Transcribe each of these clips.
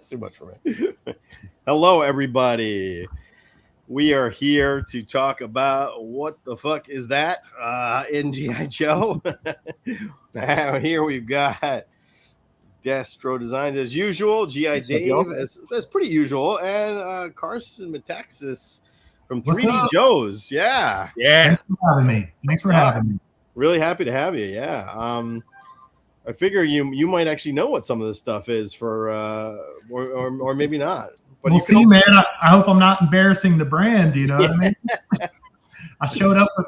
That's too much for me. Hello, everybody. We are here to talk about what the fuck is that in G.I. Joe. And here we've got Destro Designs as usual, G.I. Dave as pretty usual, and Carson Metaxas from 3DJOES. Yeah. Thanks for having me. Really happy to have you. Yeah. I figure you might actually know what some of this stuff is for, or maybe not. But we'll see, man. I hope I'm not embarrassing the brand. You know what I mean? I showed up with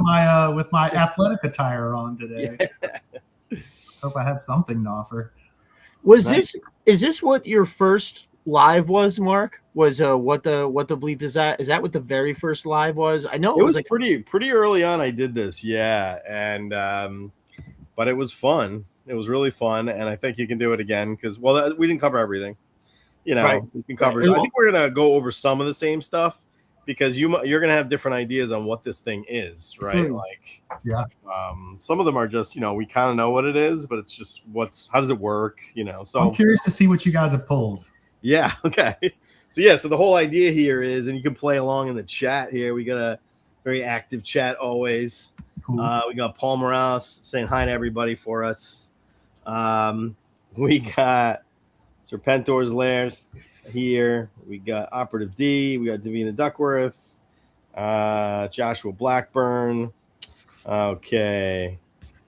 my athletic attire on today. Yeah. Hope I have something to offer. Is this what your first live was, Mark? Was what the bleep is that? Is that what the very first live was? I know it was like pretty early on. I did this, yeah, and but it was fun. It was really fun, and I think you can do it again because we didn't cover everything. You know, right. We can cover. I think we're gonna go over some of the same stuff because you're gonna have different ideas on what this thing is, right? Like, yeah. Some of them are just we kind of know what it is, but it's just how does it work? So I'm curious to see what you guys have pulled. Yeah. Okay. So the whole idea here is, and you can play along in the chat here. We got a very active chat always. Cool. We got Paul Morales saying hi to everybody for us. We got Serpentor's Lairs here. We got Operative D. We got Davina Duckworth. Joshua Blackburn. Okay.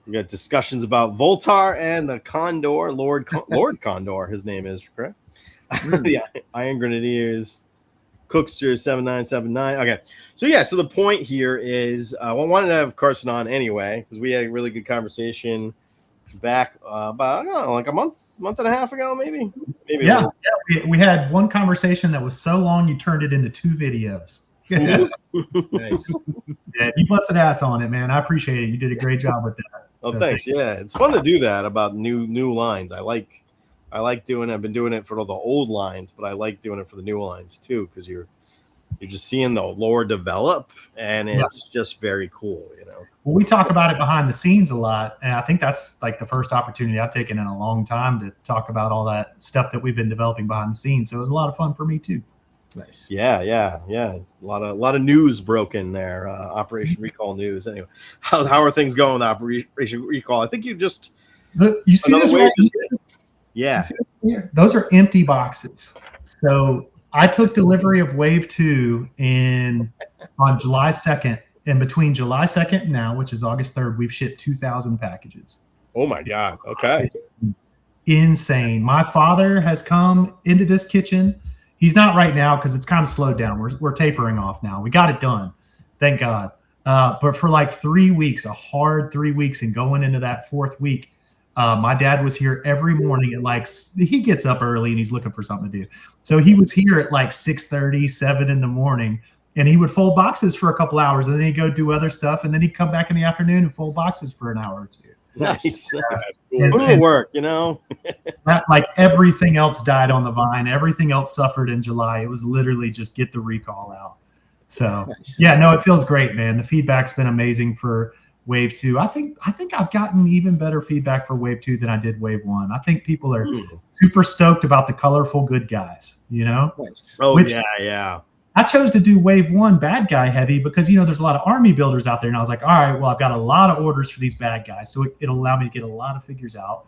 We got discussions about Voltar and the Condor. Lord Condor, his name is, correct? The Iron Grenadiers. Cookster 7979. Okay. So the point here is I wanted to have Carson on anyway, because we had a really good conversation back about like a month and a half ago, maybe. Yeah, we had one conversation that was so long you turned it into 2 videos. Nice. Yeah, you busted ass on it, man. I appreciate it. You did a great job with that. Oh, thanks. Yeah, it's fun to do that about new lines. I like doing it. I've been doing it for all the old lines, but I like doing it for the new lines too, because you're just seeing the lore develop, and it's just very cool, Well, we talk about it behind the scenes a lot, and I think that's like the first opportunity I've taken in a long time to talk about all that stuff that we've been developing behind the scenes. So it was a lot of fun for me too. Nice. Yeah. A lot of news broken there. Operation Recall news. Anyway, how are things going with Operation Recall? I think you see this right here? Yeah. Those are empty boxes. So I took delivery of Wave 2 on July 2nd. And between July 2nd and now, which is August 3rd, we've shipped 2,000 packages. Oh, my God. Okay. It's insane. My father has come into this kitchen. He's not right now because it's kind of slowed down. We're tapering off now. We got it done. Thank God. But for like 3 weeks, a hard 3 weeks, and going into that 4th week, my dad was here every morning at he gets up early and he's looking for something to do. So he was here at like 6:30, 7 in the morning, and he would fold boxes for a couple hours, and then he'd go do other stuff, and then he'd come back in the afternoon and fold boxes for an hour or two. Nice. Cool. Work, Like everything else died on the vine. Everything else suffered in July. It was literally just get the recall out. So it feels great, man. The feedback's been amazing for Wave 2. I think I've gotten even better feedback for Wave 2 than I did Wave 1. I think people are super stoked about the colorful good guys, Oh, yeah. I chose to do Wave 1 bad guy heavy because, there's a lot of army builders out there. And I was like, all right, well, I've got a lot of orders for these bad guys. So it'll allow me to get a lot of figures out,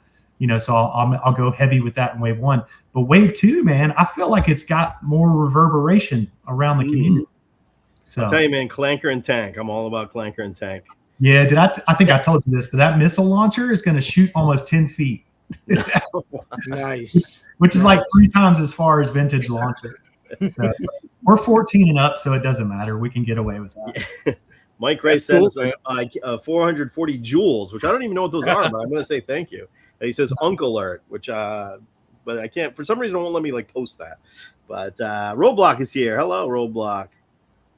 so I'll go heavy with that in Wave 1. But Wave 2, man, I feel like it's got more reverberation around the community. So I'll tell you, man, Clanker and Tank. I'm all about Clanker and Tank. Yeah, I think I told you this, but that missile launcher is going to shoot almost 10 feet. Nice. Which is like 3 times as far as vintage launcher. So we're 14 and up, so it doesn't matter. We can get away with that. Mike Ray says 440 joules, which I don't even know what those are, but I'm going to say thank you. And he says Uncle Alert, which but I can't, for some reason, it won't let me post that. But Roadblock is here. Hello, Roadblock.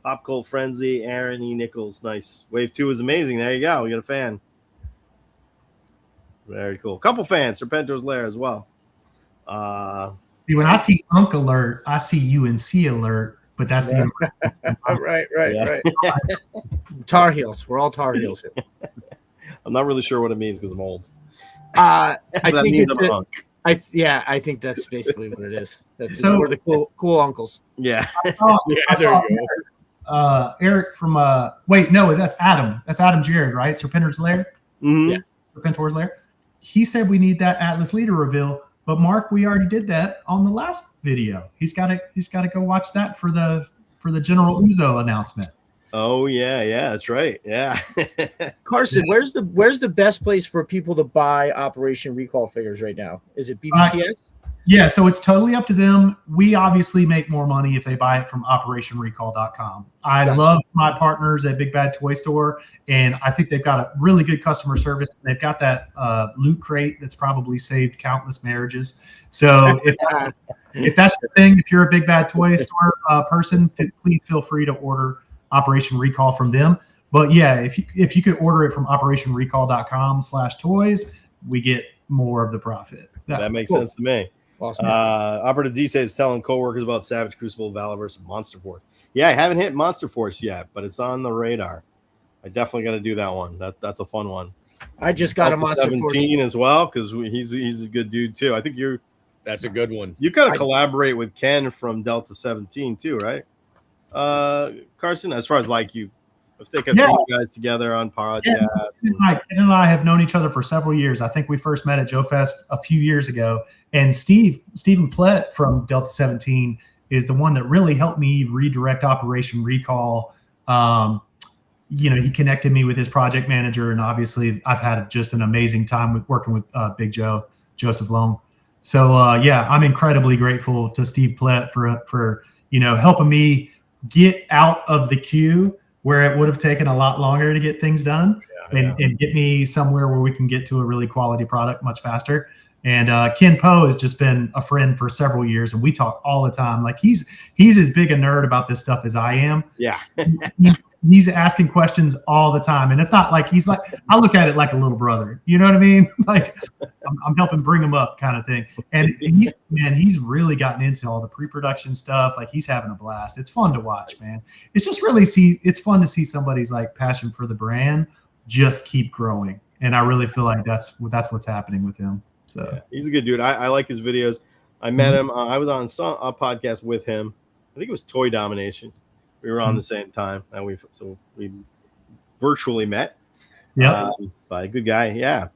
Pop Cold Frenzy, Aaron E. Nichols. Nice. Wave 2 is amazing. There you go. We got a fan. Very cool. Couple fans. Serpentor's Lair as well. See, when I see Unc Alert, I see UNC Alert, but that's the right. Tar Heels. We're all Tar Heels here. I'm not really sure what it means because I'm old. I think I think that's basically what it is. So- We're the cool uncles. Yeah. I saw Eric from wait, no, that's Adam. That's Adam Jared, right? Serpentor's Lair. Mhm. Yeah. Serpentor's Lair. He said we need that Atlas leader reveal, but Mark, we already did that on the last video. He's got to go watch that for the General Uzo announcement. Oh yeah, that's right. Yeah. Carson, where's the best place for people to buy Operation Recall figures right now? Is it BBTS? Yeah, so it's totally up to them. We obviously make more money if they buy it from OperationRecall.com. I love my partners at Big Bad Toy Store, and I think they've got a really good customer service. They've got that loot crate that's probably saved countless marriages. So if that's the thing, if you're a Big Bad Toy Store person, please feel free to order Operation Recall from them. But yeah, if you could order it from OperationRecall.com/toys, we get more of the profit. That makes sense to me. Awesome. Operative D says telling coworkers about Savage Crucible, Valor versus Monster Force. Yeah, I haven't hit Monster Force yet, but it's on the radar. I definitely got to do that one. That's a fun one. I just got a Monster 17 Force as well because he's a good dude too. I think That's a good one. you kind of collaborate with Ken from Delta 17 too, right? Carson, as far as like you, if they could you guys together on podcasts. Ken and I have known each other for several years. I think we first met at Joe Fest a few years ago. And Stephen Plett from Delta 17 is the one that really helped me redirect Operation Recall. He connected me with his project manager, and obviously I've had just an amazing time working with Big Joe, Joseph Long. So I'm incredibly grateful to Steve Plett for helping me get out of the queue where it would have taken a lot longer to get things done and get me somewhere where we can get to a really quality product much faster. And Ken Poe has just been a friend for several years, and we talk all the time. Like he's as big a nerd about this stuff as I am. Yeah. He's asking questions all the time. And it's not like I look at it like a little brother. You know what I mean? Like I'm helping bring him up kind of thing. And he's really gotten into all the pre-production stuff. Like he's having a blast. It's fun to watch, man. It's just it's fun to see somebody's like passion for the brand just keep growing. And I really feel like that's what's happening with him. So yeah, he's a good dude. I like his videos. I met him. I was on a podcast with him. I think it was Toy Domination. We were on the same time, and we virtually met. Yeah, by a good guy. Yeah,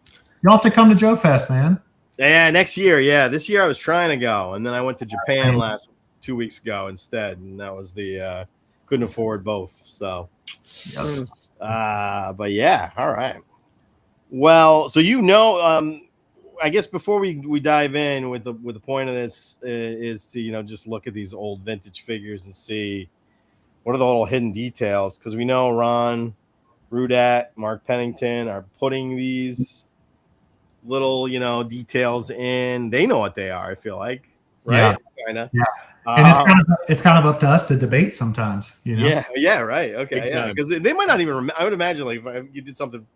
you'll have to come to Joe Fest, man. Yeah, next year. Yeah, this year I was trying to go, and then I went to Japan 2 weeks ago instead, and that was the couldn't afford both. So, but yeah, all right. Well, so I guess before we dive in with the point of this is to just look at these old vintage figures and see what are the little hidden details, because we know Ron Rudat, Mark Pennington are putting these little details in. They know what they are. I feel like, right? Yeah. And it's kind of up to us to debate sometimes. Yeah, right. Okay, yeah, because they might not even remember. I would imagine like if you did something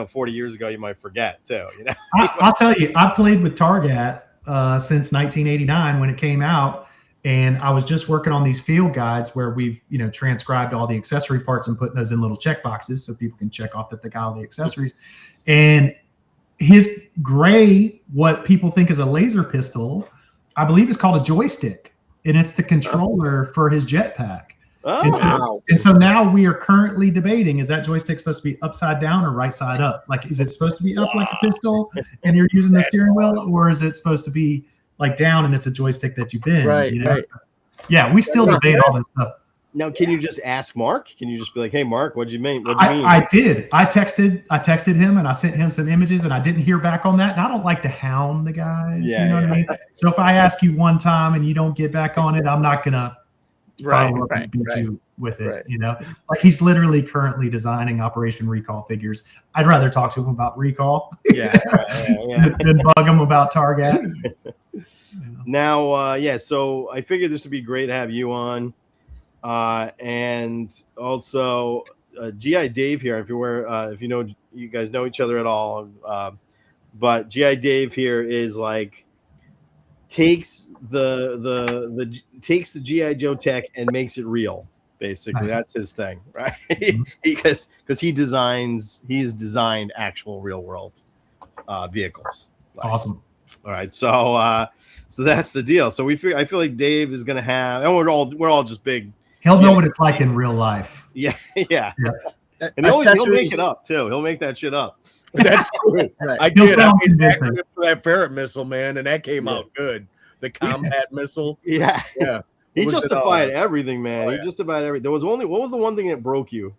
40 years ago, you might forget too. I'll tell you, I played with Target since 1989 when it came out, and I was just working on these field guides where we've transcribed all the accessory parts and putting those in little check boxes so people can check off that they got all the accessories. And his gray, what people think is a laser pistol, I believe is called a joystick, and it's the controller for his jetpack. Oh, and so now we are currently debating, is that joystick supposed to be upside down or right side up? Like, is it supposed to be up like a pistol and you're using the steering wheel, or is it supposed to be like down and it's a joystick that you bend? Right. Yeah, we still debate all this stuff. Now, can you just ask Mark? Can you just be like, "Hey, Mark, what'd you mean?" I did. I texted him and I sent him some images, and I didn't hear back on that. And I don't like to hound the guys. Yeah, you know what I mean? So if I ask you one time and you don't get back on it, I'm not gonna follow up and beat you with it. Like he's literally currently designing Operation Recall figures. I'd rather talk to him about Recall than bug him about Target. Now, so I figured this would be great to have you on. And also GI Dave here, if you guys know each other at all, but GI Dave here is like takes the GI Joe tech and makes it real. Basically, nice. That's his thing, right? because he's designed actual real world vehicles. Awesome. All right, so that's the deal. So I feel like Dave is gonna have, and we're all just big. He'll know what it's like in real life. Yeah. And he'll make it up too. He'll make that shit up. That's true. Right. I did. I made an acronym for that ferret missile, man, and that came out good. The combat missile. Yeah. He justified everything, man. Oh, He just about everything. What was the one thing that broke you?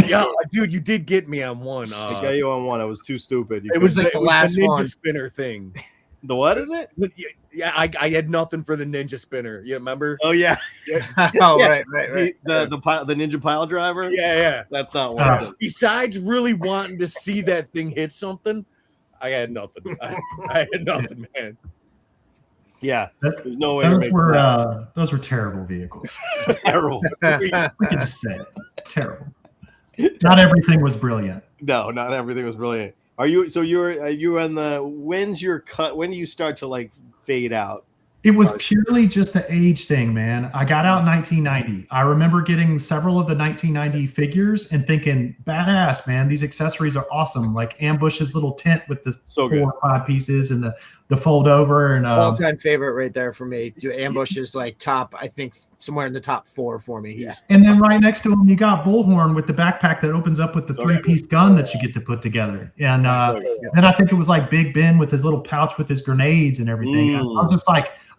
Yeah, dude, you did get me on one. I got you on one. I was too stupid. It was like the last ninja one. spinner thing. The what is it? Yeah, I had nothing for the ninja spinner. You remember? Oh yeah. Oh right. The ninja pile driver. Yeah. That's not one. Besides really wanting to see that thing hit something, I had nothing. I had nothing, man. Yeah, there's no way. Those were terrible vehicles. Terrible. We can just say it. Terrible. Not everything was brilliant. No, not everything was brilliant. Are you? So you're on the. When's your cut? When do you start to like fade out? It was purely just an age thing, man. I got out in 1990. I remember getting several of the 1990 figures and thinking, badass, man. These accessories are awesome. Like Ambush's little tent with the 4 or 5 pieces and the fold over. And all-time favorite right there for me. Ambush is like top, I think, somewhere in the top 4 for me. And then right next to him, you got Bullhorn with the backpack that opens up with the 3-piece gun that you get to put together. And then I think it was like Big Ben with his little pouch with his grenades and everything. I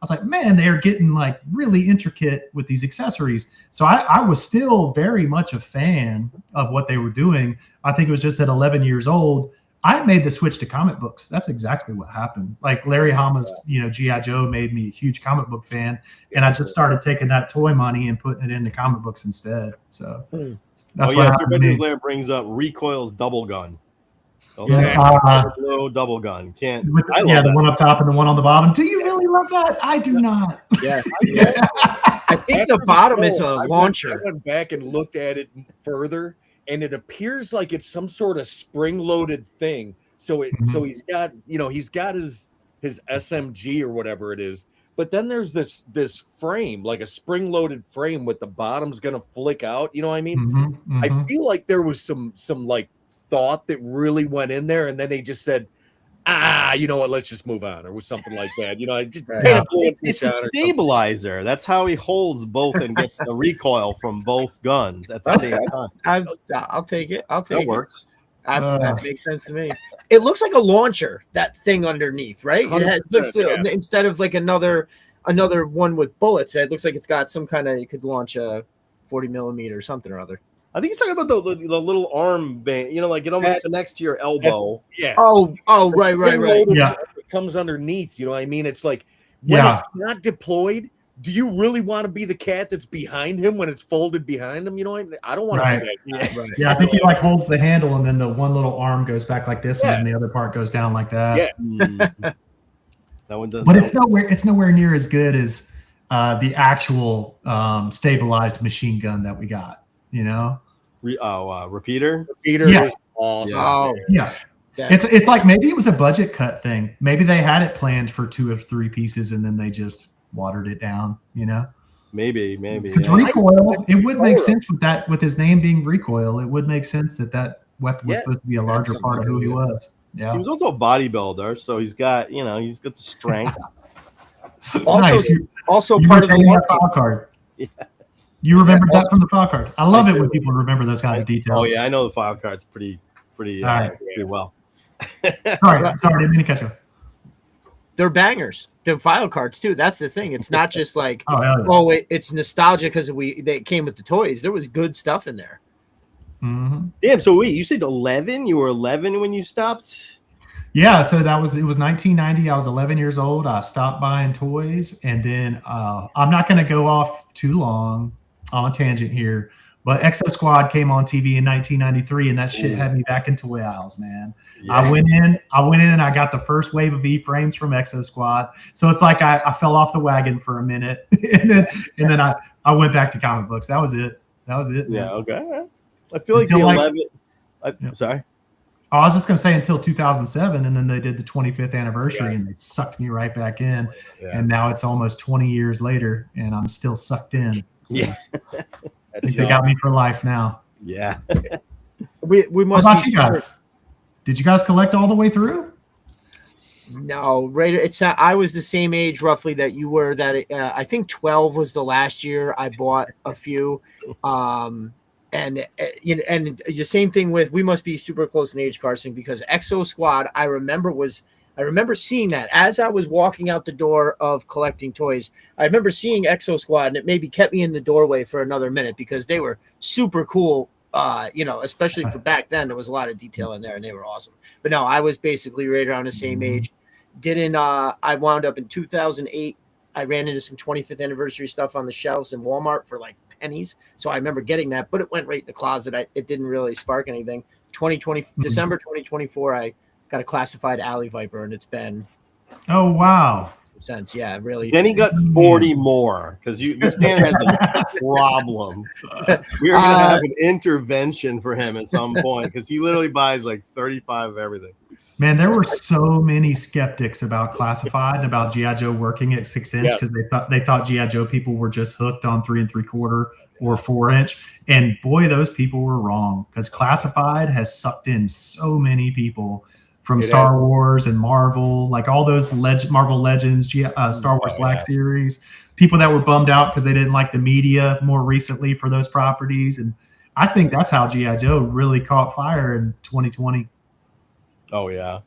was like, man, they're getting like really intricate with these accessories. So I was still very much a fan of what they were doing. I think it was just at 11 years old, I made the switch to comic books. That's exactly what happened. Like Larry Hama's, G.I. Joe made me a huge comic book fan. And I just started taking that toy money and putting it into comic books instead. So that's what happened to me. Lair brings up Recoil's double gun. Double gun. Can't. The one up top and the one on the bottom. Do you really love that? I do not. Yeah. I think the bottom is a launcher. I went back and looked at it further, and it appears like it's some sort of spring-loaded thing. So so he's got his SMG or whatever it is. But then there's this frame, like a spring-loaded frame with the bottom's gonna flick out. You know what I mean? I feel like there was some like thought that really went in there, and then they just said, you know what, let's just move on, or something like that. It's a stabilizer. That's how he holds both and gets the recoil from both guns at the same time. I'll take it. That works. That makes sense to me. It looks like a launcher, that thing underneath, right? It looks instead of like another one with bullets, it looks like it's got some kind of, you could launch a 40 millimeter or something or other. I think he's talking about the little arm band, like it almost connects to your elbow. Yeah. Oh, right. Yeah. It comes underneath, you know what I mean? It's like when it's not deployed, do you really want to be the cat that's behind him when it's folded behind him? You know, I don't want to be that guy. Yeah, I think he like holds the handle and then the one little arm goes back like this and then the other part goes down like that. Yeah. That one does. But it's nowhere near as good as the actual stabilized machine gun that we got. Repeater. Repeater is awesome. Oh, yeah. It's like maybe it was a budget cut thing. Maybe they had it planned for 2 or 3 pieces and then they just watered it down. Maybe. Because Recoil, it would make sense with his name being Recoil. It would make sense that weapon was supposed to be a larger part of who he was. Yeah. He was also a bodybuilder, so he's got he's got the strength. Also you part of the file card. Yeah. You remember that from the file card. I love it when people remember those kinds of details. Oh yeah, I know the file cards pretty well. Sorry, didn't mean to catch you. They're bangers. They're file cards too. That's the thing. It's not just like it's nostalgia because they came with the toys. There was good stuff in there. Mm-hmm. Damn. So wait, you said 11? You were 11 when you stopped? Yeah. So it was 1990. I was 11 years old. I stopped buying toys, and then I'm not going to go off too long on a tangent here, but Exo Squad came on TV in 1993, and that shit had me back in toy aisles, man. Yeah. I went in and I got the first wave of E-frames from Exo Squad. So it's like I fell off the wagon for a minute, and then I went back to comic books. That was it. Man. Yeah. Okay. I feel like the 11. Sorry. I was just going to say until 2007, and then they did the 25th anniversary, and they sucked me right back in. Yeah. And now it's almost 20 years later, and I'm still sucked in. So yeah. I think they got me for life now. Yeah. we must. What about you guys? Did you guys collect all the way through? No, right. It's I was the same age roughly that you were. That I think 12 was the last year I bought a few. And you know, and the same thing with, we must be super close in age, Carson, because Exo Squad, I remember seeing that as I was walking out the door of collecting toys. I remember seeing Exo Squad, and it maybe kept me in the doorway for another minute because they were super cool. You know, especially for back then, there was a lot of detail in there, and they were awesome. But no, I was basically right around the same age. I wound up in 2008. I ran into some 25th anniversary stuff on the shelves in Walmart for like pennies. So I remember getting that, but it went right in the closet. It didn't really spark anything. December 2024, I got a classified Alley Viper, and it's been Oh wow. since. Yeah, really. Then he got 40 more because this man has a problem. We're gonna have an intervention for him at some point because he literally buys like 35 of everything. Man, there were so many skeptics about classified, about G.I. Joe working at 6 inch because they thought G.I. Joe people were just hooked on 3 3/4 or 4 inch. And boy, those people were wrong, because classified has sucked in so many people from Star Wars and Marvel, like all those Marvel Legends, Star Wars Black Series, people that were bummed out because they didn't like the media more recently for those properties. And I think that's how G.I. Joe really caught fire in 2020. Oh yeah,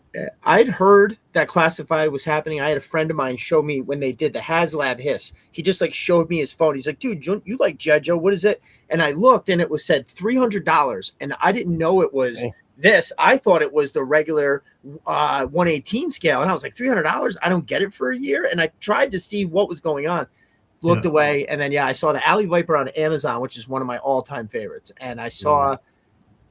I'd heard that classified was happening. I had a friend of mine show me when they did the HasLab hiss. He just like showed me his phone. He's like, "Dude, you like G.I. Joe? What is it?" And I looked, and it was said $300, and I didn't know it was this. I thought it was the regular 1/18 scale, and I was like, $300? I don't get it for a year. And I tried to see what was going on, looked away, and then I saw the Alley Viper on Amazon, which is one of my all-time favorites, and I saw.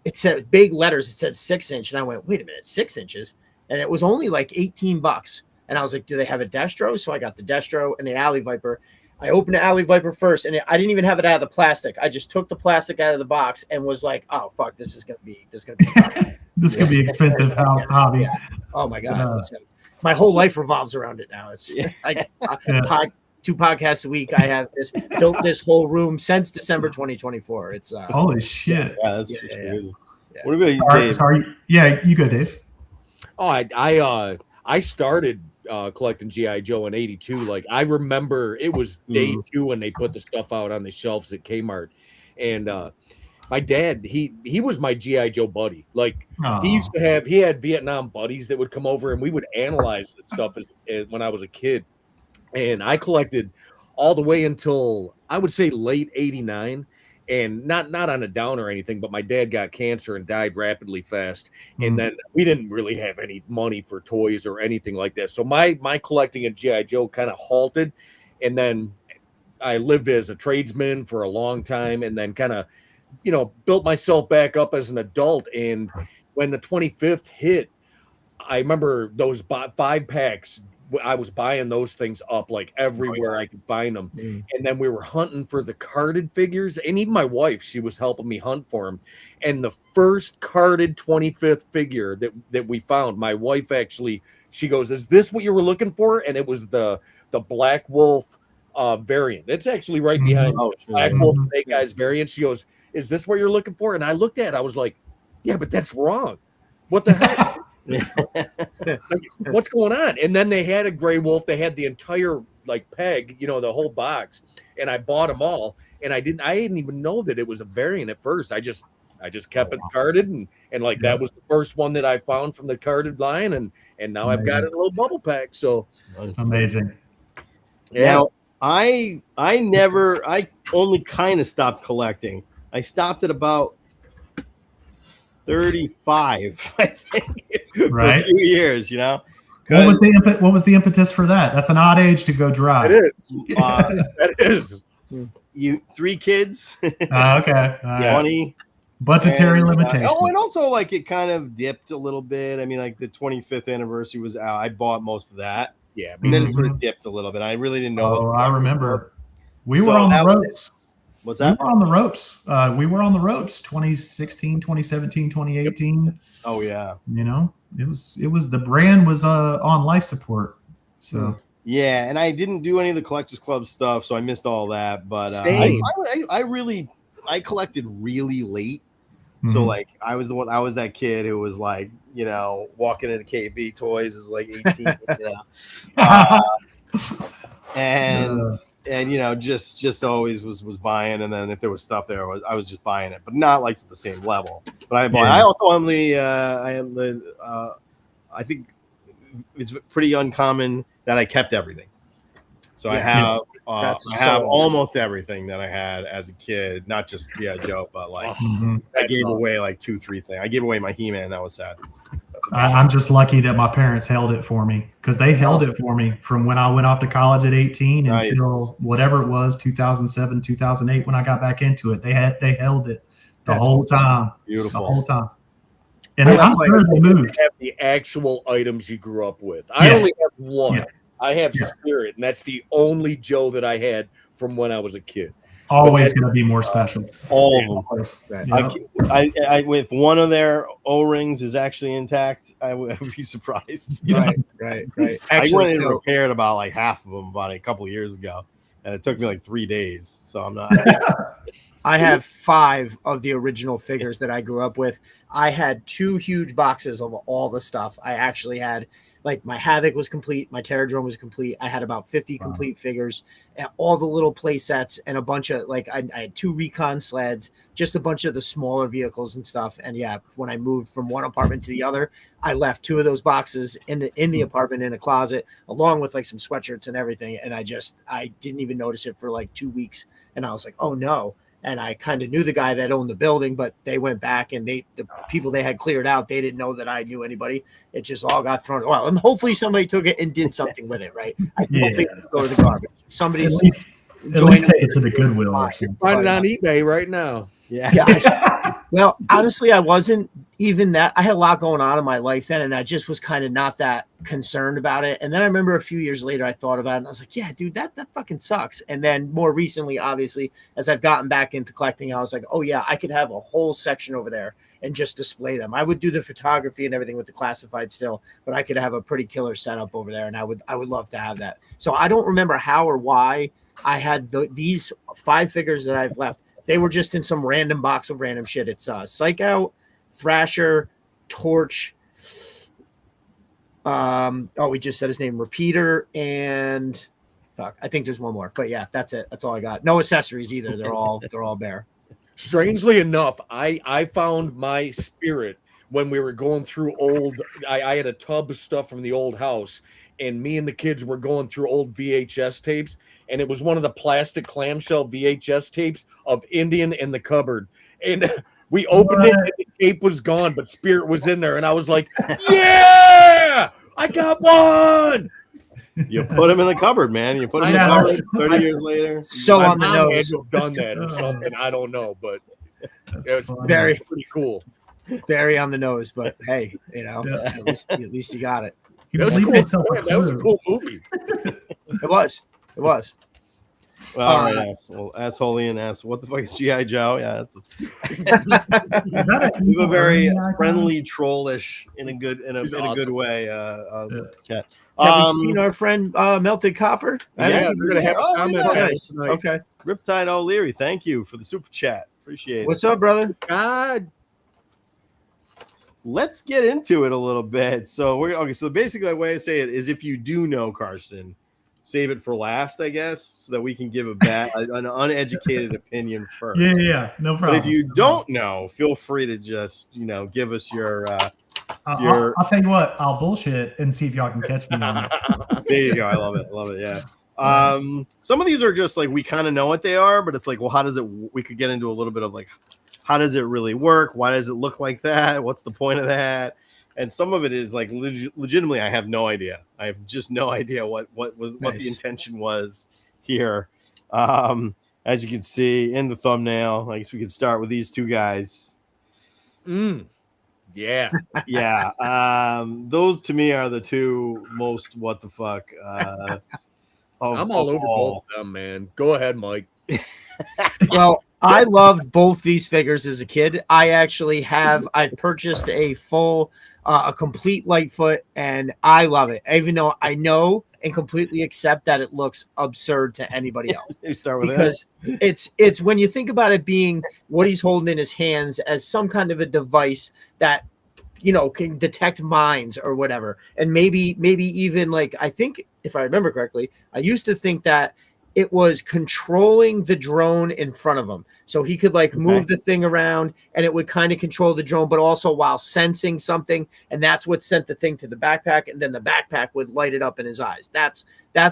It said big letters. It said 6 inch, and I went, "Wait a minute, 6 inches?" And it was only like $18. And I was like, "Do they have a Destro?" So I got the Destro and the Alley Viper. I opened the Alley Viper first, and I didn't even have it out of the plastic. I just took the plastic out of the box and was like, "Oh fuck, this is gonna be this is gonna be expensive hobby." Yeah. Oh my god, my whole life revolves around it now. It's like 2 podcasts a week. I have built this whole room since December 2024. It's holy shit. Yeah, that's crazy. What about you, Dave? Sorry. Yeah, you go, Dave. Oh, I started collecting G.I. Joe in '82. Like, I remember it was day 2 when they put the stuff out on the shelves at Kmart, and my dad, he was my G.I. Joe buddy. Like, he had Vietnam buddies that would come over, and we would analyze the stuff as when I was a kid. And I collected all the way until I would say late '89, and not on a down or anything, but my dad got cancer and died rapidly fast. And then we didn't really have any money for toys or anything like that. So my collecting of G.I. Joe kind of halted. And then I lived as a tradesman for a long time, and then kind of, built myself back up as an adult. And when the 25th hit, I remember those 5-packs. I was buying those things up like everywhere I could find them. And then we were hunting for the carded figures, and even my wife, she was helping me hunt for them. And the first carded 25th figure that we found, my wife actually, she goes, "Is this what you were looking for?" And it was the Black Wolf variant. It's actually right behind Black Wolf Snake Eyes variant. She goes, "Is this what you're looking for?" And I looked at it, I was like, "Yeah, but that's wrong. What the heck?" Like, what's going on? And then they had a Gray Wolf. They had the entire peg, the whole box, and I bought them all. And I didn't even know that it was a variant at first. I just kept it carded, and that was the first one that I found from the carded line, and now I've got it in a little bubble pack. So amazing. Yeah. Now I only kind of stopped collecting. I stopped at about 35, I think, for a few years, What was the impetus for that? That's an odd age to go dry. It is. That is. You 3 kids. Okay. 20. Budgetary limitations. And also it kind of dipped a little bit. I mean, the 25th anniversary was out. I bought most of that. Yeah. And then it sort of dipped a little bit. I really didn't know. Oh, I remember. We were on the ropes. What's that? We were on the ropes. We were on the ropes 2016, 2017, 2018. Oh yeah. It was the brand was on life support. So yeah, and I didn't do any of the Collectors Club stuff, so I missed all that. But I collected really late. So like I was that kid who was like, walking into KB Toys is like 18, and just always was buying, and then if there was stuff there, I was just buying it, but not like to the same level. But I also am I think it's pretty uncommon that I kept everything. So I have almost everything that I had as a kid, not just Joe, but like I gave away like 2-3 things. I gave away my He-Man. That was sad. I'm just lucky that my parents held it for me, because they held it for me from when I went off to college at 18 until whatever it was, 2007, 2008, when I got back into it. They held it the whole time. Beautiful. The whole time. And I'm sure they moved. Have the actual items you grew up with. I only have one. I have Spirit, and that's the only Joe that I had from when I was a kid. Always going to be more special. All of them. I if one of their O-rings is actually intact, I would be surprised. Right. Actually, I went and repaired about like half of them about a couple of years ago, and it took me like 3 days. So I'm not. I have 5 of the original figures that I grew up with. I had 2 huge boxes of all the stuff. I actually had, like, my Havoc was complete, my Terradrome was complete. I had about 50 complete figures, and all the little play sets, and a bunch of, like, I had 2 recon sleds, just a bunch of the smaller vehicles and stuff. And when I moved from one apartment to the other, I left 2 of those boxes in the apartment in a closet, along with like some sweatshirts and everything. And I didn't even notice it for like 2 weeks, and I was like, oh no. And I kind of knew the guy that owned the building, but they went back, and the people they had cleared out, they didn't know that I knew anybody. It just all got thrown. Well, and hopefully somebody took it and did something with it, right? Hopefully it go to the garbage. Somebody's at least take it to the Goodwill or something. Find it on eBay right now. Yeah. Well, honestly, I wasn't even that. I had a lot going on in my life then, and I just was kind of not that concerned about it. And then I remember a few years later, I thought about it, and I was like, yeah, dude, that fucking sucks. And then more recently, obviously, as I've gotten back into collecting, I was like, oh yeah, I could have a whole section over there and just display them. I would do the photography and everything with the classified still, but I could have a pretty killer setup over there, and I would love to have that. So I don't remember how or why I had these 5 figures that I've left. They were just in some random box of random shit. It's Psych Out, Thrasher, Torch. We just said his name, Repeater, and I think there's one more. But yeah, that's it. That's all I got. No accessories either. They're all bare. Strangely enough, I found my Spirit when we were going through old. I had a tub of stuff from the old house, and me and the kids were going through old VHS tapes, and it was one of the plastic clamshell VHS tapes of Indian in the cupboard. And we opened it, and the tape was gone, but Spirit was in there, and I was like, yeah, I got one. You put him in the cupboard, man. You put him in the cupboard 30 years later. So on the nose. Had to have done that or something. I don't know, but it was very pretty cool. Very on the nose, but hey, at least you got it. That was a cool movie. It was. Well, all right, asshole Ian asks, what the fuck is G.I. Joe? Yeah, that's a very friendly, trollish in a good way. Cat. Have you seen our friend Melted Copper? Yeah, we're gonna have a comment. Nice. Okay. Riptide O'Leary, thank you for the super chat. Appreciate it. What's up, brother? God. Let's get into it a little bit. So So basically, the way I say it is, if you do know Carson, save it for last, I guess, so that we can give an uneducated opinion first. Yeah, no problem. But if you don't know, feel free to just give us your. I'll tell you what. I'll bullshit and see if y'all can catch me on it. There you go. I love it. Yeah. Some of these are just like we kind of know what they are, but it's like, well, how does it? We could get into a little bit of like, how does it really work? Why does it look like that? What's the point of that? And some of it is like legitimately, I have no idea. I have just no idea what the intention was here. As you can see in the thumbnail, I guess we could start with these 2 guys. Yeah. Those to me are the 2 most what the fuck. I'm all over both of them, man. Go ahead, Mike. Well, I loved both these figures as a kid. I purchased a full, a complete Lightfoot, and I love it. Even though I know and completely accept that it looks absurd to anybody else. You start with Because it's when you think about it being what he's holding in his hands as some kind of a device that, you know, can detect minds or whatever. And maybe even like, I think if I remember correctly, I used to think that it was controlling the drone in front of him. So he could like move the thing around and it would kind of control the drone, but also while sensing something. And that's what sent the thing to the backpack. And then the backpack would light it up in his eyes. That's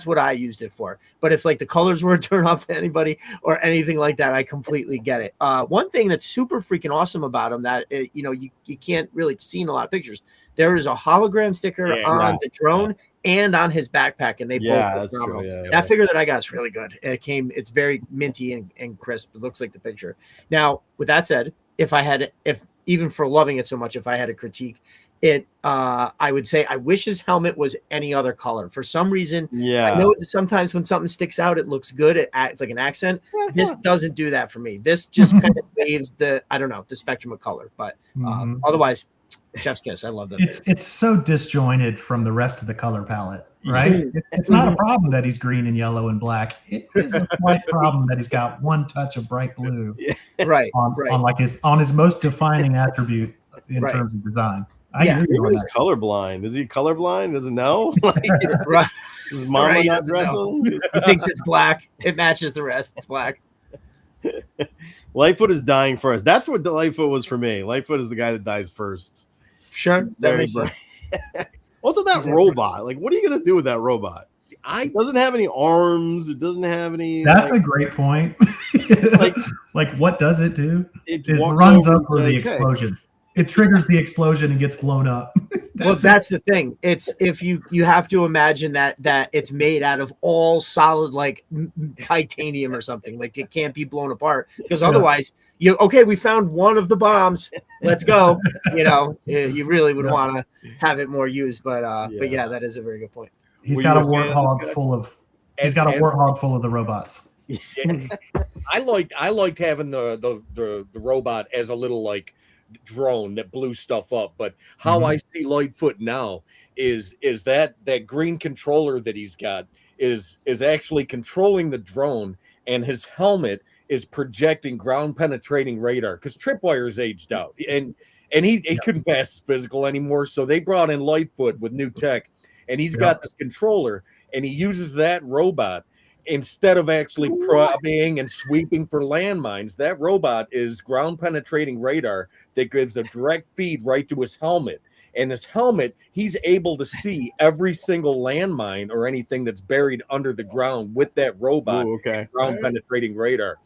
what I used it for. But if like the colors were turned off to anybody or anything like that, I completely get it. One thing that's super freaking awesome about him that, you know, you can't really see in a lot of pictures. There is a hologram sticker on the drone and on his backpack, and they both look phenomenal. That figure that I got is really good. It's very minty and crisp. It looks like the picture. Now, with that said, if even for loving it so much, if I had a critique it, I would say I wish his helmet was any other color. For some reason, I know sometimes when something sticks out, it looks good. It's like an accent. This doesn't do that for me. This just kind of waves the spectrum of color. But otherwise, chef's kiss. I love that. It's so disjointed from the rest of the color palette, right? It's not a problem that he's green and yellow and black. It is a slight problem that he's got one touch of bright blue, on his most defining attribute in terms of design. He's colorblind. Is he colorblind? Doesn't know. Does Mama not dress him? He thinks it's black. It matches the rest. It's black. Lightfoot is dying for us. That's what the Lightfoot was for me. Lightfoot is the guy that dies first. Sure, that makes sense. Also, that robot. Like, what are you gonna do with that robot? It doesn't have any arms. It doesn't have any. That's a great point. like, what does it do? It runs up for the explosion. It triggers the explosion and gets blown up. That's the thing. It's if you have to imagine that it's made out of all solid like titanium or something. Like it can't be blown apart because otherwise we found one of the bombs. Let's go. You really would want to have it more used. But that is a very good point. He's got a warthog full of. He's got a warthog full of the robots. Yeah. I liked having the robot as a little like drone that blew stuff up, but how I see Lightfoot now is that green controller that he's got is actually controlling the drone, and his helmet is projecting ground penetrating radar because Tripwire's aged out and he couldn't pass his physical anymore, so they brought in Lightfoot with new tech, and he's got this controller, and he uses that robot. Instead of actually probing and sweeping for landmines, that robot is ground penetrating radar that gives a direct feed right to his helmet. And this helmet, he's able to see every single landmine or anything that's buried under the ground with that robot ground penetrating radar.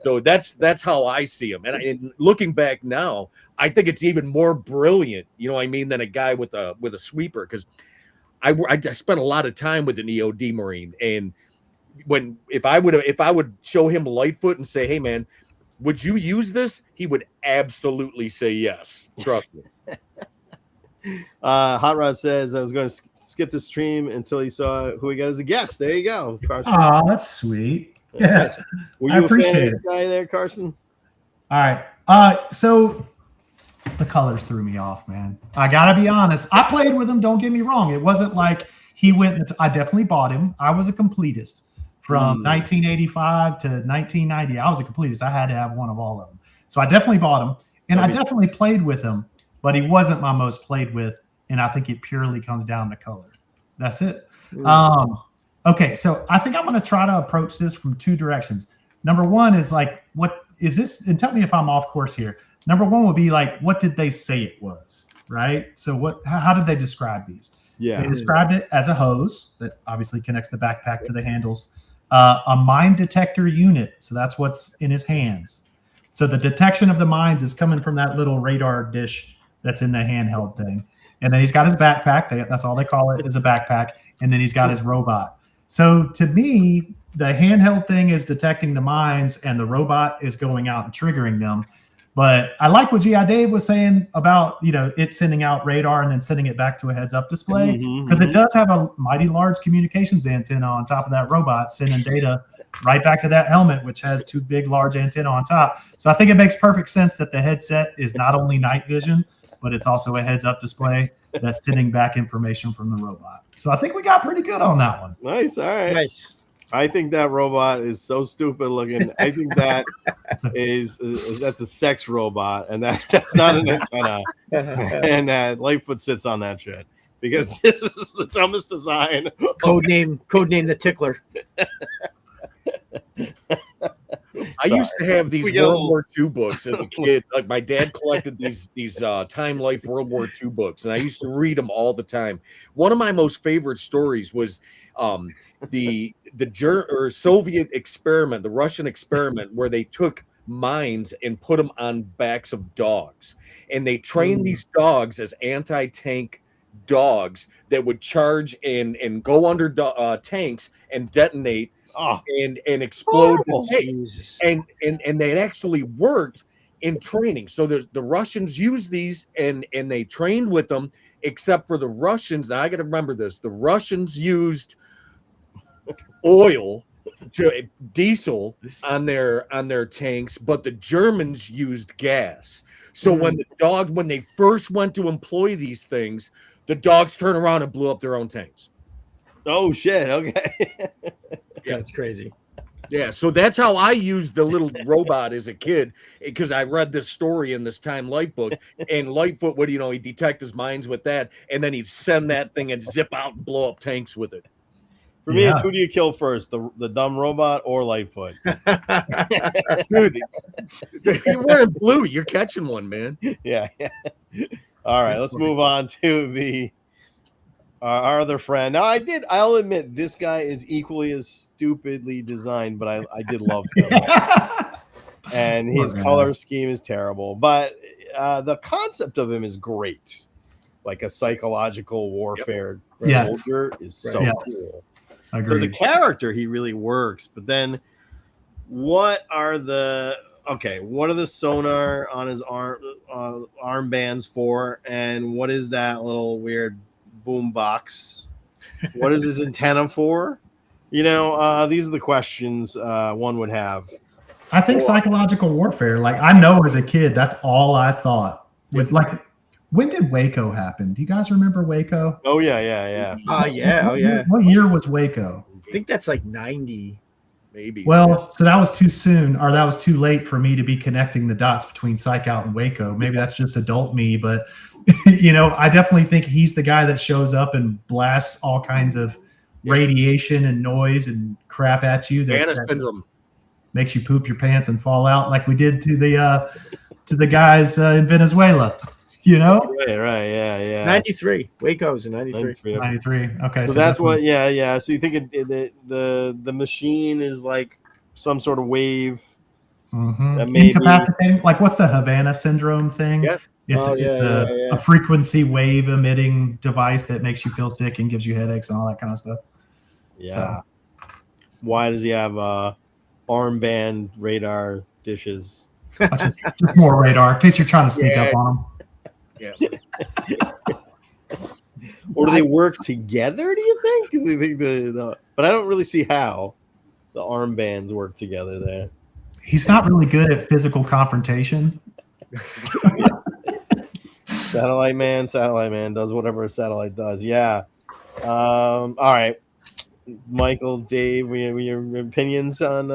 So that's how I see him. And looking back now, I think it's even more brilliant, than a guy with a sweeper, because I spent a lot of time with an EOD Marine, and if I would show him Lightfoot and say, hey man, would you use this? He would absolutely say yes. Trust me. Hot Rod says I was going to skip the stream until he saw who he got as a guest. There you go, Carson. Oh, that's sweet. Yeah. Were you a fan of this guy there, Carson? All right. So the colors threw me off, man. I gotta be honest. I played with him. Don't get me wrong. It wasn't like he went. I definitely bought him. I was a completist. From 1985 to 1990, I was a completist. I had to have one of all of them. So I definitely bought him, and I definitely played with him, but he wasn't my most played with, and I think it purely comes down to color. That's it. Okay, so I think I'm going to try to approach this from two directions. Number one is like, what is this? And tell me if I'm off course here. Number one would be like, what did they say it was, right? So how did they describe these? Yeah. They described it as a hose that obviously connects the backpack to the handles. A mine detector unit. So that's what's in his hands. So the detection of the mines is coming from that little radar dish that's in the handheld thing. And then he's got his backpack. That's all they call it, is a backpack. And then he's got his robot. So to me, the handheld thing is detecting the mines and the robot is going out and triggering them. But I like what G.I. Dave was saying about, it sending out radar and then sending it back to a heads-up display, because it does have a mighty large communications antenna on top of that robot, sending data right back to that helmet, which has two big, large antenna on top. So I think it makes perfect sense that the headset is not only night vision, but it's also a heads-up display that's sending back information from the robot. So I think we got pretty good on that one. Nice. All right. Nice. I think that robot is so stupid looking. I think that that's a sex robot, and that's not an antenna. And Lightfoot sits on that shit because this is the dumbest design. Codename the Tickler. I used to have these World War II books as a kid. Like my dad collected these Time Life World War II books, and I used to read them all the time. One of my most favorite stories was the Soviet experiment, the Russian experiment, where they took mines and put them on backs of dogs, and they trained these dogs as anti-tank dogs that would charge and go under tanks and detonate. And explode and they actually worked in training. So the Russians used these and they trained with them, except for the Russians. Now I got to remember this: the Russians used diesel on their tanks, but the Germans used gas. So when they first went to employ these things, the dogs turned around and blew up their own tanks. Oh shit! Okay. Yeah, it's crazy. Yeah, so that's how I used the little robot as a kid, because I read this story in this Time Life book, and Lightfoot would, he'd detect his mines with that, and then he'd send that thing and zip out and blow up tanks with it. For me, it's who do you kill first, the dumb robot or Lightfoot? Dude, you're wearing blue. You're catching one, man. Yeah. All right, let's move on to our other friend. Now, I'll admit this guy is equally as stupidly designed, but I did love him. And his color scheme is terrible, but the concept of him is great. Like a psychological warfare soldier is so cool. So as a character, he really works. But then what are the sonar on his armbands for? And what is that little weird boom box? What is his antenna for? These are the questions one would have. I think psychological warfare, like I know as a kid, that's all I thought was like, when did Waco happen? Do you guys remember Waco? Oh yeah. Yeah. What year was Waco? I think that's like 90. Maybe. Well, so that was too soon, or that was too late for me to be connecting the dots between Psych Out and Waco. Maybe that's just adult me, but I definitely think he's the guy that shows up and blasts all kinds of radiation and noise and crap at you that syndrome makes you poop your pants and fall out, like we did to the guys in Venezuela. Right, yeah. 93. Waco's in 93. 93. Okay, so that's what. Yeah. So you think the machine is like some sort of wave that maybe incapacitating? Like what's the Havana syndrome thing? Yeah. It's a frequency wave emitting device that makes you feel sick and gives you headaches and all that kind of stuff. Yeah. So. Why does he have armband radar dishes? Just more radar in case you're trying to sneak up on them. Yeah. Or do they work together, do you think? Do they think but I don't really see how the armbands work together there. He's not really good at physical confrontation. Satellite man does whatever a satellite does. Yeah. All right. Michael, Dave, your opinions on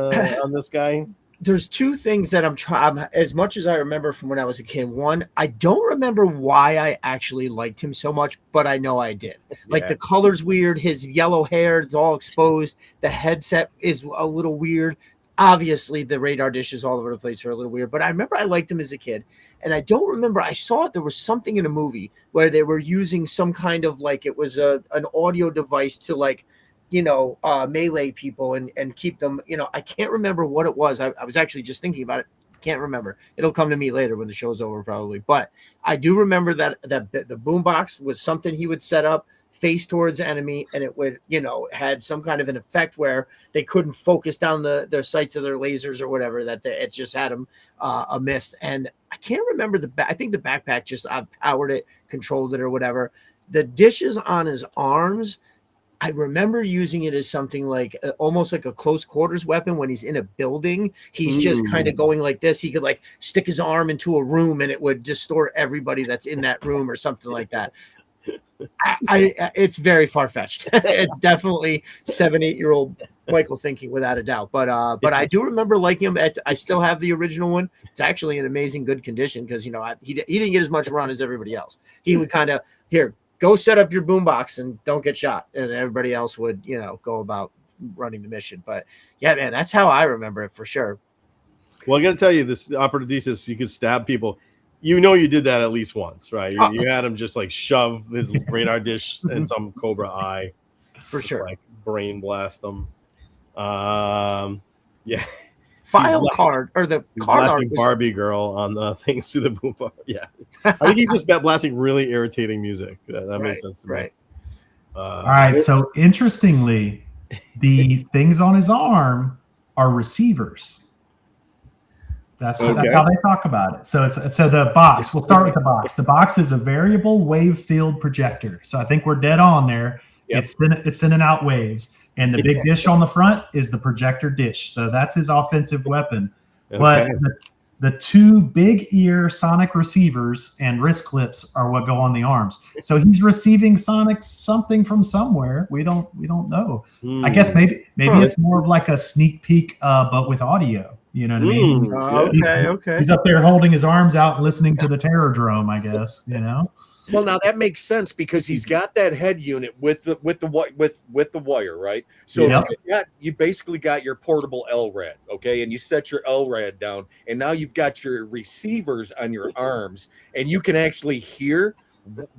this guy? There's two things that I'm trying, as much as I remember from when I was a kid. One, I don't remember why I actually liked him so much, but I know I did. Like the color's weird, his yellow hair is all exposed, the headset is a little weird. Obviously, the radar dishes all over the place are a little weird, but I remember I liked him as a kid. And I don't remember, I saw there was something in a movie where they were using some kind of like, it was an audio device to like, melee people and keep them, I can't remember what it was. I was actually just thinking about it. Can't remember. It'll come to me later when the show's over probably. But I do remember that the boombox was something he would set up face towards enemy, and it would, had some kind of an effect where they couldn't focus down their sights of their lasers or whatever, it just had them a mist. And I can't remember I think the backpack just powered it, controlled it or whatever. The dishes on his arms, I remember using it as something like almost like a close quarters weapon when he's in a building. He's just kind of going like this. He could like stick his arm into a room and it would distort everybody that's in that room or something like that. It's very far-fetched. It's definitely 7-8-year-old Michael thinking without a doubt. But I do remember liking him. I still have the original one. It's actually in amazing good condition because, you know, he didn't get as much run as everybody else. He would kind of, here, go set up your boombox and don't get shot. And everybody else would, you know, go about running the mission. But yeah, man, that's how I remember it for sure. Well, I got to tell you, this Opera Odysseus, you could stab people. You know, you did that at least once, right? You had him just like shove his radar dish in some Cobra eye, for sure, like brain blast them. Yeah, file card or the card blasting Barbie girl on the things to the boom bar. Yeah, I think he just blasting really irritating music. That makes sense to me. Right. All right. So interestingly, the things on his arm are receivers. That's how they talk about it. So so the box. We'll start with the box. The box is a variable wave field projector. So I think we're dead on there. Yep. It's sending out waves, and the big dish on the front is the projector dish. So that's his offensive weapon. Okay. But the two big ear sonic receivers and wrist clips are what go on the arms. So he's receiving sonic something from somewhere. We don't know. I guess maybe it's more of like a sneak peek, but with audio. You know what I mean? He's up there holding his arms out and listening to the terror drone, I guess, you know? Well, now that makes sense because he's got that head unit with the wire, right? So you basically got your portable LRAD, okay? And you set your LRAD down, and now you've got your receivers on your arms, and you can actually hear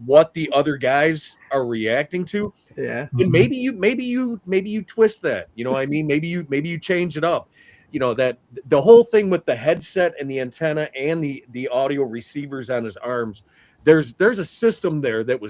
what the other guys are reacting to. Yeah. And maybe you twist that, you know what I mean? Maybe you change it up. You know, that the whole thing with the headset and the antenna and the audio receivers on his arms, there's a system there that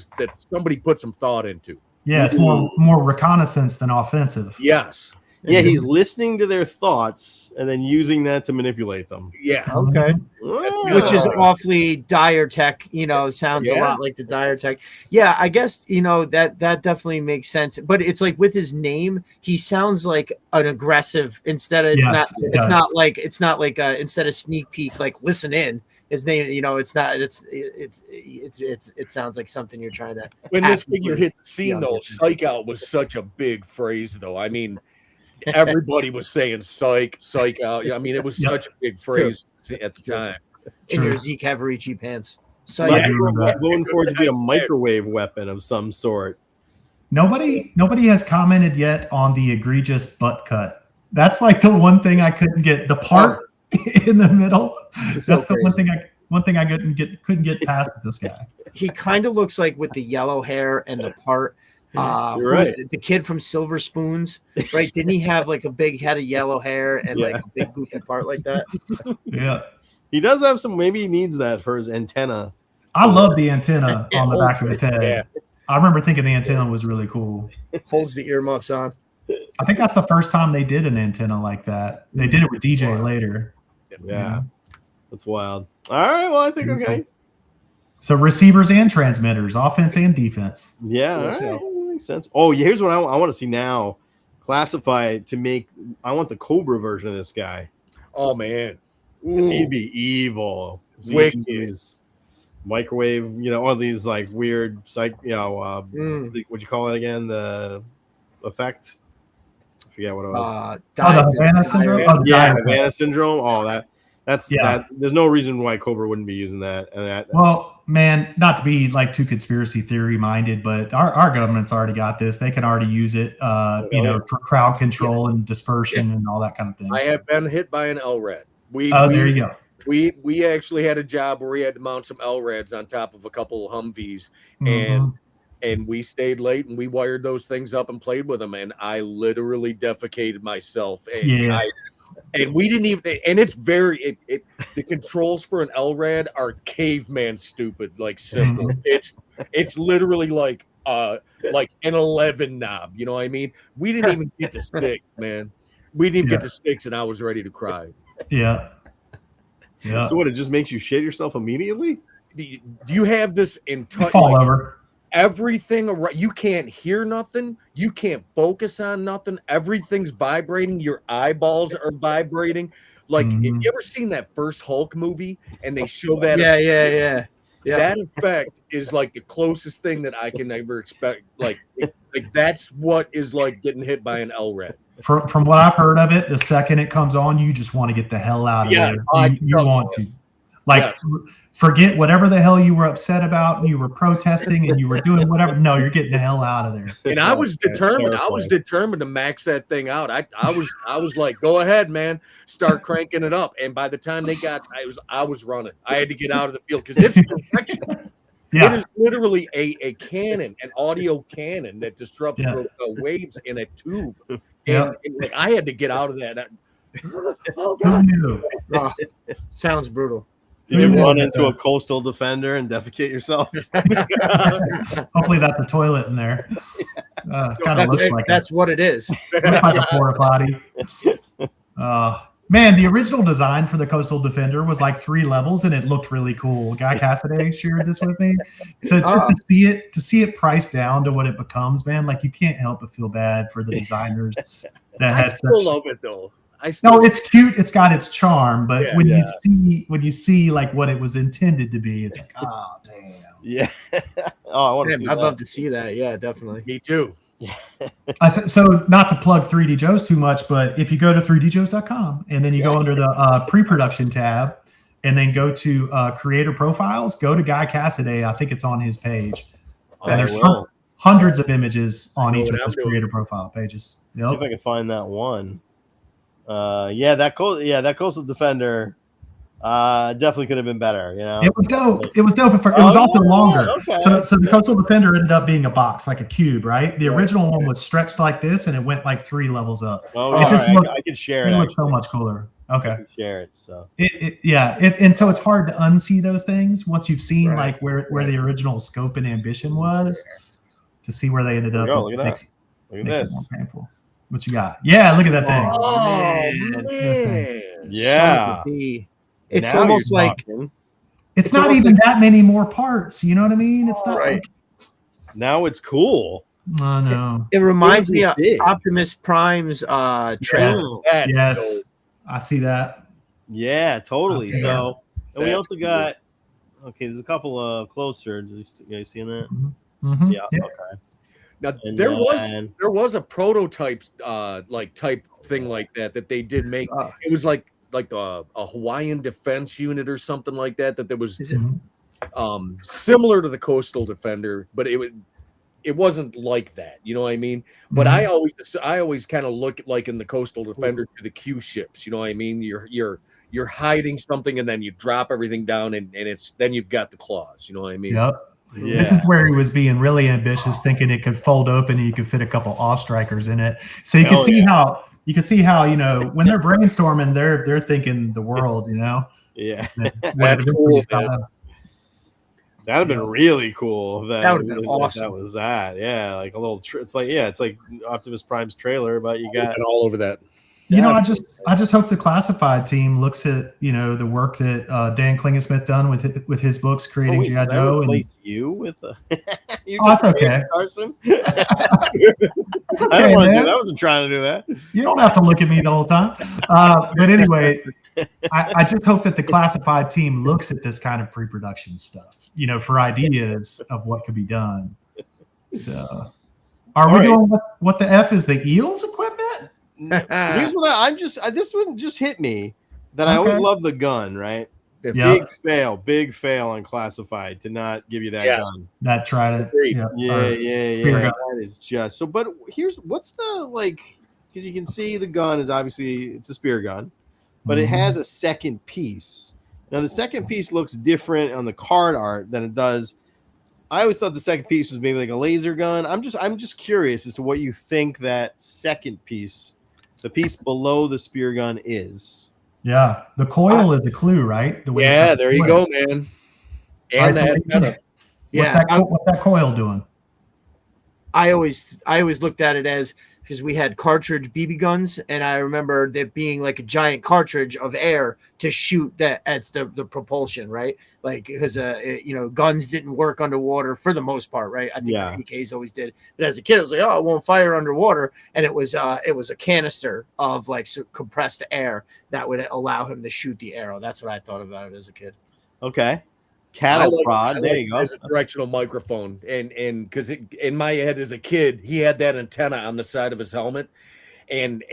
somebody put some thought into. Yeah, it's more reconnaissance than offensive. Yes. Yeah, he's listening to their thoughts and then using that to manipulate them. Yeah. Okay. Which is awfully dire tech, you know, sounds a lot like the dire tech. Yeah, I guess, you know, that definitely makes sense. But it's like with his name, he sounds like an aggressive instead of it's not like instead of sneak peek, like listen in. His name, you know, it sounds like something you're trying to. When this figure hit the scene, though, psych out was such a big phrase, though. I mean, everybody was saying psych out. I mean, it was such a big phrase at the time. In your Zeke Havarici pants. So going for it to be a microwave weapon of some sort. Nobody has commented yet on the egregious butt cut. That's like the one thing I couldn't get. The part in the middle. That's the one thing I couldn't get past with this guy. He kind of looks like with the yellow hair and the part. You're right. The kid from Silver Spoons, right? Didn't he have like a big head of yellow hair and like a big goofy part like that? Yeah. He does have some. Maybe he needs that for his antenna. I love the antenna on the back of his head. Yeah. I remember thinking the antenna was really cool. Holds the earmuffs on. I think that's the first time they did an antenna like that. They did it with DJ later. Yeah. That's wild. All right. Well, I think okay. So receivers and transmitters, offense and defense. Yeah, all right. Makes sense. Oh, here's what I want to see now. Classified to make. I want the Cobra version of this guy. Oh man, he'd be evil. These microwave, you know, all these like weird what you call it again? The effect. I forget what it was. The Havana syndrome. Havana syndrome. Oh, that's that. There's no reason why Cobra wouldn't be using that. Well, man, not to be like too conspiracy theory minded, but our government's already got this. They can already use it, for crowd control and dispersion and all that kind of thing. I have been hit by an LRAD. There you go. We actually had a job where we had to mount some LRADs on top of a couple of Humvees, and we stayed late and we wired those things up and played with them, and I literally defecated myself. And and we didn't even, and it's very, the controls for an LRAD are caveman stupid, like simple. It's literally like an 11 knob. You know what I mean? We didn't even get to sticks, man. We didn't even get to sticks, and I was ready to cry. Yeah. So what? It just makes you shit yourself immediately? Do you have this entire fall over? everything around, you can't hear nothing, you can't focus on nothing, everything's vibrating, your eyeballs are vibrating. Like, have you ever seen that first Hulk movie and they show that? Yeah. That effect is like the closest thing that I can ever expect. Like that's what is like getting hit by an LRAD. From what I've heard of it, the second it comes on, you just want to get the hell out of there. You want to. Like, forget whatever the hell you were upset about, and you were protesting, and you were doing whatever. No, you're getting the hell out of there. And I was determined. I was determined to max that thing out. I was like, go ahead, man, start cranking it up. And by the time they got, I was running. I had to get out of the field because it's perfection. Yeah. It is literally a cannon, an audio cannon that disrupts the waves in a tube. And like, I had to get out of that. Oh God! Sounds brutal. Did you run into a coastal defender and defecate yourself? Hopefully that's a toilet in there. That's what it is. Looks like a porta potty. Man, the original design for the Coastal Defender was like 3 levels, and it looked really cool. Guy Cassidy shared this with me. So just to see it priced down to what it becomes, man, like you can't help but feel bad for the designers that I still love it though. No, it's cute. It's got its charm, but when you see like what it was intended to be, it's like, oh damn. Yeah. I want to see I'd love to see that. Yeah, definitely. Me too. So not to plug 3DJOES too much, but if you go to 3DJOES.com and then you go under the pre-production tab and then go to creator profiles, go to Guy Cassidy. I think it's on his page. And there's hundreds of images on each of those creator profile pages. Yep. See if I can find that one. That Coastal Defender definitely could have been better. You know, it was dope. It was dope. It was also longer. Okay. So the Coastal Defender ended up being a box, like a cube, right? The original one was stretched like this, and it went like 3 levels up. It just looked, I can share it. It looked so much cooler. Okay, I can share it. So and so it's hard to unsee those things once you've seen like where the original scope and ambition was to see where they ended up. Look at that. Look at this. More painful. What you got? Yeah, look at that thing. Oh man. Yeah. It's almost like it's not even that many more parts. You know what I mean? It's not like now it's cool. Oh no. It reminds me of Optimus Prime's trailer. Yes. I see that. Yeah, totally. So and we also got there's a couple of closer. You guys seeing that? Mm-hmm. Yeah. Okay. Now there was a prototype type thing like that they did make. It was like a Hawaiian Defense Unit or something like that there was similar to the Coastal Defender, but it wasn't like that. You know what I mean? But I always kind of look at, like in the Coastal Defender, to the Q ships. You know what I mean? You're hiding something and then you drop everything down and then you've got the claws. You know what I mean? Yep. Yeah. This is where he was being really ambitious, thinking it could fold open and you could fit a couple Awe Strikers in it. So you can see how you know when they're brainstorming, they're thinking the world. You know. Yeah. That's cool. That'd have been really cool. That would have been awesome. That was that. Yeah, like a little. It's like Optimus Prime's trailer, but you got all over that. You know, I just hope the classified team looks at the work that Dan Klingensmith done with his books creating G.I. Joe. Replace you with that's okay, Carson. That's okay, I wasn't trying to do that. You don't have to look at me the whole time. But anyway, I just hope that the classified team looks at this kind of pre-production stuff, for ideas of what could be done. So, are we doing what the F is the Eels equipment? Here's what this one just hit me that I always love the gun, right? Yep. Big fail on classified to not give you that gun. That trident. Yeah. That is just so. But what's the because you can see the gun is obviously it's a spear gun, but it has a second piece. Now the second piece looks different on the card art than it does. I always thought the second piece was maybe like a laser gun. I'm just curious as to what you think that second piece, the piece below the spear gun, is. Yeah, the coil is a clue, right? There you go, man. And what's that coil doing? I always looked at it as because we had cartridge BB guns, and I remember there being like a giant cartridge of air to shoot that as the propulsion, right? Like because guns didn't work underwater for the most part, right? I think AKs always did, but as a kid, I was like, oh, it won't fire underwater, and it was a canister of like compressed air that would allow him to shoot the arrow. That's what I thought about it as a kid. Okay. Cattle prod. There you go. As a directional microphone, and because in my head as a kid, he had that antenna on the side of his helmet, and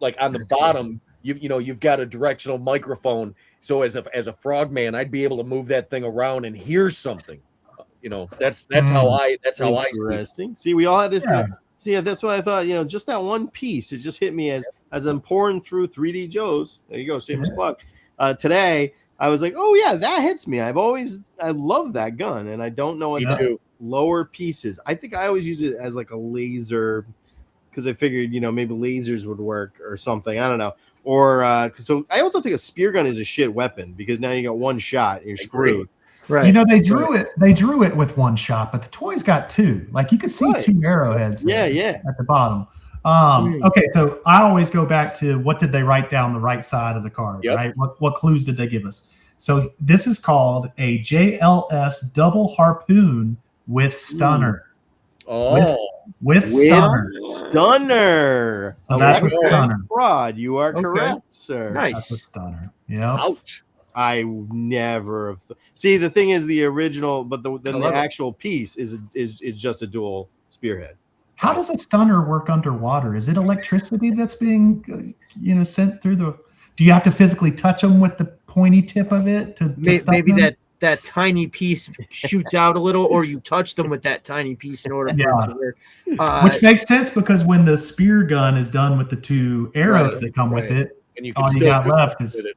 like on the bottom, you've got a directional microphone. So as a frogman, I'd be able to move that thing around and hear something. That's how I interesting. See, we all had different. See, that's why I thought, just that one piece, it just hit me as I'm pouring through 3DJOES. There you go, shameless plug. Today, I was like, oh yeah, that hits me. I love that gun, and I don't know what the lower pieces. I think I always use it as like a laser because I figured, maybe lasers would work or something. I don't know. Or so I also think a spear gun is a shit weapon because now you got one shot and you're screwed. Right. They drew it with one shot, but the toys got two. Like you could see two arrowheads at the bottom. Okay, so I always go back to what did they write down the right side of the card, right? What clues did they give us? So this is called a JLS double harpoon with stunner. With stunner. Stunner. So that's a stunner. Fraud. You are correct, sir. Nice. That's a stunner. Yeah. Ouch. I never see. The thing is, the original, but then the actual piece is just a dual spearhead. How does a stunner work underwater? Is it electricity that's being, sent through the? Do you have to physically touch them with the pointy tip of it to maybe that tiny piece shoots out a little, or you touch them with that tiny piece in order for it to work. Which makes sense because when the spear gun is done with the two arrows that come with it, and all you got left is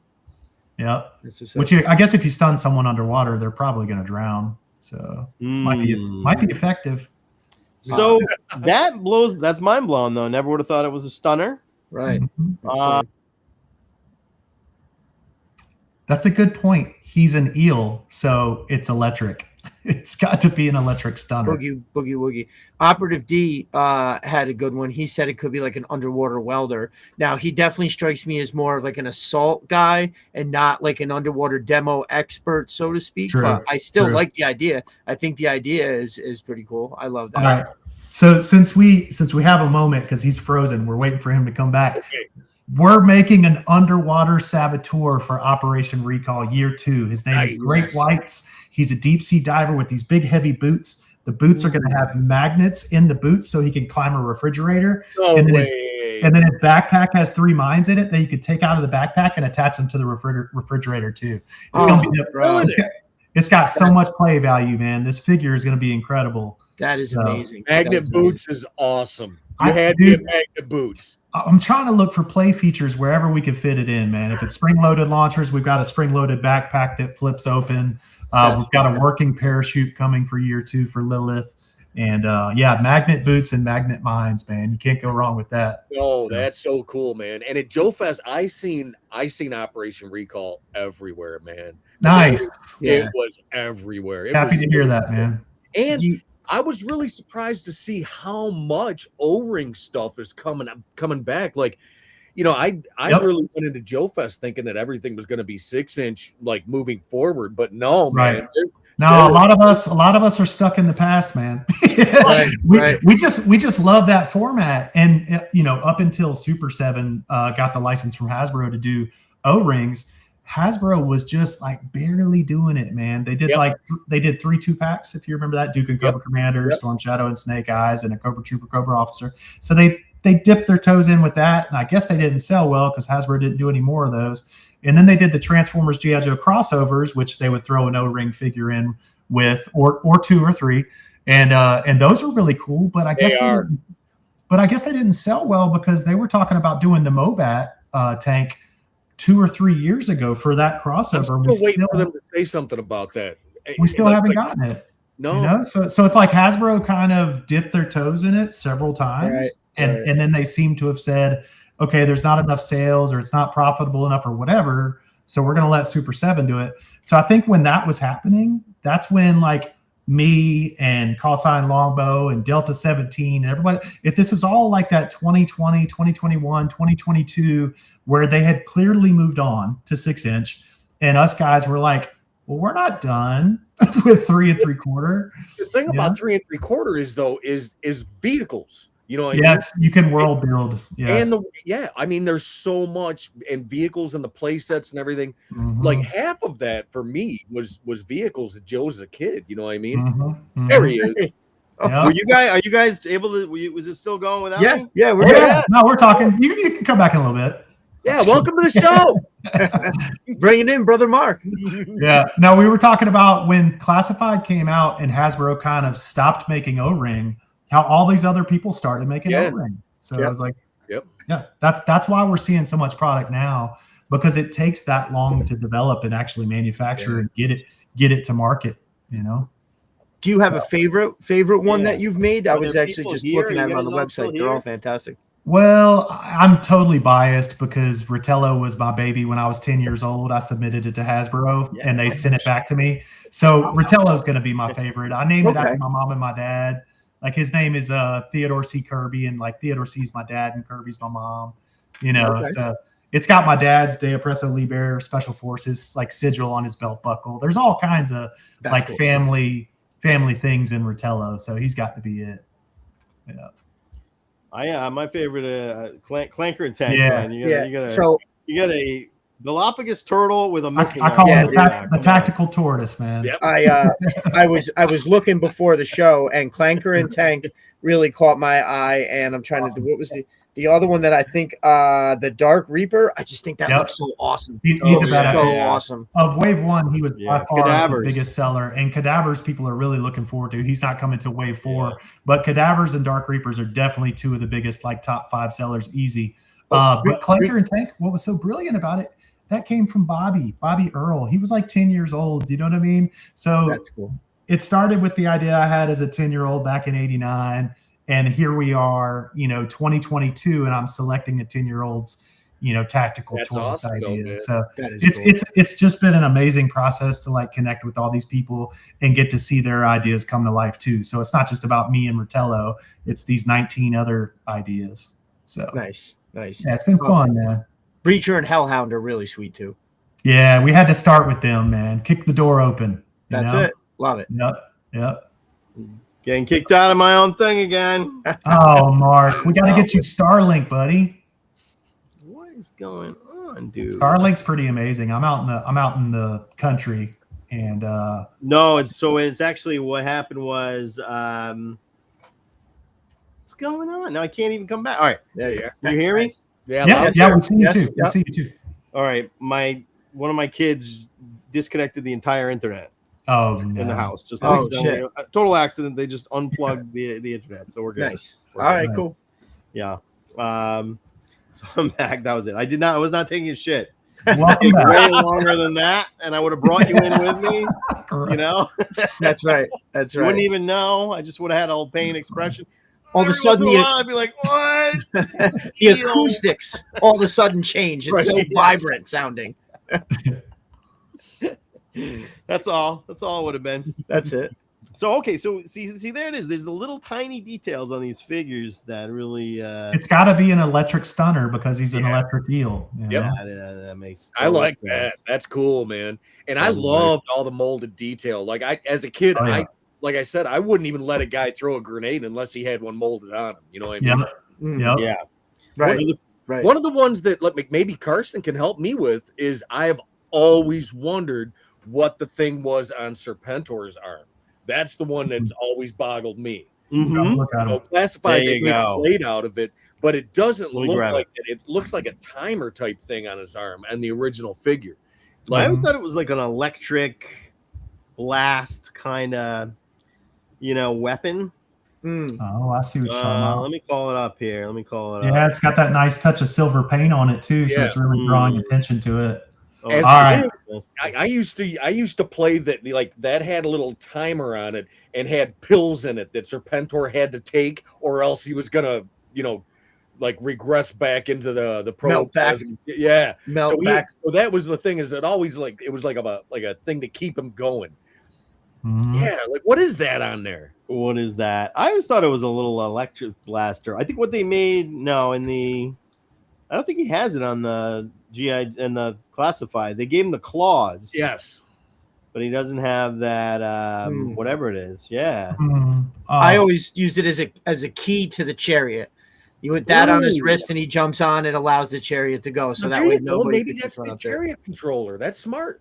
Which I guess if you stun someone underwater, they're probably going to drown. So might be effective. So that's mind blowing though. Never would have thought it was a stunner. Right. That's a good point. He's an eel, so it's electric. It's got to be an electric stunner. Boogie woogie. Operative D had a good one. He said it could be like an underwater welder. Now he definitely strikes me as more of like an assault guy and not like an underwater demo expert, so to speak. True. But I still like the idea. I think the idea is pretty cool. I love that. All right. So since we have a moment because he's frozen, we're waiting for him to come back. Okay. We're making an underwater saboteur for Operation Recall Year 2. His name is Great Whites. He's a deep sea diver with these big, heavy boots. The boots are going to have magnets in the boots so he can climb a refrigerator. And then his backpack has 3 mines in it that you could take out of the backpack and attach them to the refrigerator too. It's got so much play value, man. This figure is going to be incredible. That is amazing. Magnet boots is awesome. You had to get magnet boots. I'm trying to look for play features wherever we can fit it in, man. If it's spring-loaded launchers, we've got a spring-loaded backpack that flips open. We've got a working parachute coming for Year 2 for Lilith. And, magnet boots and magnet mines, man. You can't go wrong with that. Oh, that's so cool, man. And at Joe Fest, I seen Operation Recall everywhere, man. Nice. It was everywhere. Happy to hear that, man. And I was really surprised to see how much O-ring stuff is coming back. Like, I really went into Joe Fest thinking that everything was going to be 6-inch, like moving forward, but no, man. No, a lot of us are stuck in the past, man. We just love that format, and up until Super 7 got the license from Hasbro to do O-rings. Hasbro was just like barely doing it, man. They did they did 3 2-packs, if you remember that, Duke and Cobra Commander, Storm Shadow and Snake Eyes, and a Cobra Trooper, Cobra Officer. So they dipped their toes in with that, and I guess they didn't sell well because Hasbro didn't do any more of those. And then they did the Transformers G.I. Joe crossovers, which they would throw an O-ring figure in with, or 2 or 3, and those were really cool. But I guess they didn't sell well because they were talking about doing the Mobat tank 2 or 3 years ago for that crossover. I'm still waiting for them to say something about that. We still haven't gotten it. No. So it's like Hasbro kind of dipped their toes in it several times, and then they seem to have said, okay, there's not enough sales or it's not profitable enough or whatever, so we're going to let Super 7 do it. So I think when that was happening, that's when like me and Call Sign Longbow and Delta 17 and everybody, if this is all like that 2020, 2021, 2022, where they had clearly moved on to 6-inch, and us guys were like, well, we're not done with 3 3/4. The thing about 3 3/4 is though is vehicles. You know what I mean? Yes, you can world build. Yes. And I mean, there's so much in vehicles and the play sets and everything. Mhm. Like half of that for me was vehicles that Joe was a kid. You know what I mean? Mhm. There he is. Yeah. Are you guys able to? Was it still going without me? Yeah, we're Oh, good. yeah. No, we're talking. You can come back in a little bit. Yeah, welcome to the show. Bring it in, brother Mark. Yeah. No, we were talking about when Classified came out and Hasbro kind of stopped making O-ring, how all these other people started making O-ring. So I was like, yeah, that's why we're seeing so much product now, because it takes that long to develop and actually manufacture and get it to market, you know. Do you have a favorite one that you've made? I was there actually people just here? looking Are at you them on the guys all still website. They're here? all fantastic. Well, I'm totally biased because Ritello was my baby when I was 10 years old. I submitted it to Hasbro and they sent it back to me. So Ritello is going to be my favorite. I named it after my mom and my dad. Like his name is Theodore C. Kirby, and like Theodore C's my dad and Kirby's my mom. You know, so it's got my dad's De Oppresso Liber Special Forces like sigil on his belt buckle. There's all kinds of family things in Ritello, so he's got to be it. Yeah. My favorite Clanker and Tank. Yeah. Man. You got a Galapagos turtle with a missing. I call arm. it the tactical tortoise, man. Yep. I was looking before the show, and Clanker and Tank really caught my eye. And I'm trying to what was the other one that I think the Dark Reaper. I just think that looks so awesome. He's a badass. So awesome. Of Wave 1, he was by far Cadavers. the biggest seller, and Cadavers people are really looking forward to. He's not coming to Wave 4, but Cadavers and Dark Reapers are definitely two of the biggest like top 5 sellers, easy. But Clanker and Tank, what was so brilliant about it? That came from Bobby Earl. He was like 10 years old. You know what I mean? So that's cool. It started with the idea I had as a 10-year-old back in '89. And here we are, 2022, and I'm selecting a 10-year-old's, tactical tortoise idea. So it's just been an amazing process to like connect with all these people and get to see their ideas come to life too. So it's not just about me and Ritello; it's these 19 other ideas. So nice. Yeah, it's been fun, man. Breacher and Hellhound are really sweet too. Yeah, we had to start with them, man. Kick the door open. That's it. Love it. Yep. Getting kicked out of my own thing again. Oh, Mark, we got to get you Starlink, buddy. What is going on, dude? Starlink's pretty amazing. I'm out in the country, and no, it's actually what happened was what's going on? Now I can't even come back. All right, there you are. You hear me? Yeah, we see you too. We see you too. All right, one of my kids disconnected the entire internet. Oh, no. In the house, just shit. Total accident. They just unplugged the internet, so we're good. Nice. All right, cool. Yeah. So I'm back. That was it. I was not taking a shit. Welcome back. Way longer than that, and I would have brought you in with me. You know. That's right. That's right. Wouldn't even know. I just would have had a whole pain expression. All of a sudden, I'd be like, "What?" The acoustics all of a sudden change. It's so vibrant sounding. That's all it would have been. That's it. So okay, so see there it is. There's the little tiny details on these figures that really it's got to be an electric stunner because he's an electric eel. Yep. That makes I like sense. that. That's cool, man. And I loved all the molded detail. Like as a kid, like I said, I wouldn't even let a guy throw a grenade unless he had one molded on him. You know what I mean? Yeah. Right. One of the ones that maybe Carson can help me with is I've always wondered what the thing was on Serpentor's arm. That's the one that's always boggled me. Classified, they made a blade out of it, but it doesn't look like it. It looks like a timer type thing on his arm and the original figure. I always thought it was like an electric blast kind of, weapon. Oh, I see what you're talking about. Let me call it up here. Yeah, it's got that nice touch of silver paint on it too, so it's really drawing attention to it. All right. I used to play that, like that had a little timer on it and had pills in it that Serpentor had to take, or else he was gonna, like regress back into the protoplasm. Yeah, melt back. So that was the thing, is that always it was like a thing to keep him going. Yeah, like what is that on there? What is that? I always thought it was a little electric blaster. I think what they made I don't think he has it on the GI and the classified. They gave him the claws. Yes. But he doesn't have that whatever it is. Yeah. I always used it as a key to the chariot. You put that on his wrist and he jumps on, it allows the chariot to go. So that way maybe that's the chariot controller. That's smart.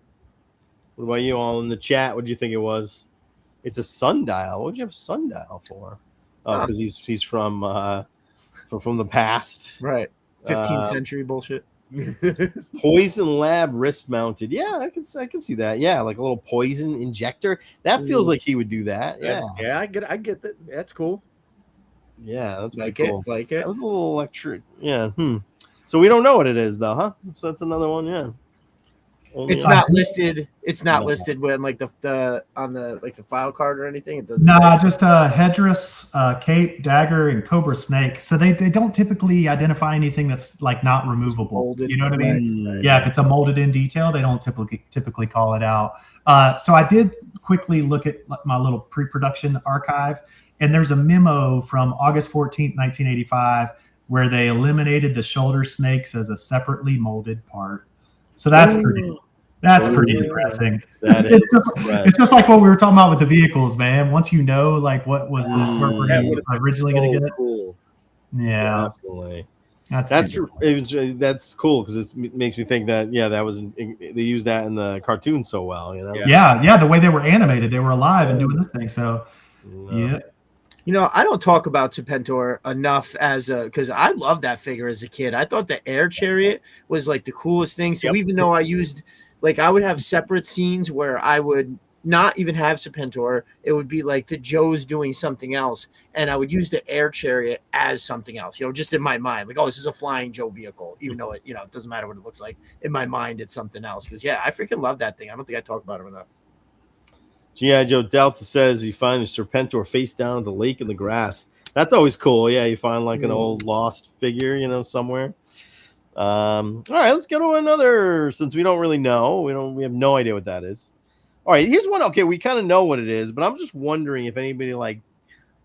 What about you all in the chat? What do you think it was? It's a sundial. What would you have a sundial for? Oh, because he's from the past. Right. 15th century bullshit. Poison lab wrist mounted. Yeah, I can see that. Yeah, like a little poison injector. That feels like he would do that. Yeah, I get that. That's cool. Yeah, that's like pretty cool. Like it. That was a little electric. Yeah. So we don't know what it is though, huh? So that's another one. Yeah. It's not listed. It's not listed when like the on the like the file card or anything. It doesn't. No, just headdress, cape, dagger, and cobra snake. So they don't typically identify anything that's like not removable. Molded, you know what I mean? Right. Yeah, if it's a molded in detail, they don't typically call it out. So I did quickly look at my little pre-production archive, and there's a memo from August 14th, 1985, where they eliminated the shoulder snakes as a separately molded part. So that's pretty depressing. It's just like what we were talking about with the vehicles, man. Once you know like what was where we're originally going to get it. Cool. Yeah, definitely. That's cool because it makes me think that they used that in the cartoon so well, you know. Yeah. The way they were animated, they were alive and doing this thing. So yeah. You know, I don't talk about Serpentor enough because I loved that figure as a kid. I thought the air chariot was like the coolest thing. So even though I would have separate scenes where I would not even have Serpentor, it would be like the Joe's doing something else, and I would use the air chariot as something else. You know, just in my mind, like, oh, this is a flying Joe vehicle, even though it doesn't matter what it looks like. In my mind, it's something else. Because I freaking love that thing. I don't think I talk about it enough. G.I. Joe Delta says you find a Serpentor face down at the lake in the grass. That's always cool. Yeah, you find like an old lost figure, somewhere. All right, let's go to another. Since we don't really know, we have no idea what that is. All right, here's one. Okay, we kind of know what it is, but I'm just wondering if anybody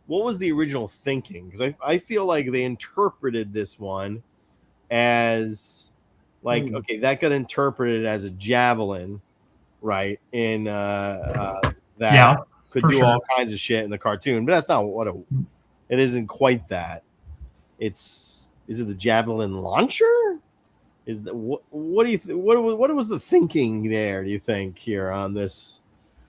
what was the original thinking? Because I feel like they interpreted this one as okay, that got interpreted as a javelin, right? In that could do all kinds of shit in the cartoon, but that's not it isn't quite that. Is it the javelin launcher? Is that what do you what was the thinking there, do you think, here on this?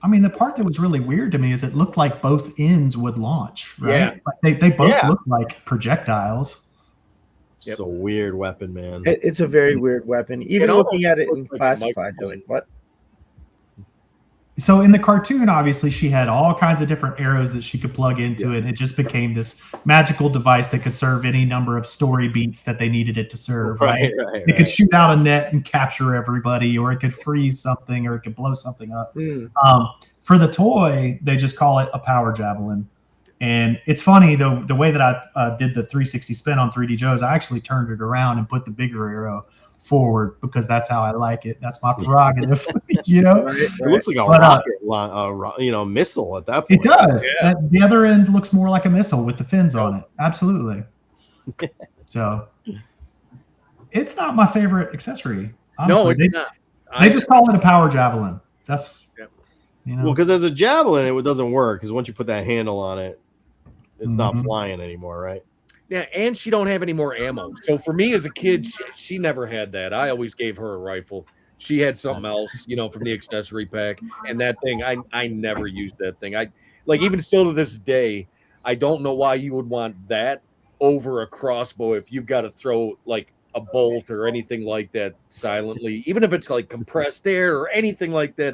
I mean, the part that was really weird to me is it looked like both ends would launch, right? Yeah. Like they both look like projectiles. It's a weird weapon, man. It's a very weird weapon. Even looking at it in classified, you're like, what? So in the cartoon, obviously, she had all kinds of different arrows that she could plug into it. It just became this magical device that could serve any number of story beats that they needed it to serve. Right. It could shoot out a net and capture everybody, or it could freeze something, or it could blow something up. For the toy, they just call it a power javelin. And it's funny, the way that I did the 360 spin on 3DJOES, I actually turned it around and put the bigger arrow forward because that's how I like it. That's my prerogative, It looks like a rocket, missile at that point. It does. Yeah. The other end looks more like a missile with the fins on it. Absolutely. So it's not my favorite accessory. Honestly. No, it's not. They just call it a power javelin. That's well, because as a javelin, it doesn't work because once you put that handle on it, it's not flying anymore, right? Yeah, and she don't have any more ammo. So for me as a kid, she never had that. I always gave her a rifle. She had something else, from the accessory pack. And that thing, I never used that thing. Even still to this day, I don't know why you would want that over a crossbow if you've got to throw like a bolt or anything like that silently, even if it's like compressed air or anything like that.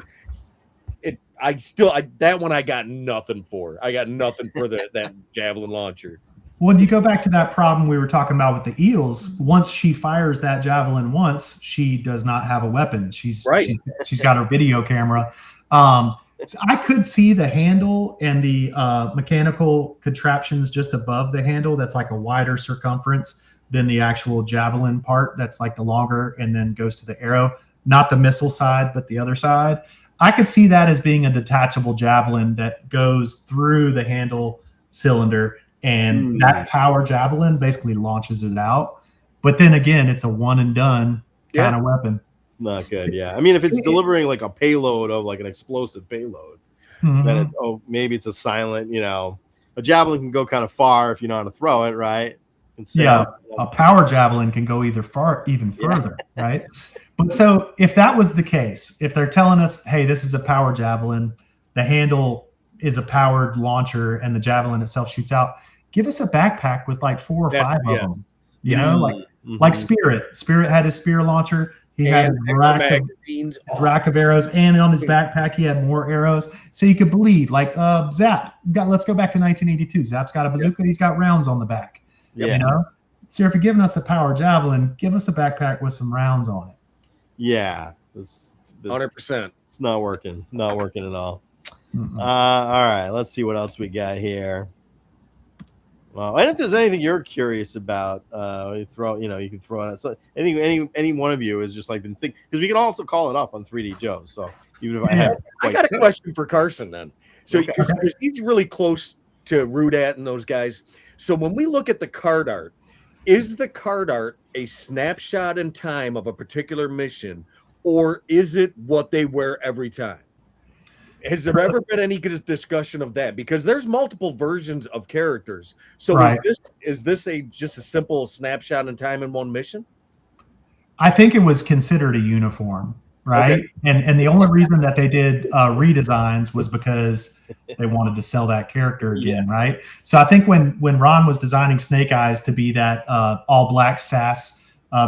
That one I got nothing for. I got nothing for that javelin launcher. When you go back to that problem we were talking about with the eels, once she fires that javelin once, she does not have a weapon. She's got her video camera. So I could see the handle and the mechanical contraptions just above the handle. That's like a wider circumference than the actual javelin part. That's like the longer and then goes to the arrow, not the missile side, but the other side. I could see that as being a detachable javelin that goes through the handle cylinder, and that power javelin basically launches it out. But then again, it's a one and done kind of weapon. Not good. Yeah. I mean, if it's delivering like a payload of like an explosive payload, then it's, maybe it's a silent, a javelin can go kind of far if you know how to throw it, right? A power javelin can go even further, right? But so if that was the case, if they're telling us, hey, this is a power javelin, the handle is a powered launcher, and the javelin itself shoots out, give us a backpack with like 4 or 5 of them. You know, like Spirit. Spirit had his spear launcher. He had his rack of arrows, and on his backpack he had more arrows. So you could believe, like Zap. Let's go back to 1982. Zap's got a bazooka. He's got rounds on the back. You know. So if you're giving us a power javelin, give us a backpack with some rounds on it. Yeah, that's 100%. It's not working. Not working at all. All right, let's see what else we got here. Well, and if there's anything you're curious about, you can throw it out. So any one of you is just like been thinking, because we can also call it up on 3DJOES. So even if I got a question for Carson then. So because he's really close to Rudat and those guys. So when we look at the card art, is the card art a snapshot in time of a particular mission, or is it what they wear every time? Has there ever been any discussion of that? Because there's multiple versions of characters. So is this just a simple snapshot in time in one mission? I think it was considered a uniform, right? Okay. And the only reason that they did redesigns was because they wanted to sell that character again, right? So I think when Ron was designing Snake Eyes to be that all black sass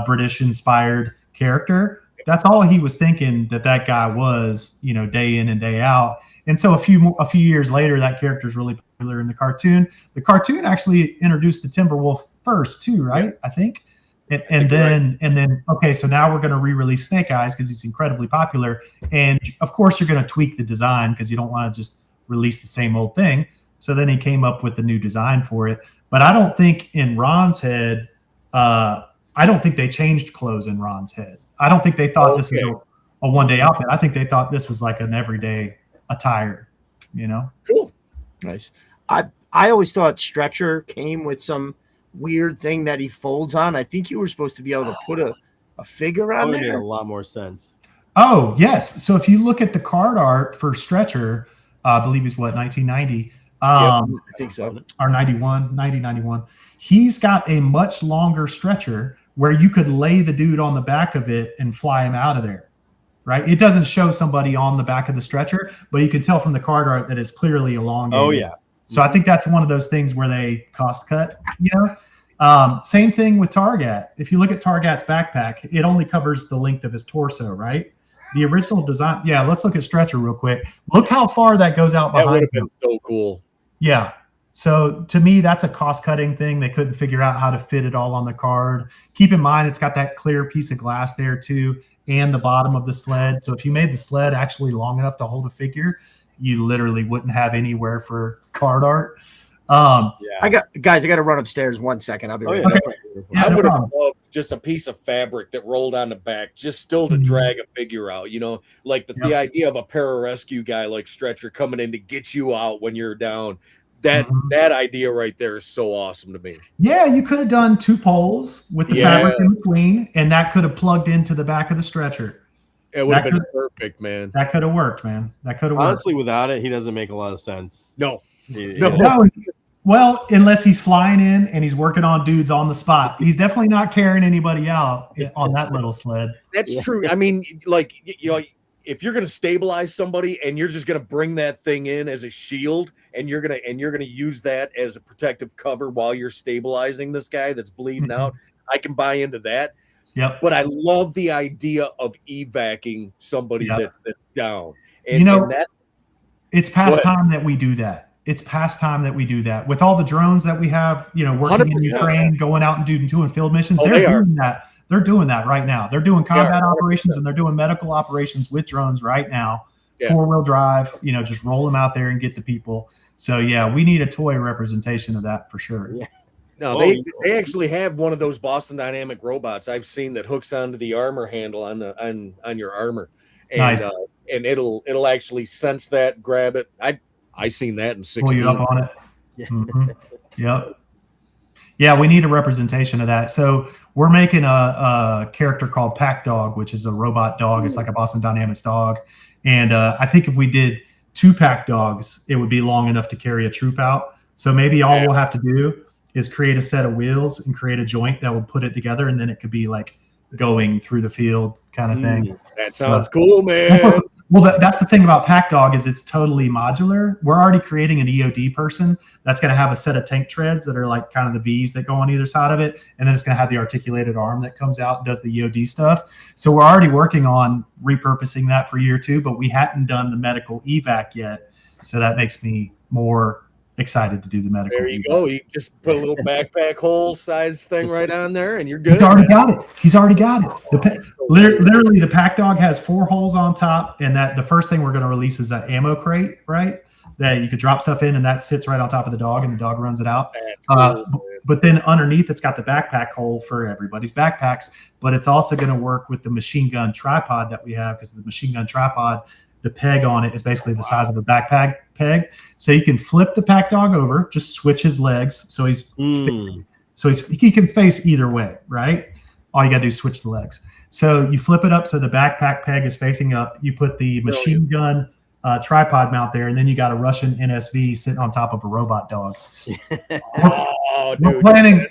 British inspired character, that's all he was thinking that guy was, day in and day out. And so a few years later, that character is really popular in the cartoon. The cartoon actually introduced the Timberwolf first too, right? Yeah. I think. And then okay, so now we're going to re-release Snake Eyes because he's incredibly popular. And of course, you're going to tweak the design because you don't want to just release the same old thing. So then he came up with the new design for it. But I don't think in Ron's head, I don't think they changed clothes in Ron's head. I don't think they thought this was a one-day outfit. I think they thought this was like an everyday attire, Cool. Nice. I always thought Stretcher came with some weird thing that he folds on. I think you were supposed to be able to put a figure on there. Made a lot more sense. Oh, yes. So if you look at the card art for Stretcher, I believe he's 1990. I think so. Or 91. He's got a much longer stretcher where you could lay the dude on the back of it and fly him out of there, right? It doesn't show somebody on the back of the stretcher, but you can tell from the card art that it's clearly elongated. Oh, yeah. So I think that's one of those things where they cost cut, Same thing with Targat. If you look at Targat's backpack, it only covers the length of his torso, right? The original design, let's look at Stretcher real quick. Look how far that goes out behind. That would have been so cool. Yeah. So to me, that's a cost-cutting thing. They couldn't figure out how to fit it all on the card. Keep in mind, it's got that clear piece of glass there too, and the bottom of the sled. So if you made the sled actually long enough to hold a figure, you literally wouldn't have anywhere for card art. I got to run upstairs 1 second. I'll be right back. I would have loved just a piece of fabric that rolled on the back, just still to drag a figure out, like the idea of a pararescue guy like Stretcher coming in to get you out when you're down. That idea right there is so awesome to me. Yeah, you could have done 2 poles with the fabric in between, and that could have plugged into the back of the stretcher. It would have been perfect, man. That could have worked, man. That could have worked. Honestly, without it, he doesn't make a lot of sense. No. Well, unless he's flying in and he's working on dudes on the spot. He's definitely not carrying anybody out on that little sled. That's true. I mean, like, if you're going to stabilize somebody and you're just going to bring that thing in as a shield and you're going to use that as a protective cover while you're stabilizing this guy that's bleeding out, I can buy into that. Yep. But I love the idea of evacing somebody that's down. And, it's past time that we do that. It's past time that we do that. With all the drones that we have, working in Ukraine, going out and doing field missions, they're doing that. They're doing that right now. They're doing combat operations and they're doing medical operations with drones right now. 4-wheel drive, just roll them out there and get the people. So we need a toy representation of that for sure. Yeah. No, they actually have one of those Boston Dynamic robots I've seen that hooks onto the armor handle on your armor. And nice. and it'll actually sense that, grab it. I seen that in 16. Pull you up on it. Yeah. Mm-hmm. Yep. Yeah, we need a representation of that. So we're making a character called Pack Dog, which is a robot dog. It's like a Boston Dynamics dog. And I think if we did 2 pack dogs, it would be long enough to carry a troop out. So maybe all we'll have to do is create a set of wheels and create a joint that will put it together. And then it could be like going through the field kind of thing. That sounds cool, man. Well, that's the thing about Pack Dog is it's totally modular. We're already creating an EOD person that's going to have a set of tank treads that are like kind of the V's that go on either side of it. And then it's going to have the articulated arm that comes out and does the EOD stuff. So we're already working on repurposing that for year 2, but we hadn't done the medical evac yet. So that makes me more excited to do the medical. There you go. You just put a little backpack hole size thing right on there, and you're good. He's already got it. He's already got it. Literally, the Pack Dog has 4 holes on top, and that the first thing we're going to release is an ammo crate, right? That you could drop stuff in, and that sits right on top of the dog, and the dog runs it out. Cool, but then underneath, it's got the backpack hole for everybody's backpacks, but it's also going to work with the machine gun tripod that we have, because the machine gun tripod, the peg on it is basically the size of a backpack peg. So you can flip the Pack Dog over, just switch his legs. So he's facing, he can face either way, right? All you got to do is switch the legs. So you flip it up so the backpack peg is facing up. You put the machine gun tripod mount there, and then you got a Russian NSV sitting on top of a robot dog. We're planning.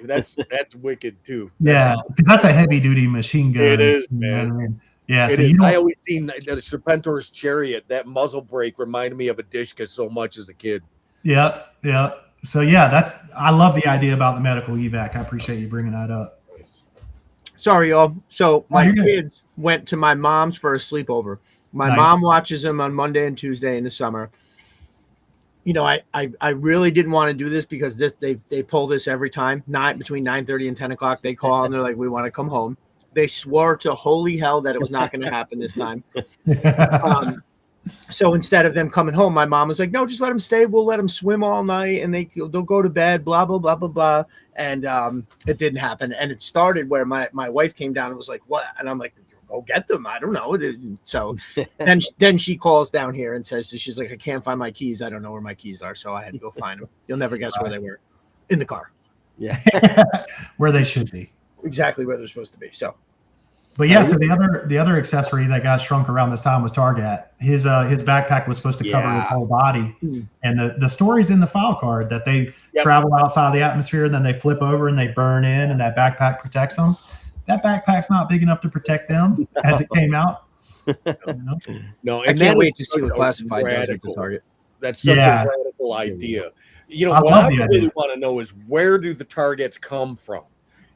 That's wicked too. Yeah, because that's a heavy duty machine gun. It is, man. Yeah, so I always seen the Serpentor's Chariot. That muzzle brake reminded me of a Dishka so much as a kid. Yeah. So yeah, I love the idea about the medical evac. I appreciate you bringing that up. Sorry, y'all. So my kids went to my mom's for a sleepover. My mom watches them on Monday and Tuesday in the summer. You know, I really didn't want to do this because they pull this every time. Between 9:30 and 10 o'clock, they call and they're like, "We want to come home." They swore to holy hell that it was not going to happen this time. So instead of them coming home, my mom was like, "No, just let them stay. We'll let them swim all night, and they'll go to bed." Blah blah blah blah blah. And it didn't happen. And it started where my wife came down and was like, "What?" And I'm like, "Go get them. I don't know." So then she calls down here and says, she's like, "I can't find my keys. I don't know where my keys are." So I had to go find them. You'll never guess where they were. In the car. Yeah. Where they should be. Exactly where they're supposed to be. So. But yeah, so the other accessory that got shrunk around this time was Target. His backpack was supposed to cover his whole body, and the story's in the file card that they travel outside the atmosphere, and then they flip over and they burn in, and that backpack protects them. That backpack's not big enough to protect them as it came out. No, I can't wait to see what classified does at the Target. That's such a radical idea. You know, what I really want to know is, where do the targets come from?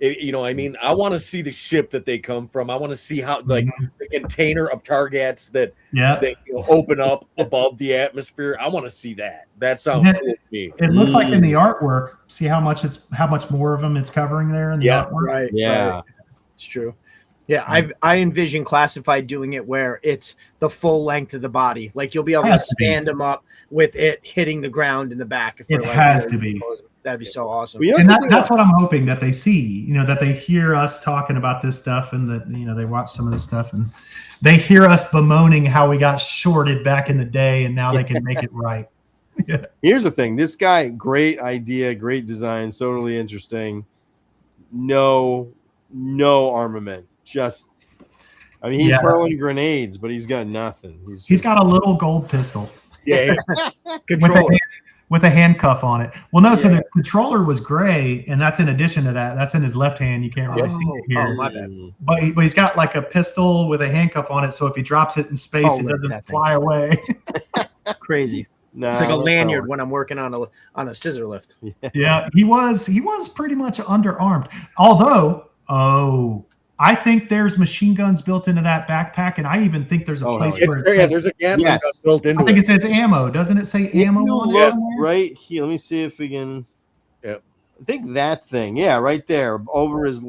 I mean, I want to see the ship that they come from. I want to see how, like, the container of targets that they open up above the atmosphere. I want to see that. That sounds cool to me. It looks like in the artwork. See how much more of them it's covering there in the artwork. Right. Yeah, right. It's true. Yeah, I envision classified doing it where it's the full length of the body. Like you'll be able to stand them up with it hitting the ground in the back. It has to be. That'd be so awesome. And that's what I'm hoping that they see, that they hear us talking about this stuff, and that, they watch some of this stuff and they hear us bemoaning how we got shorted back in the day, and now they can make it right. Here's the thing. This guy, great idea, great design, totally interesting. No armament. He's hurling grenades, but he's got nothing. He's got a little gold pistol. Yeah. Controller. With a handcuff on it. Well, no, so the controller was gray, and that's in addition to that. That's in his left hand. You can't really see it here. Oh, my bad. But he's got like a pistol with a handcuff on it, so if he drops it in space, it doesn't fly away. Crazy. No, it's like a lanyard when I'm working on a scissor lift. Yeah, he was pretty much underarmed. Although, I think there's machine guns built into that backpack, and I even think there's a place where there's a gun built into it. I think it says ammo. Doesn't it say ammo on it? Right here. Let me see if we can. Yep. I think that thing. Yeah, right there, over his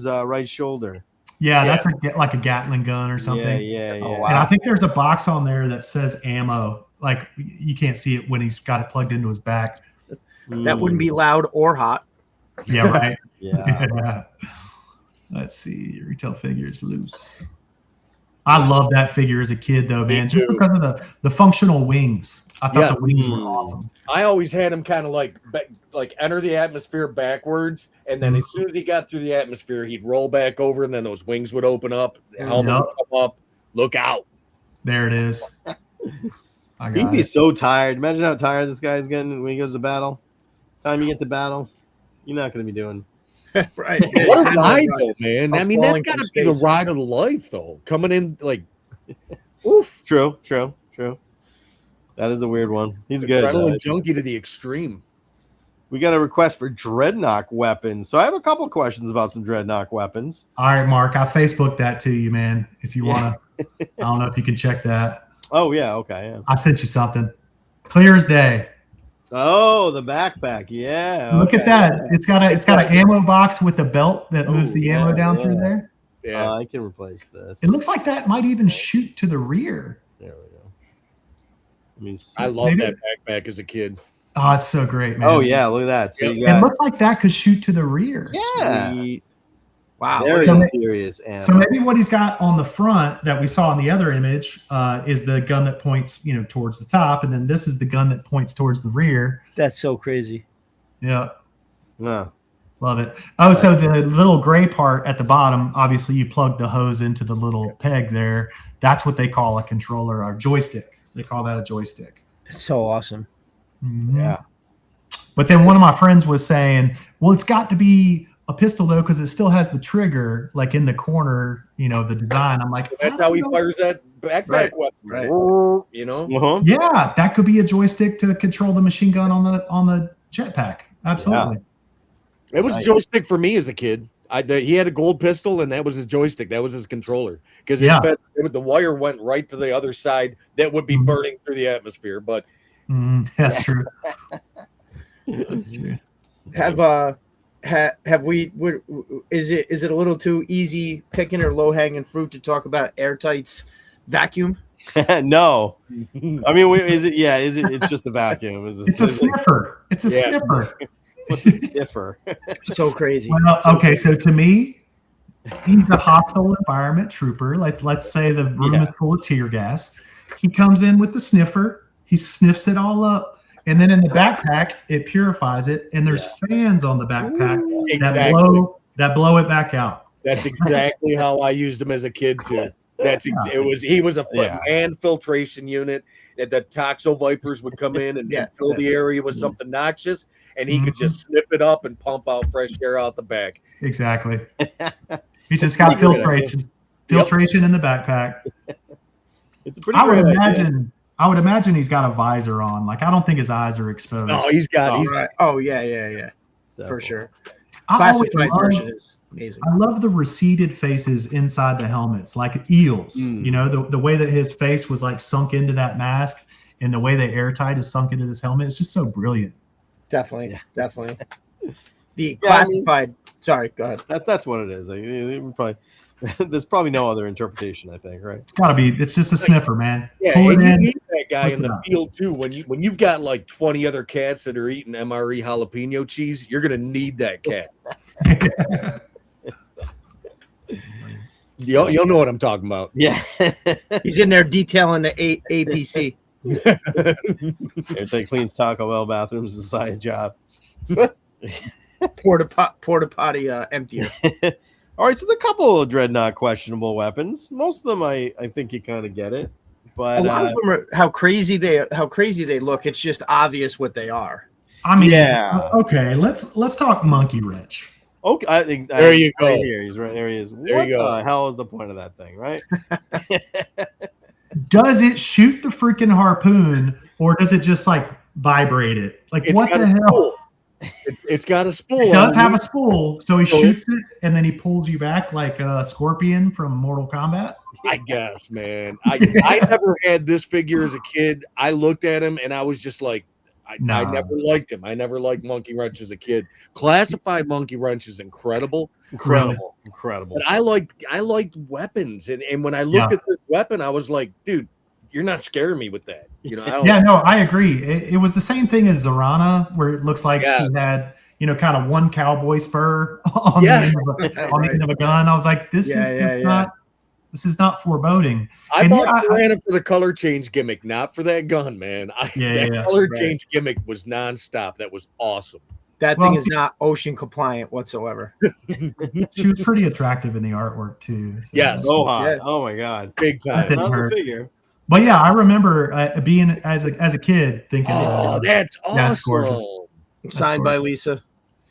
right shoulder. Yeah, that's like a Gatling gun or something. Yeah. Oh, wow. And I think there's a box on there that says ammo. Like you can't see it when he's got it plugged into his back. That wouldn't be loud or hot. Yeah, right. Yeah. Let's see. Retail figures loose. I love that figure as a kid, though, man, just because of the functional wings. I thought the wings were awesome. I always had him kind of like enter the atmosphere backwards, and then as soon as he got through the atmosphere, he'd roll back over, and then those wings would open up, the helmet would come up. Look out! There it is. He'd be so tired. Imagine how tired this guy's getting when he goes to battle. Time you get to battle, you're not going to be doing. Right. What a ride, though, man. I mean, that's got to be the ride of life, though. Coming in like, oof. True. That is a weird one. He's good. Adrenaline junkie to the extreme. We got a request for Dreadnought weapons. So I have a couple of questions about some Dreadnought weapons. All right, Mark. I Facebooked that to you, man. If you want to, I don't know if you can check that. Oh, yeah. Okay. Yeah. I sent you something. Clear as day. Oh, the backpack. Yeah. Look at that. Yeah. It's got an ammo box with a belt that moves the ammo down through there. Yeah. I can replace this. It looks like that might even shoot to the rear. There we go. I love that backpack as a kid. Oh, it's so great, man. Oh, yeah. Look at that. So it looks like that could shoot to the rear. Yeah. Sweet. Wow. Very serious ammo. So maybe what he's got on the front that we saw in the other image is the gun that points, towards the top, and then this is the gun that points towards the rear. That's so crazy. Yeah. No. Love it. Oh, so the little gray part at the bottom, obviously you plug the hose into the little peg there. That's what they call a controller or joystick. They call that a joystick. It's so awesome. Mm-hmm. Yeah. But then one of my friends was saying, well, it's got to be a pistol, though, because it still has the trigger, like in the corner, the design. I'm like, that's how he fires that backpack weapon. Right. Yeah, that could be a joystick to control the machine gun on the jetpack. Absolutely. Yeah. It was a joystick for me as a kid. He had a gold pistol, and that was his joystick. That was his controller. Because the wire went right to the other side. That would be burning through the atmosphere. But that's true. That's true. Have we? Is it a little too easy picking or low hanging fruit to talk about Airtight's vacuum? No, I mean, is it? Yeah, is it? It's just a vacuum. It's a sniffer. It's a sniffer. What's a sniffer? So crazy. Well, okay, so to me, he's a hostile environment trooper. Let's say the room is full of tear gas. He comes in with the sniffer. He sniffs it all up. And then in the backpack, it purifies it, and there's fans on the backpack that blow it back out. That's exactly how I used him as a kid too. He was a man filtration unit. The Toxo Vipers would come in and fill the area with something noxious, and he could just snip it up and pump out fresh air out the back. Exactly. He just got filtration in the backpack. It's a pretty great idea. I would imagine he's got a visor on. Like, I don't think his eyes are exposed. No, he's got. Oh yeah, Definitely. For sure. Classified version is amazing. I love the receded faces inside the helmets, like eels. The way that his face was like sunk into that mask, and the way that Airtight is sunk into this helmet is just so brilliant. Definitely. The classified. Sorry, go ahead. That's what it is. There's probably no other interpretation, I think, right? It's gotta be. It's just a sniffer, man. Yeah, and you need that guy in the field too. When you've got like 20 other cats that are eating MRE jalapeno cheese, you're gonna need that cat. You'll know what I'm talking about. Yeah, he's in there detailing the APC. Everything cleans Taco Bell bathrooms is a size job. Porta potty emptier. All right, so the couple of Dreadnought questionable weapons. Most of them, I think you kind of get it, but a lot of them are how crazy they look. It's just obvious what they are. I mean, okay. Let's talk monkey wrench. Okay, I think there you go. Right here, he's right there. He is. What the hell is the point of that thing, right? Does it shoot the freaking harpoon, or does it just like vibrate it? Like, what the hell? It's got a spool. It does have a spool, so he shoots it and then he pulls you back like a Scorpion from Mortal Kombat. I guess, man. I never had this figure as a kid. I looked at him and I was just like, I never liked him. I never liked Monkey Wrench as a kid. Classified Monkey Wrench is incredible. Incredible. But I liked weapons, and when I looked at this weapon, I was like, dude, you're not scaring me with that. I agree. It was the same thing as Zorana, where it looks like she had, kind of one cowboy spur on the end of a gun. I was like, this is not This is not foreboding. I And bought yeah, Serrano for the color change gimmick, not for that gun, man. That color change gimmick was nonstop. That was awesome. That thing is not ocean compliant whatsoever. She was pretty attractive in the artwork too. So. Yes. So hot. Oh my god. Big time. Not the figure. But yeah, I remember being as a kid thinking, oh, that's awesome. That's gorgeous. Signed by Lisa.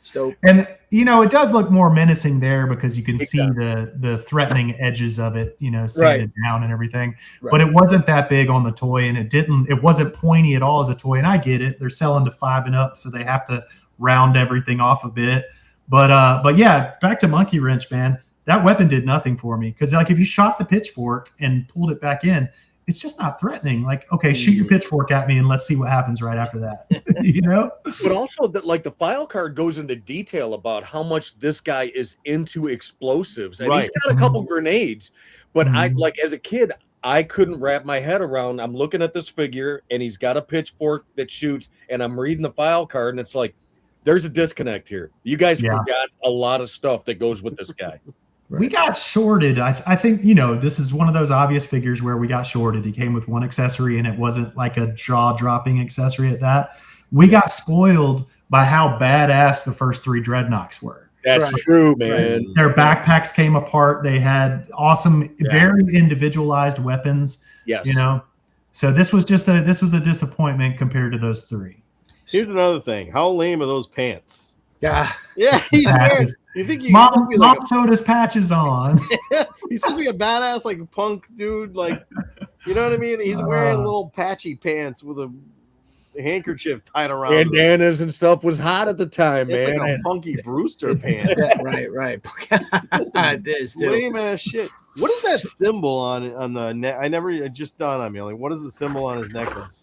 Stope. And it does look more menacing there because you can see the threatening edges of it, sanded down and everything. Right. But it wasn't that big on the toy, and it wasn't pointy at all as a toy. And I get it; they're selling to 5 and up, so they have to round everything off a bit. But yeah, back to Monkey Wrench, man. That weapon did nothing for me because if you shot the pitchfork and pulled it back in, it's just not threatening. Like, okay, shoot your pitchfork at me and let's see what happens right after that. But also that the file card goes into detail about how much this guy is into explosives. And he's got a couple grenades, but as a kid, I couldn't wrap my head around. I'm looking at this figure and he's got a pitchfork that shoots, and I'm reading the file card, and it's like, there's a disconnect here. You guys forgot a lot of stuff that goes with this guy. We got shorted. I think, this is one of those obvious figures where we got shorted. He came with one accessory and it wasn't like a jaw-dropping accessory at that. We got spoiled by how badass the first 3 Dreadnoks were. That's true, man. Their backpacks came apart. They had awesome, very individualized weapons. Yes. So this was a disappointment compared to those 3. Here's another thing. How lame are those pants? Yeah. He's wearing. You think you Mom Soda's patches on? He's supposed to be a badass punk dude, you know what I mean? He's wearing little patchy pants with a handkerchief tied around. Bandanas and stuff was hot at the time, it's man. Like a Punky Brewster pants. right. This lame ass shit. What is that symbol on the neck? It just dawned on me. What is the symbol on his necklace?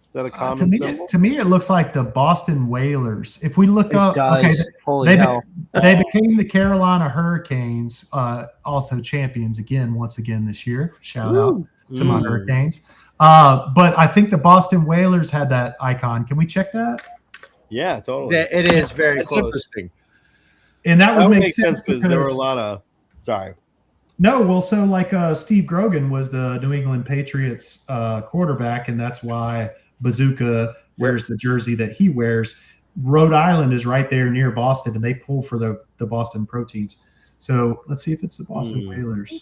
Is that a common symbol? To me, it looks like the Boston Whalers. If we look up, they became the Carolina Hurricanes, also champions once again this year. Shout out to my Hurricanes. But I think the Boston Whalers had that icon. Can we check that? Yeah, totally. It is very close. And that would make sense because there were a lot of. Sorry. No, well, so Steve Grogan was the New England Patriots quarterback, and that's why Bazooka wears the jersey that he wears. Rhode Island is right there near Boston, and they pull for the Boston Pro teams. So let's see if it's the Boston Whalers.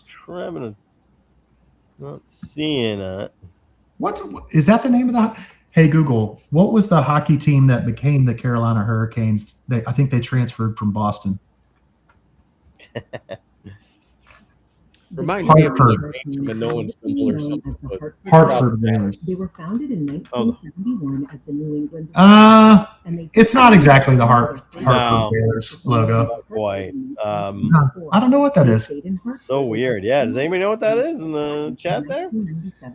Not seeing it. Is that the name of the? Hey Google, what was the hockey team that became the Carolina Hurricanes? I think they transferred from Boston. Reminds Hartford. me of Minoan symbol or something. Hartford Whalers. They were founded in 1971 as the New England. It's not exactly the Hartford Whalers logo. Not quite. I don't know what that is. So weird. Yeah. Does anybody know what that is in the chat there?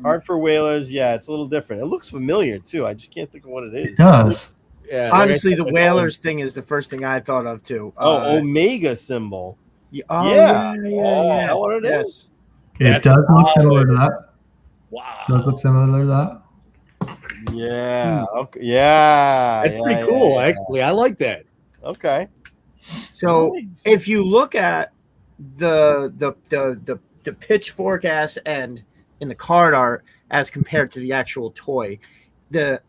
Hartford Whalers. Yeah, it's a little different. It looks familiar too. I just can't think of what it is. It does. Yeah. Honestly, the Whalers thing is the first thing I thought of too. Omega symbol. Yeah. Is that what it is? It does look similar to that. Wow. Does look similar to that. Yeah. Okay. Yeah. That's pretty cool, actually. I like that. Okay. So if you look at the pitchfork ass end in the card art as compared to the actual toy,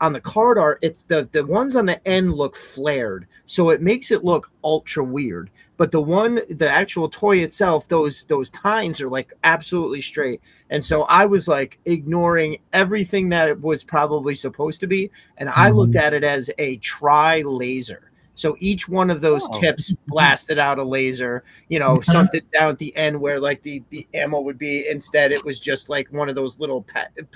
on the card art, it's the ones on the end look flared, so it makes it look ultra weird. But the actual toy itself, those tines are absolutely straight. And so I was ignoring everything that it was probably supposed to be. And I looked at it as a tri-laser. So each one of those tips blasted out a laser, something down at the end where the ammo would be. Instead, it was just one of those little,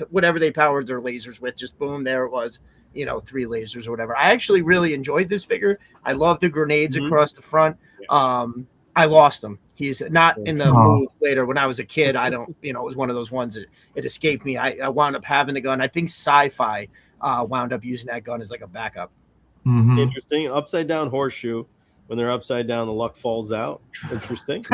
whatever they powered their lasers with, just boom, there it was. 3 lasers or whatever. I actually really enjoyed this figure. I love the grenades across the front. I lost him. He's not in the move later. When I was a kid, I don't, it was one of those ones that it escaped me. I wound up having the gun. I think Sci-Fi wound up using that gun as a backup. Interesting. Upside down horseshoe. When they're upside down, the luck falls out. Interesting.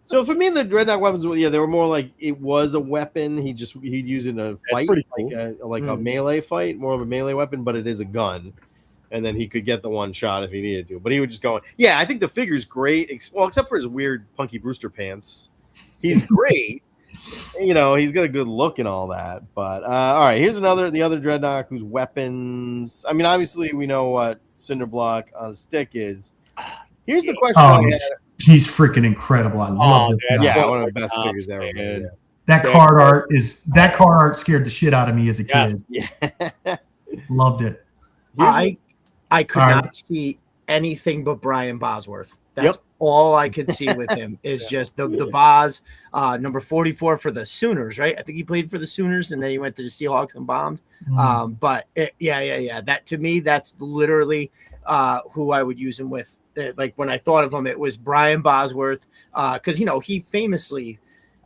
So for me, the Dreadnought weapons, they were more it was a weapon. He'd use it in a fight, cool. A melee fight, more of a melee weapon, but it is a gun. And then he could get the one shot if he needed to. But he would just go, I think the figure's great. Except for his weird Punky Brewster pants. He's great. you know, he's got a good look and all that. But all right, here's the other Dreadnought whose weapons. I mean, obviously we know what Cinderblock on a stick is. Here's the question I had. He's freaking incrable. I love this guy. Yeah, one of the best figures ever. Yeah. That card art scared the shit out of me as a kid. Yeah. Loved it. I could not see anything but Brian Bosworth. That's all I could see with him is just the Boz, number 44 for the Sooners, right? I think he played for the Sooners and then he went to the Seahawks and bombed. But that to me, that's literally who I would use him with. Like when I thought of him, it was Brian Bosworth, because you know he famously,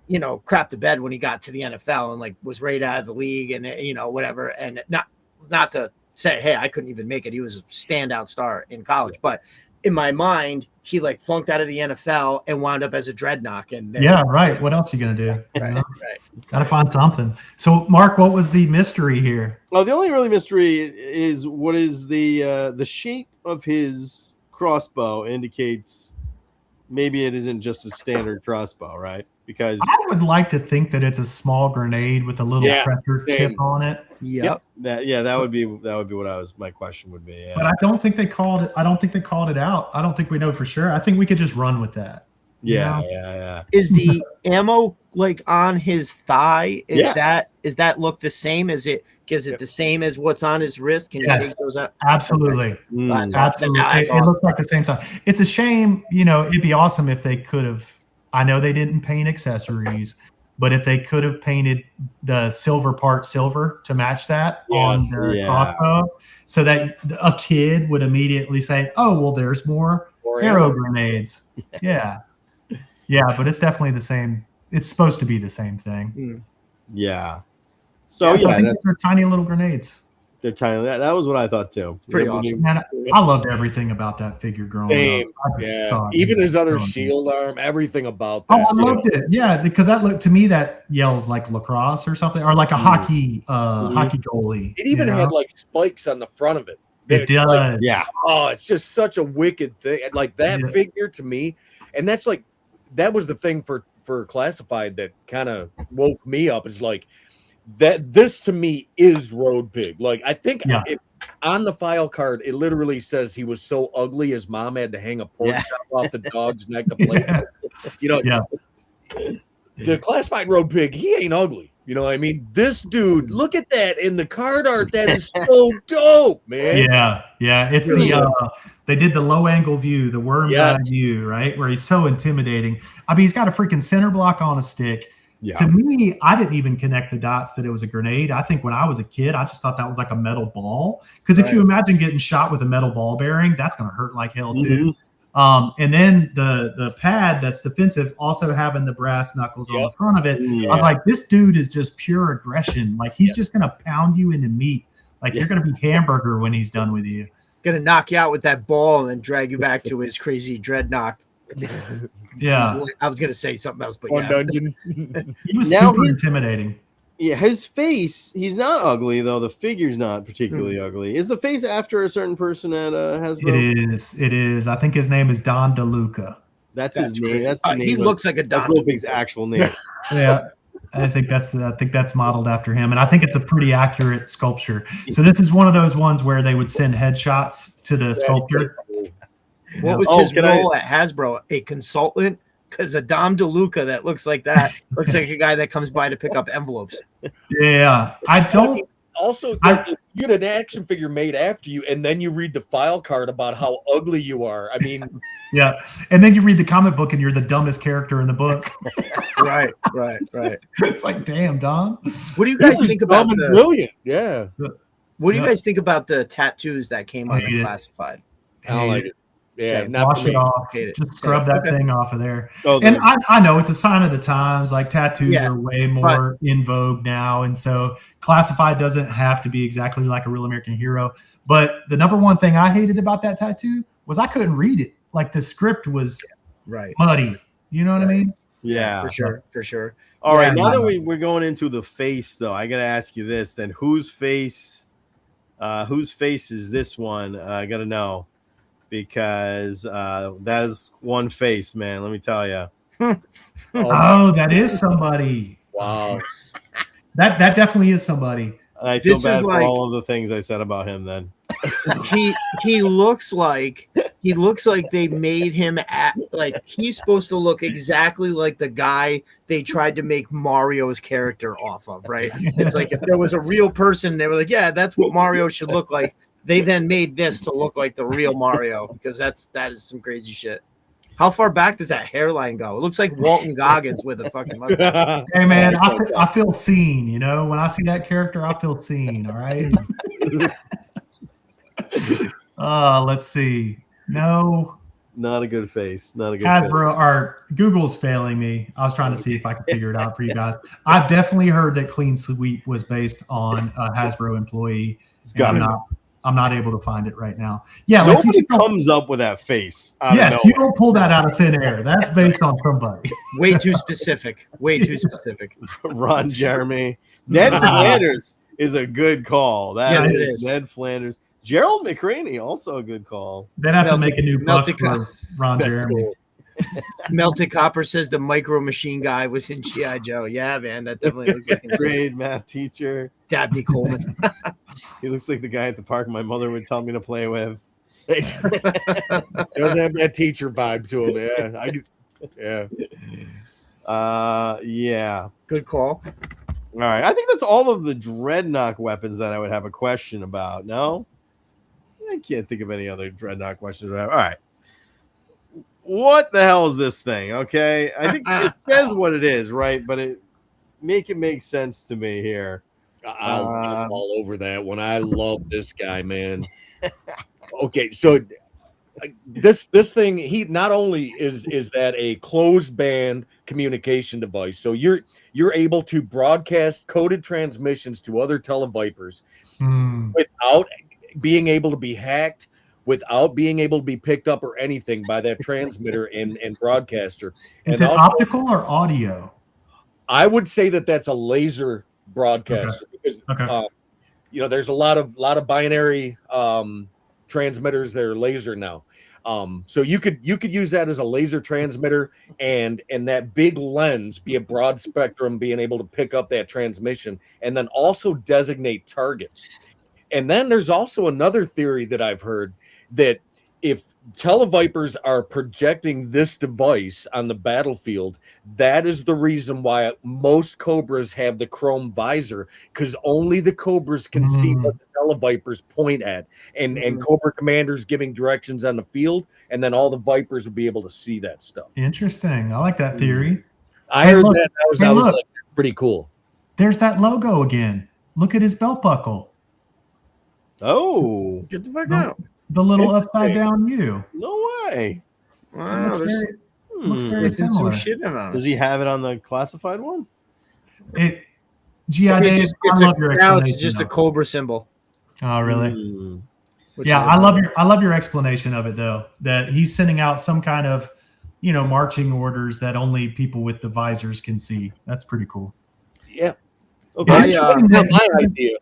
you know, crapped the bed when he got to the NFL and like was right out of the league and you know whatever. And not to say, hey, I couldn't even make it. He was a standout star in college, but in my mind, he like flunked out of the NFL and wound up as a Dreadnought. And then, right. What else are you gonna do? Right. Gotta find something. So, Mark, what was the mystery here? Well, the only really mystery is what is the shape of his crossbow indicates maybe it isn't just a standard crossbow, right? Because I would like to think that it's a small grenade with a little pressure tip on it. Yep. That would be what my question would be. Yeah. But I don't think they called it. I don't think they called it out. I don't think we know for sure. I think we could just run with that. Yeah. Is the ammo like on his thigh? Is that look the same? Is it the same as what's on his wrist? Can you take those out? Absolutely. Absolutely. It looks like the same size. It's a shame, you know, it'd be awesome if they could have. I know they didn't paint accessories, but if they could have painted the silver part silver to match that on the crossbow, so that a kid would immediately say, "Oh, well, there's more arrow grenades." Yeah, but it's definitely the same. It's supposed to be the same thing. Yeah. So I think they're tiny little grenades. They're tiny. That was what I thought too. Pretty awesome. Man, I loved everything about that figure growing up. Even his other shield arm, everything about that. Oh, I loved it. Yeah, because that looked to me that yells like lacrosse or something, or like a hockey goalie. It even had like spikes on the front of it. It does. Like, Oh, it's just such a wicked thing. Like that figure to me, and that's like that was the thing for Classified that kind of woke me up. Is like that. This to me is Road Pig. Like I think on the file card, it literally says he was so ugly his mom had to hang a pork chop off the dog's neck to play. You know, the Classified Road Pig, he ain't ugly. You know what I mean? This dude, look at that in the card art. That is so dope, man. Yeah. It's they did the low angle view, the worm's eye view, right? Where he's so intimidating. I mean, he's got a freaking center block on a stick. Yeah. To me, I didn't even connect the dots that it was a grenade. I think when I was a kid, I just thought that was like a metal ball. Because if you imagine getting shot with a metal ball bearing, that's going to hurt like hell too. And then the pad that's defensive also having the brass knuckles on the front of it. I was like, this dude is just pure aggression. Like he's just going to pound you into meat. Like you're going to be hamburger when he's done with you. Going to knock you out with that ball and then drag you back to his crazy Dreadnought. Yeah, I was going to say something else, but dungeon. He was super intimidating. Yeah, his face, he's not ugly, though. The figure's not particularly ugly. Is the face after a certain person at Hasbro? It is. I think his name is Don DeLuca. That's his name. That's the name. He looks like a Don. That's Road Pig's actual name. Yeah. I think that's modeled after him, and I think it's a pretty accurate sculpture. So this is one of those ones where they would send headshots to the sculptor. What was his role at Hasbro? A consultant? Because a Dom DeLuca that looks like that looks like a guy that comes by to pick up envelopes. Yeah, I don't. Also, you had an action figure made after you, and then you read the file card about how ugly you are. I mean, yeah, and then you read the comic book, and you're the dumbest character in the book. Right. It's like, damn, Dom. What do you guys think about brilliant? Yeah. What do you guys think about the tattoos that came on the Classified? I don't like it. Yeah, wash it off. Just scrub that thing off of there. Oh, and I know it's a sign of the times. Like tattoos are way more in vogue now, and so Classified doesn't have to be exactly like a Real American Hero. But the number one thing I hated about that tattoo was I couldn't read it. Like the script was muddy. You know what I mean? Yeah, for sure. All right, now that we're going into the face, though, I got to ask you this: then whose face is this one? I got to know. Because that is one face, man. Let me tell you. Oh, that is somebody. Wow. That definitely is somebody. I feel This bad is for like- all of the things I said about him then. He looks like they made him like he's supposed to look exactly like the guy they tried to make Mario's character off of, right? It's like if there was a real person, they were like, yeah, that's what Mario should look like. They then made this to look like the real Mario because that is some crazy shit. How far back does that hairline go? It looks like Walton Goggins with a fucking mustache. Hey man, I feel seen. You know, when I see that character, I feel seen. All right. Let's see. No, Not a good face. Not a good Hasbro or Google's failing me. I was trying to see if I could figure it out for you guys. I've definitely heard that Clean Sweep was based on a Hasbro employee. got I'm not able to find it right now. Yeah, face. like you Nobody just don't- comes up with that face. Out yes, of you nowhere. don't pull that out of thin air. That's based on somebody. Way too specific. Way too specific. Ron Jeremy. Ned Flanders is a good call. Yes, That it is is. Ned Flanders. Gerald McCraney, also a good call. They'd have to Melted- make a new book melted for Ron Jeremy. Melted Copper says the Micro Machine guy was in G.I. Joe. Yeah, man, that definitely looks like Grade math teacher. Dabney Coleman. He looks like the guy at the park my mother would tell me to play with. Doesn't have that teacher vibe to him. Yeah. Good call. All right. I think that's all of the Dreadnought weapons that I would have a question about. No? I can't think of any other Dreadnought questions. All right. What the hell is this thing? Okay. I think it says what it is, right? But it make sense to me here. I'm all over that one. I love this guy, man. Okay, so this thing, he not only is that a closed band communication device, so you're able to broadcast coded transmissions to other televipers without being able to be hacked, without being able to be picked up or anything by that transmitter and broadcaster. Is And it also, optical or audio? I would say that's a laser broadcaster because there's a lot of binary transmitters that are laser now. So you could use that as a laser transmitter and that big lens be a broad spectrum, being able to pick up that transmission and then also designate targets. And then there's also another theory that I've heard that if televipers are projecting this device on the battlefield, that is the reason why most Cobras have the chrome visor, because only the Cobras can see what the televipers point at, and Cobra commanders giving directions on the field, and then all the Vipers would be able to see that stuff. Interesting. I like that theory. I heard that. I was like, pretty cool. There's that logo again. Look at his belt buckle. Oh, Get the fuck out. The little upside down U. no way. Wow, Looks there's very, looks very missing similar. some shit in on Does us. he have it on the classified one? G.I. Dave, I love your now explanation. it's just a of it. Cobra symbol. Oh, really? which Yeah, is I love your explanation of it though. That he's sending out some kind of, marching orders that only people with the visors can see. That's pretty cool. Yeah. Okay. It's interesting that my idea.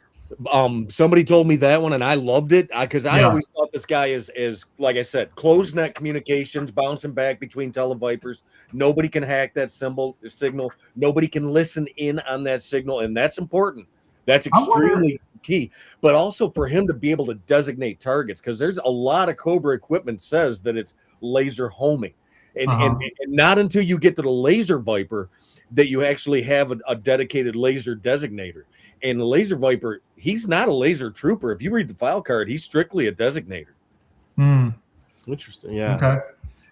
Somebody told me that one and I loved it because I Yeah. always thought this guy is like I said, closed net communications, bouncing back between televipers. Nobody can hack that signal. Nobody can listen in on that signal, and that's important. That's extremely key. But also for him to be able to designate targets, because there's a lot of Cobra equipment says that it's laser homing, and not until you get to the laser Viper that you actually have a dedicated laser designator. And the laser Viper, he's not a laser trooper. If you read the file card, he's strictly a designator. Interesting. Yeah. Okay.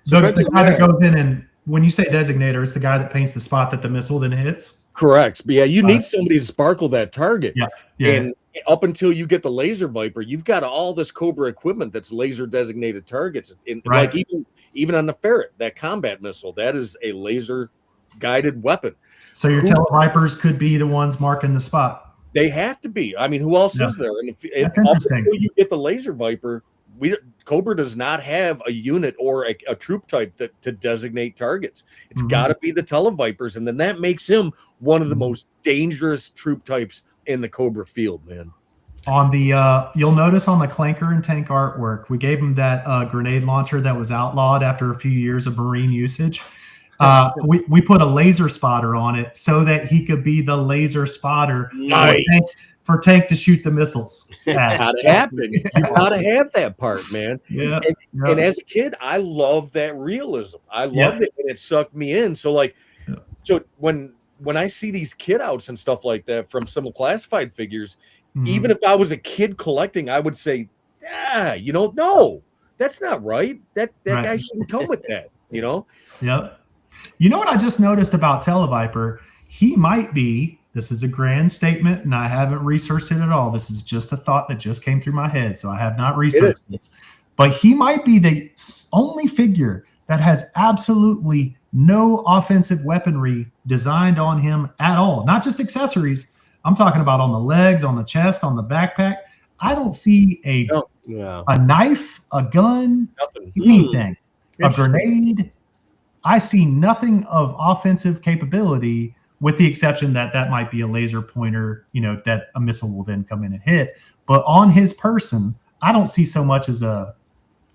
So So the guy that goes in and when you say designator, it's the guy that paints the spot that the missile then hits. Correct. But yeah, you need somebody to sparkle that target. Yeah. And up until you get the laser Viper, you've got all this Cobra equipment that's laser designated targets. And Right. like even on the Ferret, that combat missile, that is a laser guided weapon. So your televipers could be the ones marking the spot. They have to be. I mean, who else Yeah. is there? And if That's up interesting. until you get the laser Viper, Cobra does not have a unit or a troop type to designate targets. It's got to be the televipers, and then that makes him one of the most dangerous troop types in the Cobra field, man. On the you'll notice on the Clanker and Tank artwork, we gave him that grenade launcher that was outlawed after a few years of Marine usage. We put a laser spotter on it so that he could be the laser spotter for Tank to shoot the missiles. Gotta happen. You gotta have that part, man. Yeah. And as a kid, I loved that realism. I loved it, and it sucked me in. So like, so when I see these kit outs and stuff like that from some classified figures, even if I was a kid collecting, I would say, no, that's not right. That guy shouldn't come with that, Yep. You know what I just noticed about Televiper? He might be, this is a grand statement, and I haven't researched it at all. This is just a thought that just came through my head, so I have not researched this. But he might be the only figure that has absolutely no offensive weaponry designed on him at all. Not just accessories. I'm talking about on the legs, on the chest, on the backpack. I don't see a knife, a gun, anything, a grenade. I see nothing of offensive capability, with the exception that might be a laser pointer, that a missile will then come in and hit. But on his person, I don't see so much as a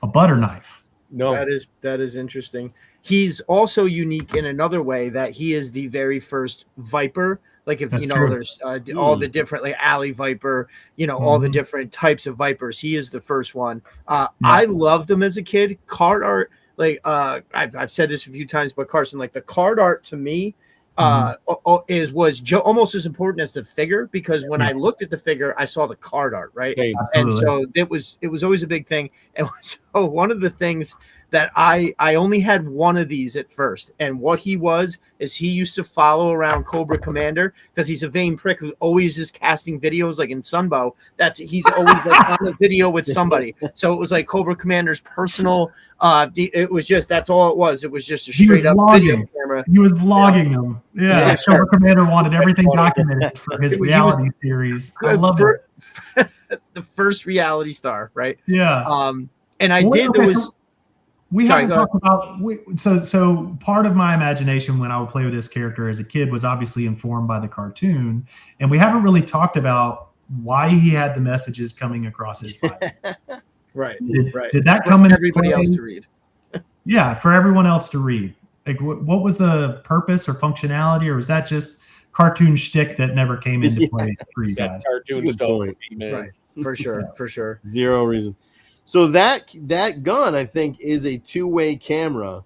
butter knife. No, that is interesting. He's also unique in another way that he is the very first Viper. Like if there's all the different like alley Viper, all the different types of Vipers. He is the first one. I loved him as a kid. Card art, like I've said this a few times, but Carson, like the card art to me was almost as important as the figure, because when I looked at the figure, I saw the card art, right? And so it was always a big thing. And so one of the things that I only had one of these at first, and what he was is he used to follow around Cobra Commander because he's a vain prick who always is casting videos like in Sunbow. He's always like on a video with somebody. So it was like Cobra Commander's personal. It was just, that's all it was. It was just a straight up video camera. He was vlogging them. Yeah, Cobra Commander wanted everything documented for his reality series. I love it. The first reality star, right? Yeah. And I did. There was. We haven't talked about so part of my imagination when I would play with this character as a kid was obviously informed by the cartoon, and we haven't really talked about why he had the messages coming across his body. Right. Did that come in everybody else to read? Yeah, for everyone else to read. Like, what was the purpose or functionality, or was that just cartoon shtick that never came into play for you guys? Cartoon stuff, right? For sure. Zero reason. So that gun, I think, is a two-way camera.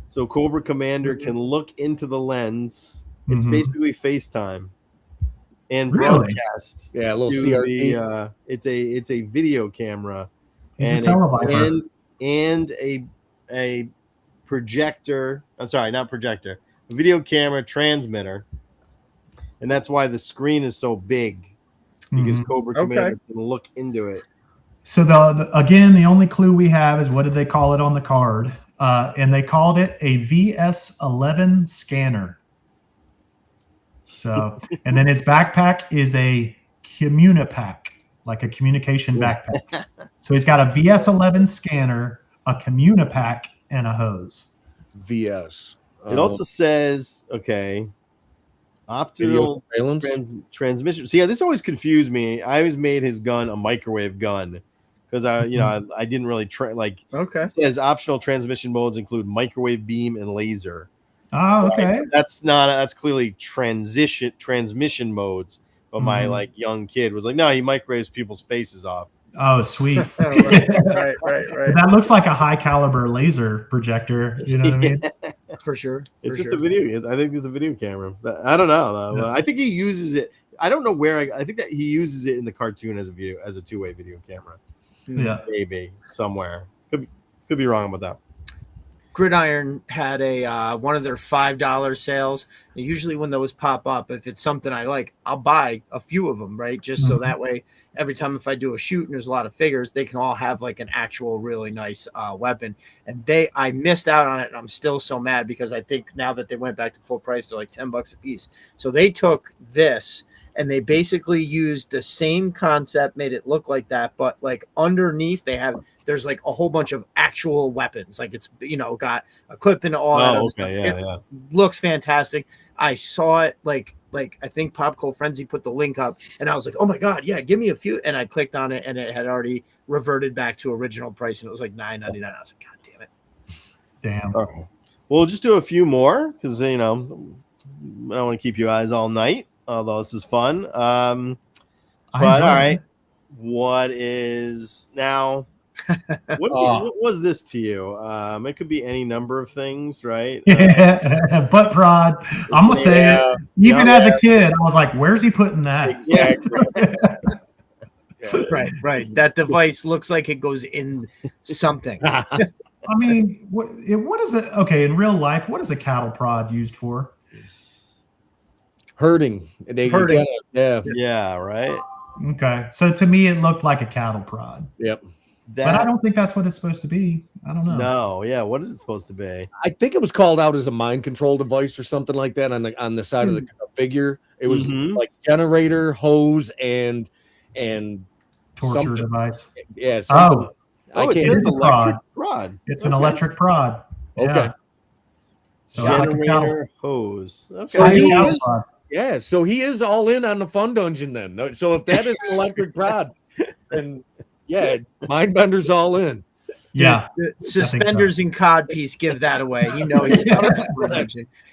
So Cobra Commander can look into the lens. It's basically FaceTime and broadcast. Yeah, a little CRT. It's a video camera and a projector. I'm sorry, not projector. A video camera transmitter, and that's why the screen is so big, because Cobra Commander can look into it. So again, the only clue we have is what did they call it on the card? And they called it a VS11 scanner. So, and then his backpack is a Communipack, like a communication backpack. So he's got a VS11 scanner, a Communipack, and a hose. VS. It also says, optical transmission. See, this always confused me. I always made his gun a microwave gun. Because I didn't really it says optional transmission modes include microwave, beam, and laser. Oh, okay. That's clearly transmission modes. But my young kid was like, no, he microwaves people's faces off. Oh, sweet. Right. That looks like a high caliber laser projector. You know what I mean? For sure. It's just a video. I think it's a video camera. I don't know. Yeah. I think he uses it. I don't know where. I think that he uses it in the cartoon as a two-way video camera. Yeah, maybe somewhere. Could be wrong about that. Gridiron had a one of their $5 sales. And usually when those pop up, if it's something I like, I'll buy a few of them, right? Just so that way, every time if I do a shoot and there's a lot of figures, they can all have like an actual really nice weapon. And I missed out on it, and I'm still so mad because I think now that they went back to full price, they're like $10 a piece. So they took this and they basically used the same concept, made it look like that, but like underneath there's like a whole bunch of actual weapons. Like it's, got a clip and all that. Okay. Yeah. Looks fantastic. I saw it like I think Pop Cult Frenzy put the link up, and I was like, oh my God, yeah, give me a few. And I clicked on it, and it had already reverted back to original price, and it was like $9.99. I was like, God damn it. Damn. Oh. We'll just do a few more because I don't want to keep you guys all night. Although this is fun. But all right, what is now? What was this to you? It could be any number of things, right? Yeah, butt prod. I'm gonna say it. Even as a kid, I was like, "Where's he putting that?" Exactly. Right. That device looks like it goes in something. I mean, what is it? Okay, in real life, what is a cattle prod used for? Herding. Herding. Yeah, right. Okay, so to me, it looked like a cattle prod. Yep. But I don't think that's what it's supposed to be. I don't know. No, yeah. What is it supposed to be? I think it was called out as a mind control device or something like that on the side of the figure. It was like generator, hose, and torture device. Yeah. Something. It is electric prod. It's an electric prod. Okay. Yeah. So Generator, hose. Okay. So he is all in on the fun dungeon then. So if that is an electric prod, then Mindbender's all in. Yeah. The suspenders and codpiece give that away. He's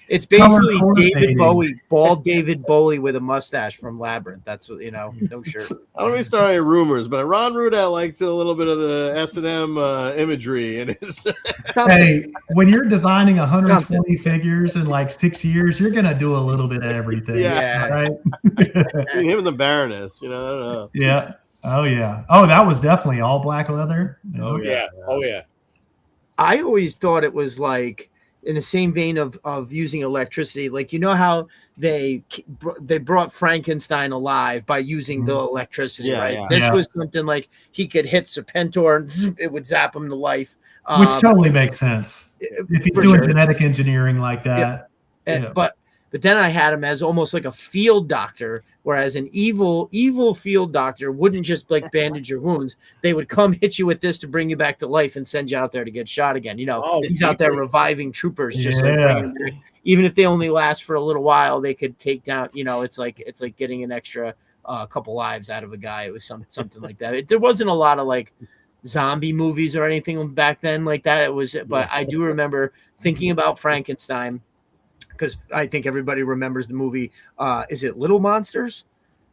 it's basically David Bowie, bald David Bowie with a mustache from Labyrinth. That's what no shirt. I don't want to start any rumors, but Ron Rudell liked a little bit of the S&M imagery in his. Hey, when you're designing 120 figures in like 6 years, you're gonna do a little bit of everything. Yeah. Right. Him and the Baroness, I don't know. Yeah. Oh yeah. Oh, that was definitely all black leather. Oh yeah. I always thought it was like in the same vein of using electricity, like how they brought Frankenstein alive by using the electricity, right? Yeah. This was something like he could hit Serpentor and zoom, it would zap him to life, which totally makes sense if he's doing genetic engineering like that. Yeah. But then I had him as almost like a field doctor, whereas an evil field doctor wouldn't just like bandage your wounds. They would come hit you with this to bring you back to life and send you out there to get shot again. He's out there reviving troopers, just like bringing them back. Even if they only last for a little while, they could take down. It's like getting an extra couple lives out of a guy. It was something like that. There wasn't a lot of like zombie movies or anything back then like that. It was, but I do remember thinking about Frankenstein. Because I think everybody remembers the movie. Is it Little Monsters?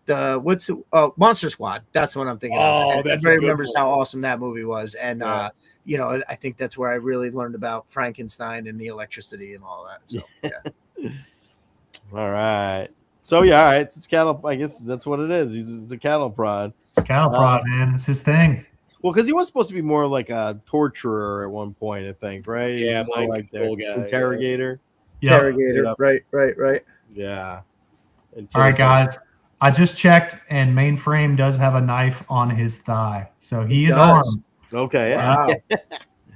Monster Squad? That's what I'm thinking. Everybody remembers how awesome that movie was, and I think that's where I really learned about Frankenstein and the electricity and all that. So yeah. All right. So all right. It's cattle. I guess that's what it is. It's a cattle prod. It's a cattle prod, man. It's his thing. Well, because he was supposed to be more like a torturer at one point, I think, right? Yeah, more like the interrogator. Yep. Interrogator. Right. Yeah. All right, guys. I just checked, and Mainframe does have a knife on his thigh, so he is armed. Okay. Wow.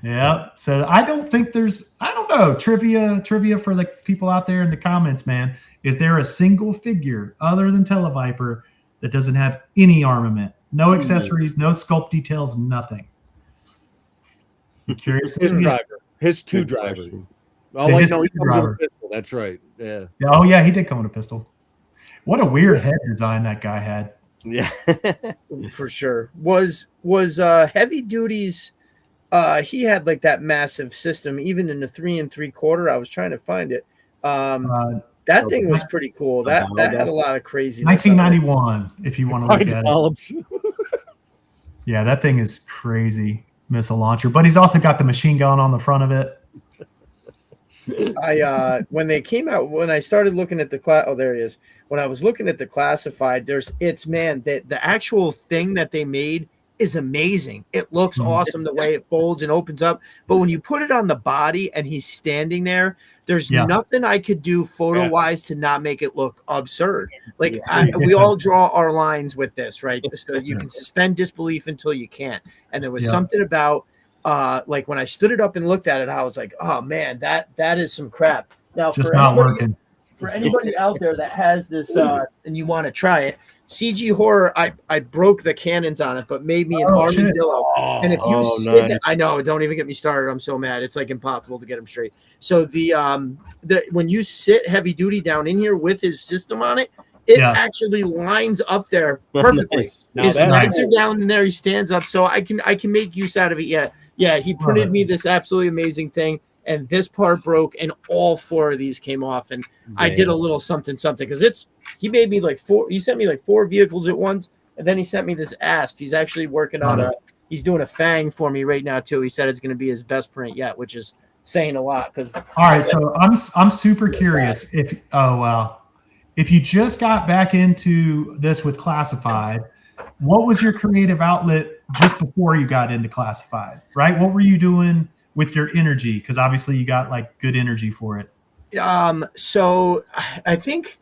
Yeah. So I don't think there's. I don't know. Trivia for the people out there in the comments, man. Is there a single figure other than Televiper that doesn't have any armament, no accessories, no sculpt details, nothing? I'm curious to see his two drivers. Oh, he comes with a pistol. That's right. Yeah. Oh, yeah, he did come with a pistol. What a weird head design that guy had. Yeah, for sure. Was Heavy Duty's? He had like that massive system, even in the 3 3/4. I was trying to find it. That thing was pretty cool. That had a lot of crazy. 1991, if you want to look at it. Yeah, that thing is crazy missile launcher. But he's also got the machine gun on the front of it. When they came out, when I started looking at the class, there he is. When I was looking at the classified, the actual thing that they made is amazing. It looks awesome the way it folds and opens up. But when you put it on the body and he's standing there, there's nothing I could do photo wise to not make it look absurd. Like we all draw our lines with this, right? So you can suspend disbelief until you can't. And there was something about like when I stood it up and looked at it, I was like, oh man, that is some crap. Now just not working. For anybody out there that has this and you want to try it, CG Horror, I broke the cannons on it, but made me an armadillo. And if you sit, I know, don't even get me started. I'm so mad. It's like impossible to get them straight. So the when you sit Heavy Duty down in here with his system on it, it actually lines up there perfectly. His legs are down in there. He stands up, so I can make use out of it. Yeah. He printed me this absolutely amazing thing. and this part broke, and all 4 of these came off, and I did a little something because he made me like 4. He sent me like 4 vehicles at once, and then he sent me this asp. He's actually working on he's doing a Fang for me right now too. He said it's going to be his best print yet, which is saying a lot. Because all right, so I'm super curious if you just got back into this with classified, what was your creative outlet just before you got into classified, right? What were you doing with your energy? Because obviously you got like good energy for it. So I think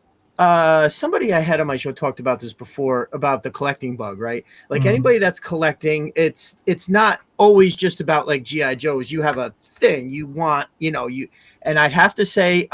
somebody I had on my show talked about this before, about the collecting bug, right? Like anybody that's collecting, it's not always just about like GI Joes. You have a thing you want, and I'd have to say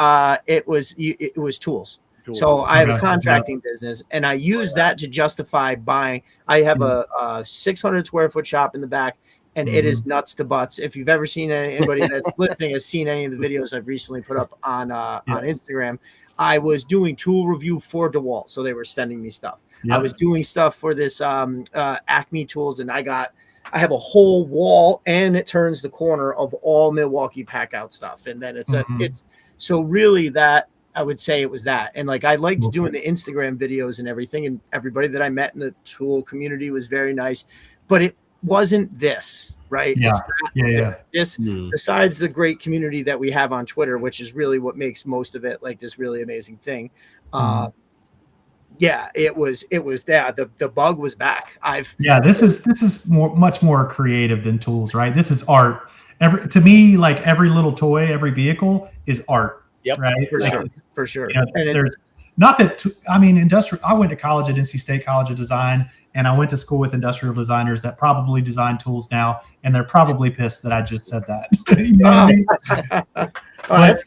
it was tools. So I have a contracting business, and I use that to justify buying. I have a 600 square foot shop in the back, and it is nuts to butts. If you've ever seen anybody that's listening has seen any of the videos I've recently put up on Instagram, I was doing tool review for DeWalt, so they were sending me stuff. I was doing stuff for this Acme tools, and I have a whole wall, and it turns the corner of all Milwaukee pack out stuff, and then it's so really that. I would say it was that. And like, I liked doing the Instagram videos and everything. And everybody that I met in the tool community was very nice, but it wasn't this, right? This, besides the great community that we have on Twitter, which is really what makes most of it like this really amazing thing. It was that the bug was back. This is much more creative than tools, right? This is art. To me, like every little toy, every vehicle is art. Yep, right. For sure. There's not that. Industrial. I went to college at NC State College of Design, and I went to school with industrial designers that probably design tools now, and they're probably pissed that I just said that. You know what I mean? But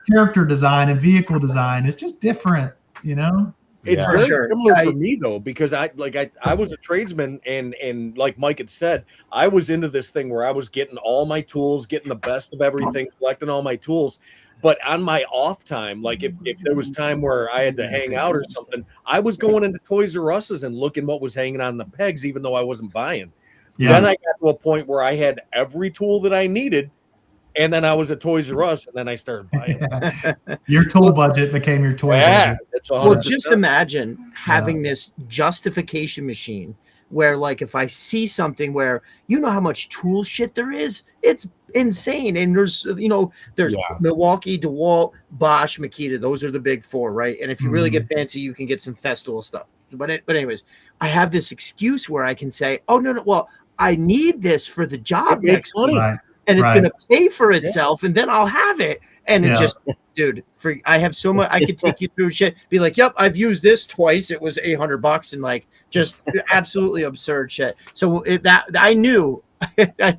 character design and vehicle design is just different. It's very similar for me though, because I was a tradesman, and like Mike had said, I was into this thing where I was getting all my tools, getting the best of everything, collecting all my tools. But on my off time, like if there was time where I had to hang out or something, I was going into Toys R Us's and looking what was hanging on the pegs, even though I wasn't buying. Then I got to a point where I had every tool that I needed. And then I was at Toys R Us, and then I started buying. Your tool budget became your toy budget. That's 100%. Well, just imagine having this justification machine where, like, if I see something where how much tool shit there is, it's insane. And there's Milwaukee, DeWalt, Bosch, Makita. Those are the big 4, right? And if you really get fancy, you can get some Festool stuff. But anyways, I have this excuse where I can say, oh, no, well, I need this for the job next week. Right. And it's going to pay for itself, and then I'll have it. And it just, dude, I have so much. I could take you through shit. Be like, yep, I've used this twice. It was $800, and like just absolutely absurd shit. So I knew. I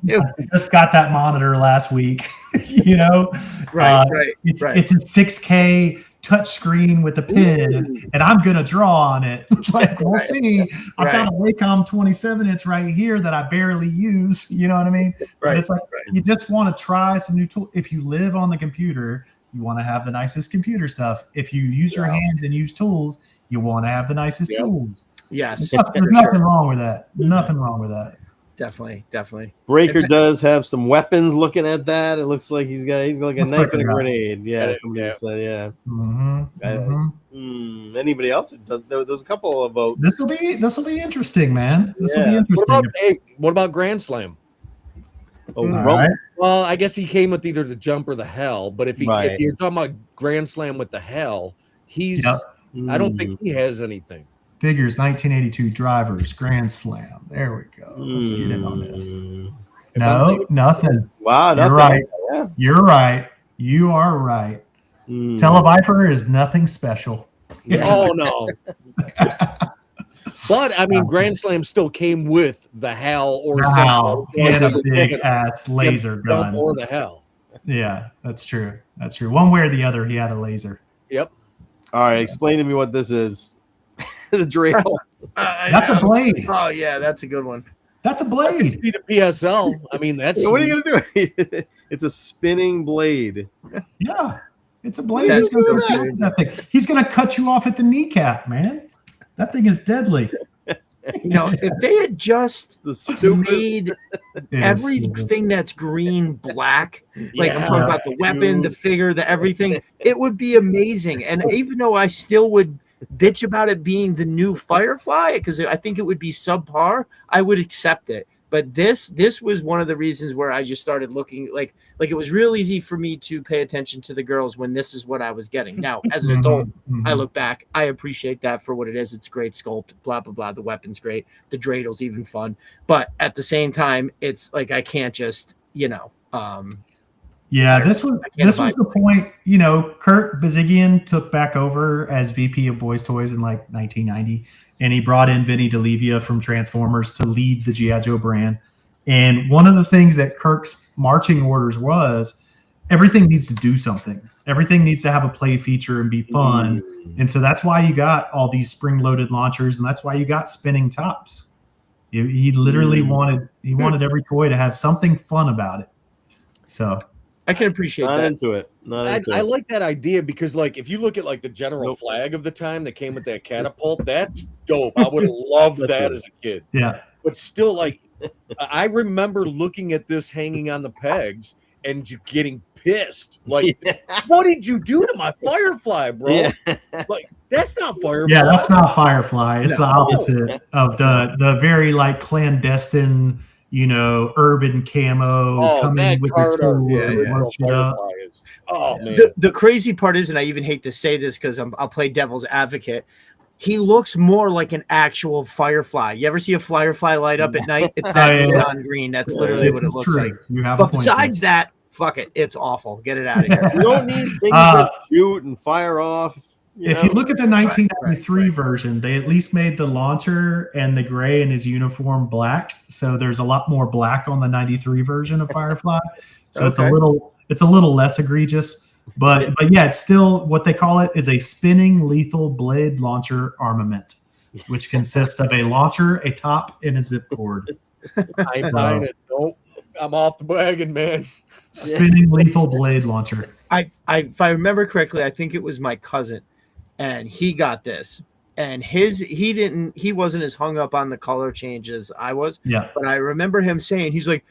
just got that monitor last week. Right. It's a 6K touchscreen with a pin, and I'm gonna draw on it. We'll see. I've got a Wacom 27-inch right here that I barely use. You know what I mean? But it's like you just want to try some new tools. If you live on the computer, you want to have the nicest computer stuff. If you use your hands and use tools, you want to have the nicest tools. Yes, there's nothing wrong with that. Nothing wrong with that. Definitely. Breaker does have some weapons. Looking at that, it looks like he's got like a knife and a grenade. Somebody said, anybody else? There's a couple of votes. This will be interesting, man. This will be interesting. What about Grand Slam? Right. Well, I guess he came with either the jump or the hell. But if you're talking about Grand Slam with the hell, I don't think he has anything. Figures 1982 drivers, Grand Slam. There we go. Let's get in on this. No, nothing. Wow, nothing. You're right. Yeah. You're right. You are right. Televiper is nothing special. Oh, no. But, I mean, Grand Slam still came with the HAL or something. He had a big-ass laser gun. Or the HAL. Yeah, that's true. That's true. One way or the other, he had a laser. Yep. All right, explain to me what this is. The drill. That's a blade. Oh yeah, that's a good one. That's a blade. See the PSL. I mean, that's what are you gonna do? It's a spinning blade. Yeah, it's a blade. He's gonna cut you off at the kneecap, man. That thing is deadly. If they had just made everything that's green, black, like I'm talking Yeah. about the weapon, the figure, the everything, it would be amazing. And even though I still would bitch about it being the new Firefly, because I think it would be subpar, I would accept it. But this was one of the reasons where I just started looking like it was real easy for me to pay attention to the girls when this is what I was getting. Now, as an adult, I look back, I appreciate that for what it is. It's great sculpt, blah, blah, blah. The weapon's great. The dreidel's even fun. But at the same time, it's like I can't just, Yeah, this was the point. Kurt Bazigian took back over as VP of Boys Toys in like 1990, and he brought in Vinny DeLevia from Transformers to lead the G.I. Joe brand. And one of the things that Kirk's marching orders was everything needs to do something. Everything needs to have a play feature and be fun. And so that's why you got all these spring-loaded launchers, and that's why you got spinning tops. He literally wanted every toy to have something fun about it. So I can appreciate Not that. into it. I like that idea because, like, if you look at like the general flag of the time that came with that catapult, that's dope. I would have loved that as a kid. Yeah, but still, like, I remember looking at this hanging on the pegs and getting pissed. Like, what did you do to my Firefly, bro? Yeah. Like, that's not Firefly. Yeah, that's not Firefly. It's the opposite of the very like clandestine, urban camo coming with the tools. Man. The crazy part is, and I even hate to say this because I'll play devil's advocate, he looks more like an actual Firefly. You ever see a Firefly light up at night? It's that neon green. That's literally what it looks like. But besides that, fuck it. It's awful. Get it out of here. You don't need things that shoot and fire off. If you look at the 1993 version, they at least made the launcher and the gray in his uniform black. So there's a lot more black on the 93 version of Firefly. So it's a little less egregious. But yeah, it's still what they call it is a spinning lethal blade launcher armament, which consists of a launcher, a top, and a zip cord. Nope. I'm off the wagon, man. Spinning lethal blade launcher. If I remember correctly, I think it was my cousin, and he got this. And he wasn't as hung up on the color change as I was. Yeah. But I remember him saying, he's like,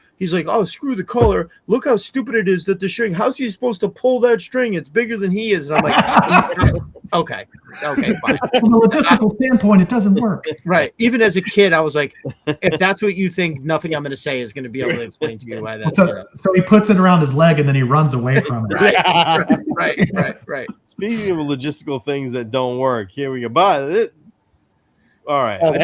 oh, screw the color. Look how stupid it is that the string, how's he supposed to pull that string? It's bigger than he is. And I'm like, okay, fine. From a logistical standpoint, it doesn't work. Right. Even as a kid, I was like, if that's what you think, nothing I'm going to say is going to be able to explain to you why that's. So he puts it around his leg and then he runs away from it. Right. Speaking of logistical things that don't work, here we go. But all right. Whoa!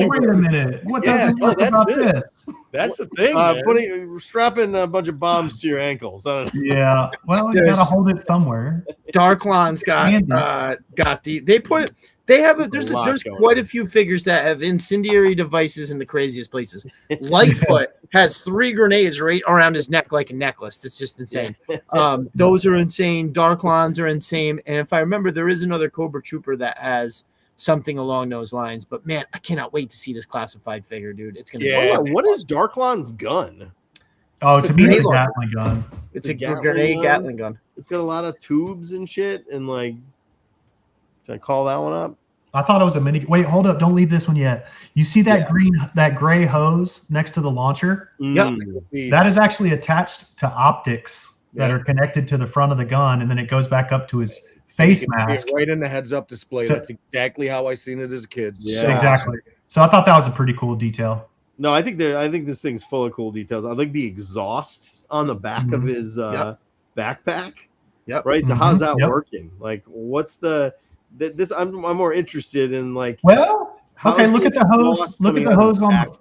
Wait a minute. What doesn't work about this? That's the thing. Strapping a bunch of bombs to your ankles. Yeah. Well, you gotta hold it somewhere. Darklon's there's quite a few figures that have incendiary devices in the craziest places. Lightfoot has 3 grenades right around his neck like a necklace. It's just insane. Those are insane. Darklons are insane. And if I remember, there is another Cobra Trooper that has something along those lines. But man, I cannot wait to see this classified figure, dude. It's gonna be what is Darklon's gun? Oh, to me, it's a Gatling gun. It's a grenade Gatling gun. It's got a lot of tubes and shit. And like, should I call that one up? I thought it was a mini. Wait, hold up! Don't leave this one yet. You see that gray hose next to the launcher? Yep. That is actually attached to optics that are connected to the front of the gun, and then it goes back up to his face mask. Right in the heads-up display. That's exactly how I seen it as a kid. Yeah, exactly. So I thought that was a pretty cool detail. No, I think this thing's full of cool details. I like the exhausts on the back of his backpack. Yep. Right. So how's that working? Like, what's this? I'm more interested in like. Well, okay. Look at the hose. Look at the hose on.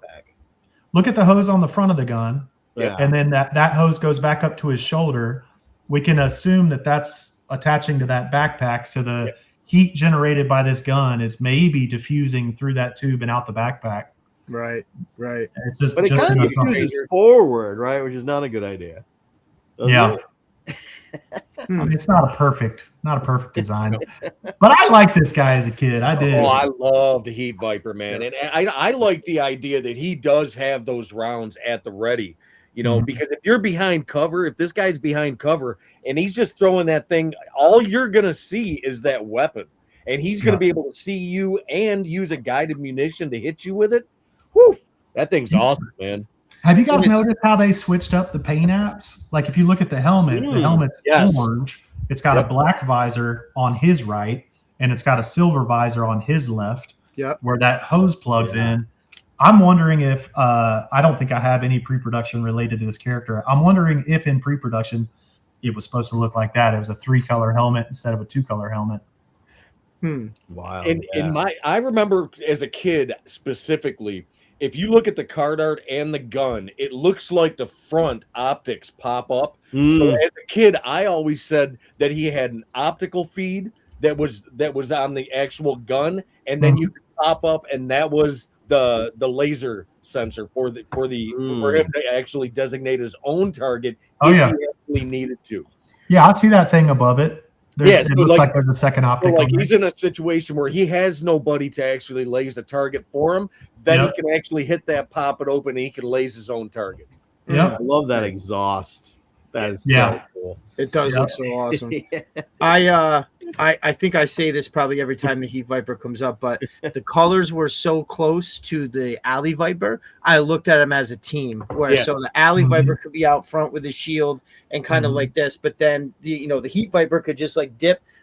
Look at the hose on the front of the gun. Yeah. And then that hose goes back up to his shoulder. We can assume that that's attaching to that backpack. So the heat generated by this gun is maybe diffusing through that tube and out the backpack. Right. But it kind of diffuses forward, right? Which is not a good idea. I mean, it's not a perfect design, but I like this guy as a kid. I did. Oh, I love the Heat Viper, man, and I like the idea that he does have those rounds at the ready. Because if you're behind cover, if this guy's behind cover and he's just throwing that thing, all you're gonna see is that weapon, and he's gonna be able to see you and use a guided munition to hit you with it. Whew. That thing's awesome, man. Have you guys noticed how they switched up the paint apps? Like if you look at the helmet's yes. orange. It's got a black visor on his right, and it's got a silver visor on his left. Yep. Where that hose plugs in. I'm wondering if I don't think I have any pre-production related to this character. I'm wondering if in pre-production it was supposed to look like that. It was a 3-color helmet instead of a 2-color helmet. Wow. I remember as a kid specifically, if you look at the card art and the gun, it looks like the front optics pop up. So as a kid, I always said that he had an optical feed that was on the actual gun, and then you could pop up, and that was the laser sensor for him to actually designate his own target if he actually needed to. Yeah, I see that thing above it. It looks like there's a second optic. So he's in a situation where he has nobody to actually laze a target for him. Then he can actually hit that, pop it open, and he can laze his own target. Yeah, I love that exhaust. That is so cool. It does look so awesome. I think I say this probably every time the Heat Viper comes up, but the colors were so close to the Alley Viper. I looked at them as a team, so the Alley Viper could be out front with his shield and kind of like this, but then the Heat Viper could just like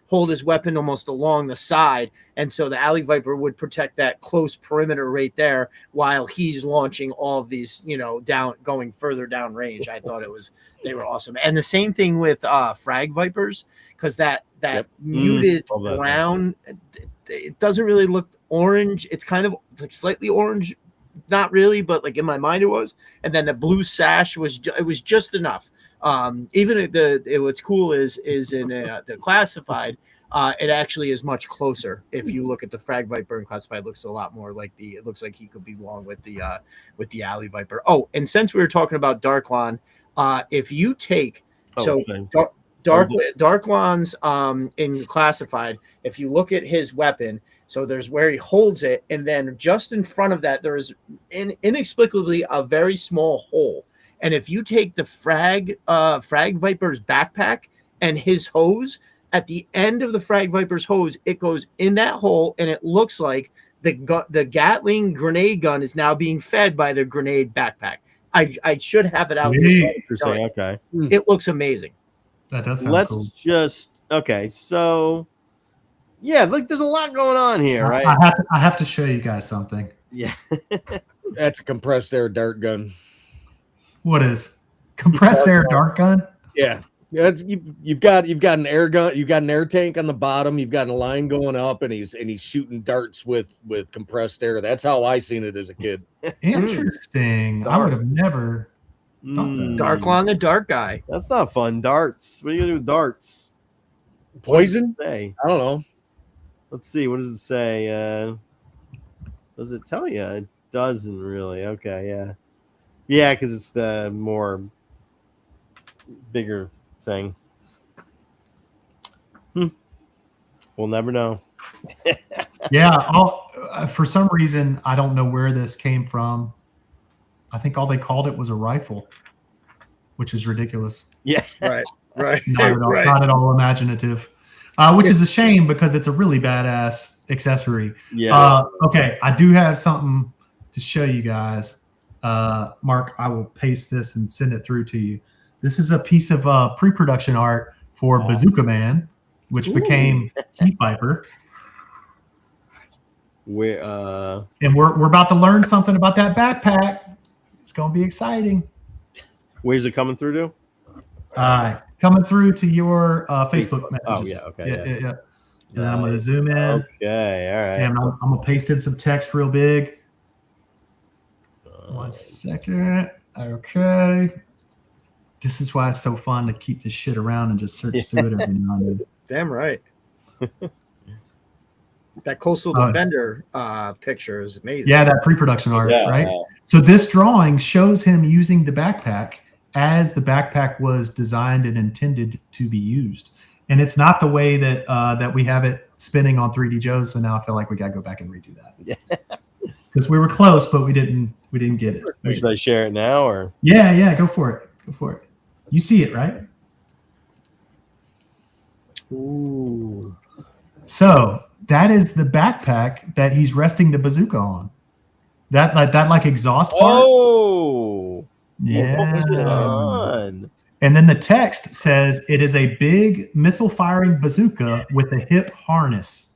hold his weapon almost along the side, and so the Alley Viper would protect that close perimeter right there while he's launching all of these, going further down range. I thought they were awesome. And the same thing with Frag Vipers, because that muted brown, it doesn't really look orange. It's kind of like slightly orange, not really, but like in my mind it was. And then the blue sash was just enough. Even what's cool is in the classified, it actually is much closer. If you look at the Frag Viper and classified, it looks a lot more like it looks like he could be along with the Alley Viper. Oh, and since we were talking about Darklon, if you take Darklon's in classified, if you look at his weapon, so there's where he holds it, and then just in front of that there is inexplicably a very small hole. And if you take the Frag Viper's backpack and his hose, at the end of the Frag Viper's hose, it goes in that hole, and it looks like the Gatling grenade gun is now being fed by the grenade backpack. I should have it out here. Okay. It looks amazing. That does sound cool. So like there's a lot going on here, right? I have to show you guys something. Yeah. That's a compressed air dart gun. What is compressed air dart gun? Yeah. You've got an air gun, you've got an air tank on the bottom, you've got a line going up, and he's shooting darts with compressed air. That's how I seen it as a kid. Interesting. I would have never thought that. Darklon the Dark Guy. That's not fun. Darts. What are you gonna do with darts? Poison? Say? I don't know. Let's see. What does it say? Does it tell you? It doesn't really. Okay, yeah. Yeah, because it's the more bigger thing. We'll never know. Yeah, for some reason, I don't know where this came from. I think all they called it was a rifle, which is ridiculous. Yeah. Right. Not at all imaginative, which is a shame because it's a really badass accessory. Yeah. Okay, I do have something to show you guys. Mark, I will paste this and send it through to you. This is a piece of pre-production art for Bazooka Man, which became Heat Viper. And we're about to learn something about that backpack. It's going to be exciting. Where's it coming through to? Coming through to your Facebook messages. Oh, yeah. Okay. Yeah. And I'm going to zoom in. Okay. All right. And I'm going to paste in some text real big. 1 second. Okay. This is why it's so fun to keep this shit around and just search through it every now and then. Damn right. That Coastal Defender picture is amazing. Yeah, that pre-production art, right? So this drawing shows him using the backpack as the backpack was designed and intended to be used. And it's not the way that that we have it spinning on 3DJOES. So now I feel like we got to go back and redo that. Yeah. Because we were close, but we didn't get it. Should I share it now or? Yeah, go for it. You see it, right? Ooh. So that is the backpack that he's resting the bazooka on. That exhaust part. Oh, Yeah. on. And then the text says it is a big missile firing bazooka with a hip harness.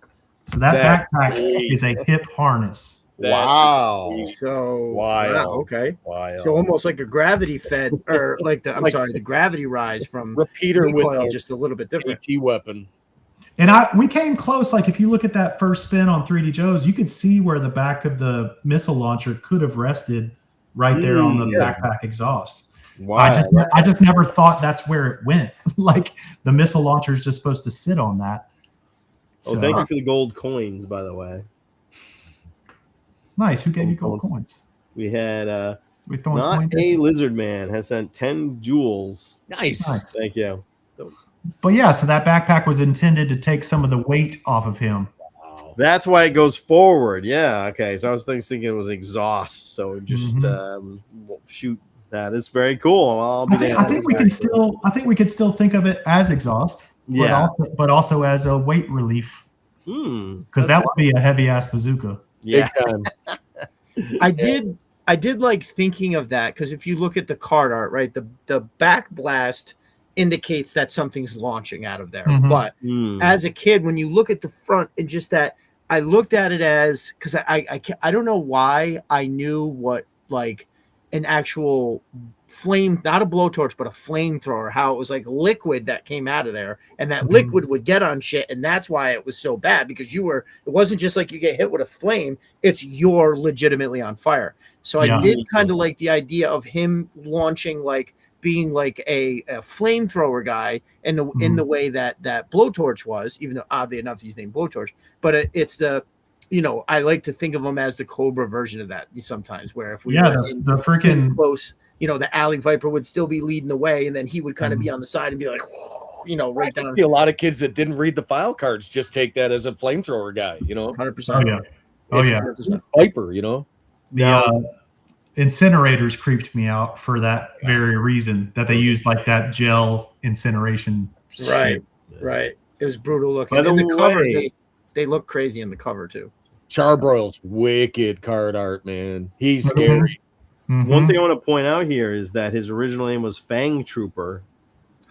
So that backpack is a hip harness. Wow. So Wild. wow, okay. Wild. So almost like a gravity fed, or like the gravity rise from repeater recoil, with just a little bit different. AT weapon. And we came close. Like if you look at that first spin on 3DJOES, you could see where the back of the missile launcher could have rested right there on the backpack exhaust. Wow. I just never thought that's where it went. Like the missile launcher is just supposed to sit on that. Oh, thank you for the gold coins, by the way. Nice. Who gave you gold coins? We had Not coins a lizard man has sent 10 jewels. Nice. Thank you. But yeah, so that backpack was intended to take some of the weight off of him. Wow. That's why it goes forward. Yeah. Okay. So I was thinking it was exhaust. So just shoot. That is very cool. I think we can still think of it as exhaust. Yeah. But also as a weight relief. Because that would be a heavy ass bazooka. Yeah. Big time. I did like thinking of that, because if you look at the card art, right, the back blast indicates that something's launching out of there. But as a kid, when you look at the front and just that, I looked at it as, because I don't know why I knew what like an actual flame, not a blowtorch, but a flamethrower, how it was like liquid that came out of there, and that liquid would get on shit, and that's why it was so bad, because it wasn't just like you get hit with a flame, it's you're legitimately on fire. So I did kind of like the idea of him launching, like being like a flamethrower guy in the way that blowtorch was, even though oddly enough he's named blowtorch, but it's the, you know, I like to think of him as the Cobra version of that sometimes, where if we the freaking close, you know, the Alley Viper would still be leading the way, and then he would kind of be on the side and be like, you know, right down. A lot of kids that didn't read the file cards just take that as a flamethrower guy, you know. 100%. Oh yeah. Viper, you know. The incinerators creeped me out for that very reason, that they used like that gel incineration. Right. It was brutal looking. By the and the cover, way, they look crazy in the cover too. Charbroil's wicked card art, man. He's scary. One thing I want to point out here is that his original name was Fang Trooper.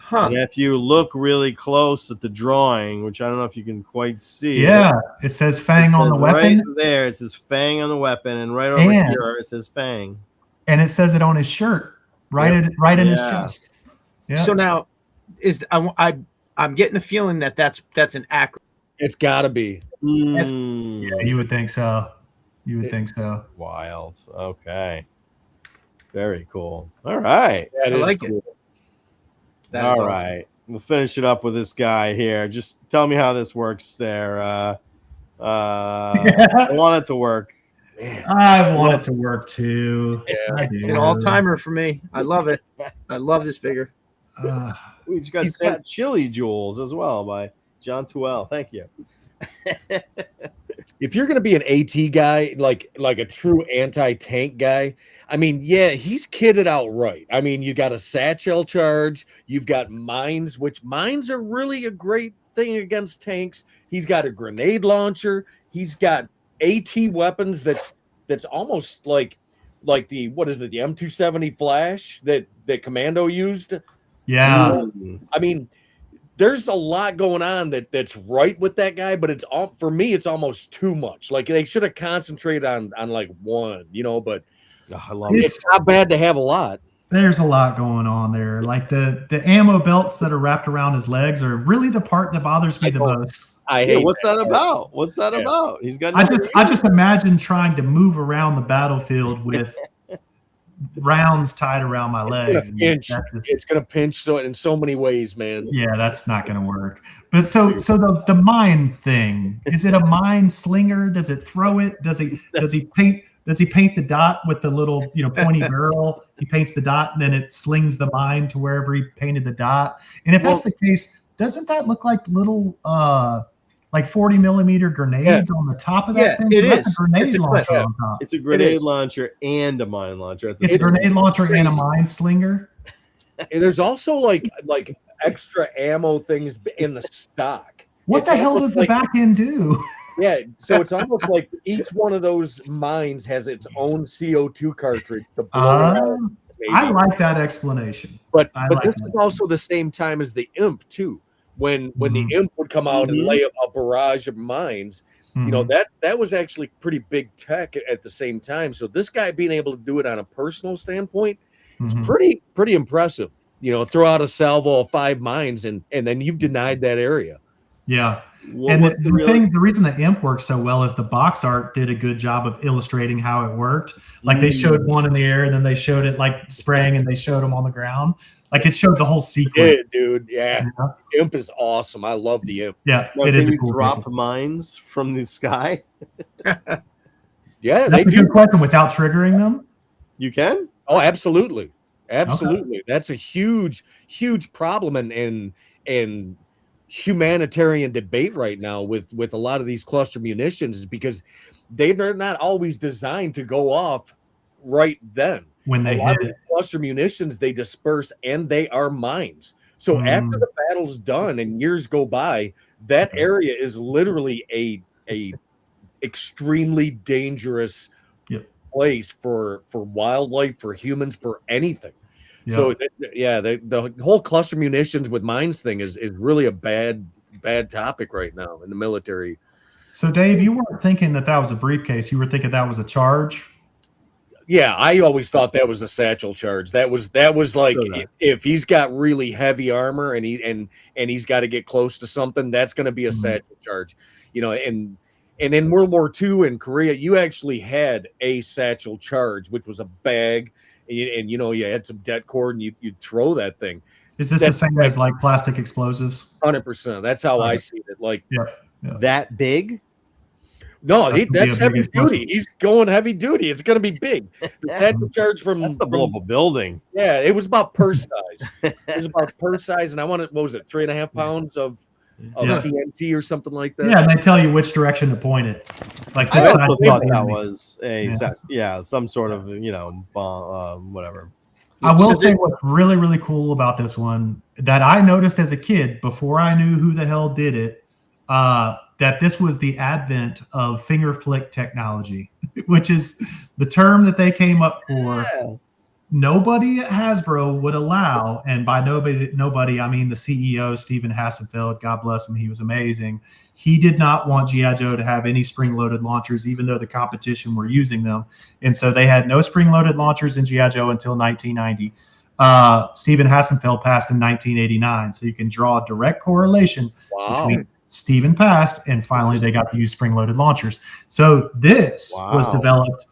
And if you look really close at the drawing, which I don't know if you can quite see. Yeah, it says Fang on the weapon. Right there, it says Fang on the weapon, and right over here it says Fang. And it says it on his shirt, right in his chest. Yeah. So now, I'm getting a feeling that's an acronym. It's got to be. Yeah, you would think so. Think so. Wild. Okay. Very cool. All right. That is like cool. That All is right. We'll finish it up with this guy here. Just tell me how this works there. I want it to work. Man. I want it to work too. Yeah. An all-timer for me. I love it. I love this figure. We just got sent Chili Jewels as well by John Tuell. Thank you. If you're going to be an AT guy, like a true anti-tank guy, I mean, yeah, he's kitted out right. I mean, you got a satchel charge, you've got mines, which mines are really a great thing against tanks. He's got a grenade launcher. He's got AT weapons that's almost like the the M270 Flash that Commando used. Yeah. I mean, there's a lot going on that's right with that guy, but it's all, for me, it's almost too much. Like they should have concentrated on like one, you know, but I love it. It's not bad to have a lot. There's a lot going on there. Like the ammo belts that are wrapped around his legs are really the part that bothers me the most. I hate what's that about? What's that about? He's got. I just imagine trying to move around the battlefield with rounds tied around my legs. It's gonna pinch so in so many ways, man. Yeah, that's not gonna work. But so the mine thing, is it a mine slinger? Does it throw it? Does he paint the dot with the little pointy barrel? He paints the dot and then it slings the mine to wherever he painted the dot. And if that's the case, doesn't that look like little like 40 millimeter grenades on the top of that thing? It that's is. A grenade launcher on top. It's a grenade launcher and a mine launcher. It's a grenade launcher and a mine slinger. And there's also like extra ammo things in the stock. What the hell does the back end do? Yeah, so it's almost like each one of those mines has its own CO2 cartridge to blow it out. Maybe. I like that explanation. But like this that. is also the same time as the Imp too. When the Imp would come out and lay a barrage of mines, you know, that was actually pretty big tech at the same time. So this guy being able to do it on a personal standpoint, it's pretty impressive. You know, throw out a salvo of 5 mines and then you've denied that area. Yeah. And the reason the Imp works so well is the box art did a good job of illustrating how it worked. Like they showed one in the air and then they showed it like spraying and they showed them on the ground. Like it showed the whole sequence. Yeah, dude. Yeah. Imp is awesome. I love the Imp. Yeah. Now, can you drop mines from the sky? Yeah. That's a good question without triggering them. You can? Oh, absolutely. Absolutely. Okay. That's a huge problem and humanitarian debate right now with a lot of these cluster munitions is because they're not always designed to go off right then. When they hit it. Cluster munitions, they disperse and they are mines. So after the battle's done and years go by, that area is literally a extremely dangerous place for wildlife, for humans, for anything. Yeah. So the whole cluster munitions with mines thing is really a bad topic right now in the military. So Dave, you weren't thinking that was a briefcase. You were thinking that was a charge. Yeah, I always thought that was a satchel charge. That was like if he's got really heavy armor and he's got to get close to something, that's going to be a satchel charge. You know, and in World War II in Korea, you actually had a satchel charge, which was a bag, and you know you had some det cord and you'd throw that thing. Is this the same as like plastic explosives? 100%. That's how I see it. Like that big. No, that's heavy duty. He's going heavy duty. It's going to be big. That's the charge from the blow up a building. Yeah, it was about purse size. It was about purse size, and I wanted, what was it, 3.5 pounds of TNT or something like that. Yeah, and they tell you which direction to point it. Like I also thought that was some sort of whatever. I will say what's really, really cool about this one that I noticed as a kid before I knew who the hell did it. That this was the advent of finger flick technology, which is the term that they came up for. Yeah. Nobody at Hasbro would allow, and by nobody, I mean the CEO, Stephen Hassenfeld, God bless him, he was amazing. He did not want G.I. Joe to have any spring-loaded launchers, even though the competition were using them. And so they had no spring-loaded launchers in G.I. Joe until 1990. Stephen Hassenfeld passed in 1989, so you can draw a direct correlation between Stephen passed, and finally they got to use spring-loaded launchers. So this was developed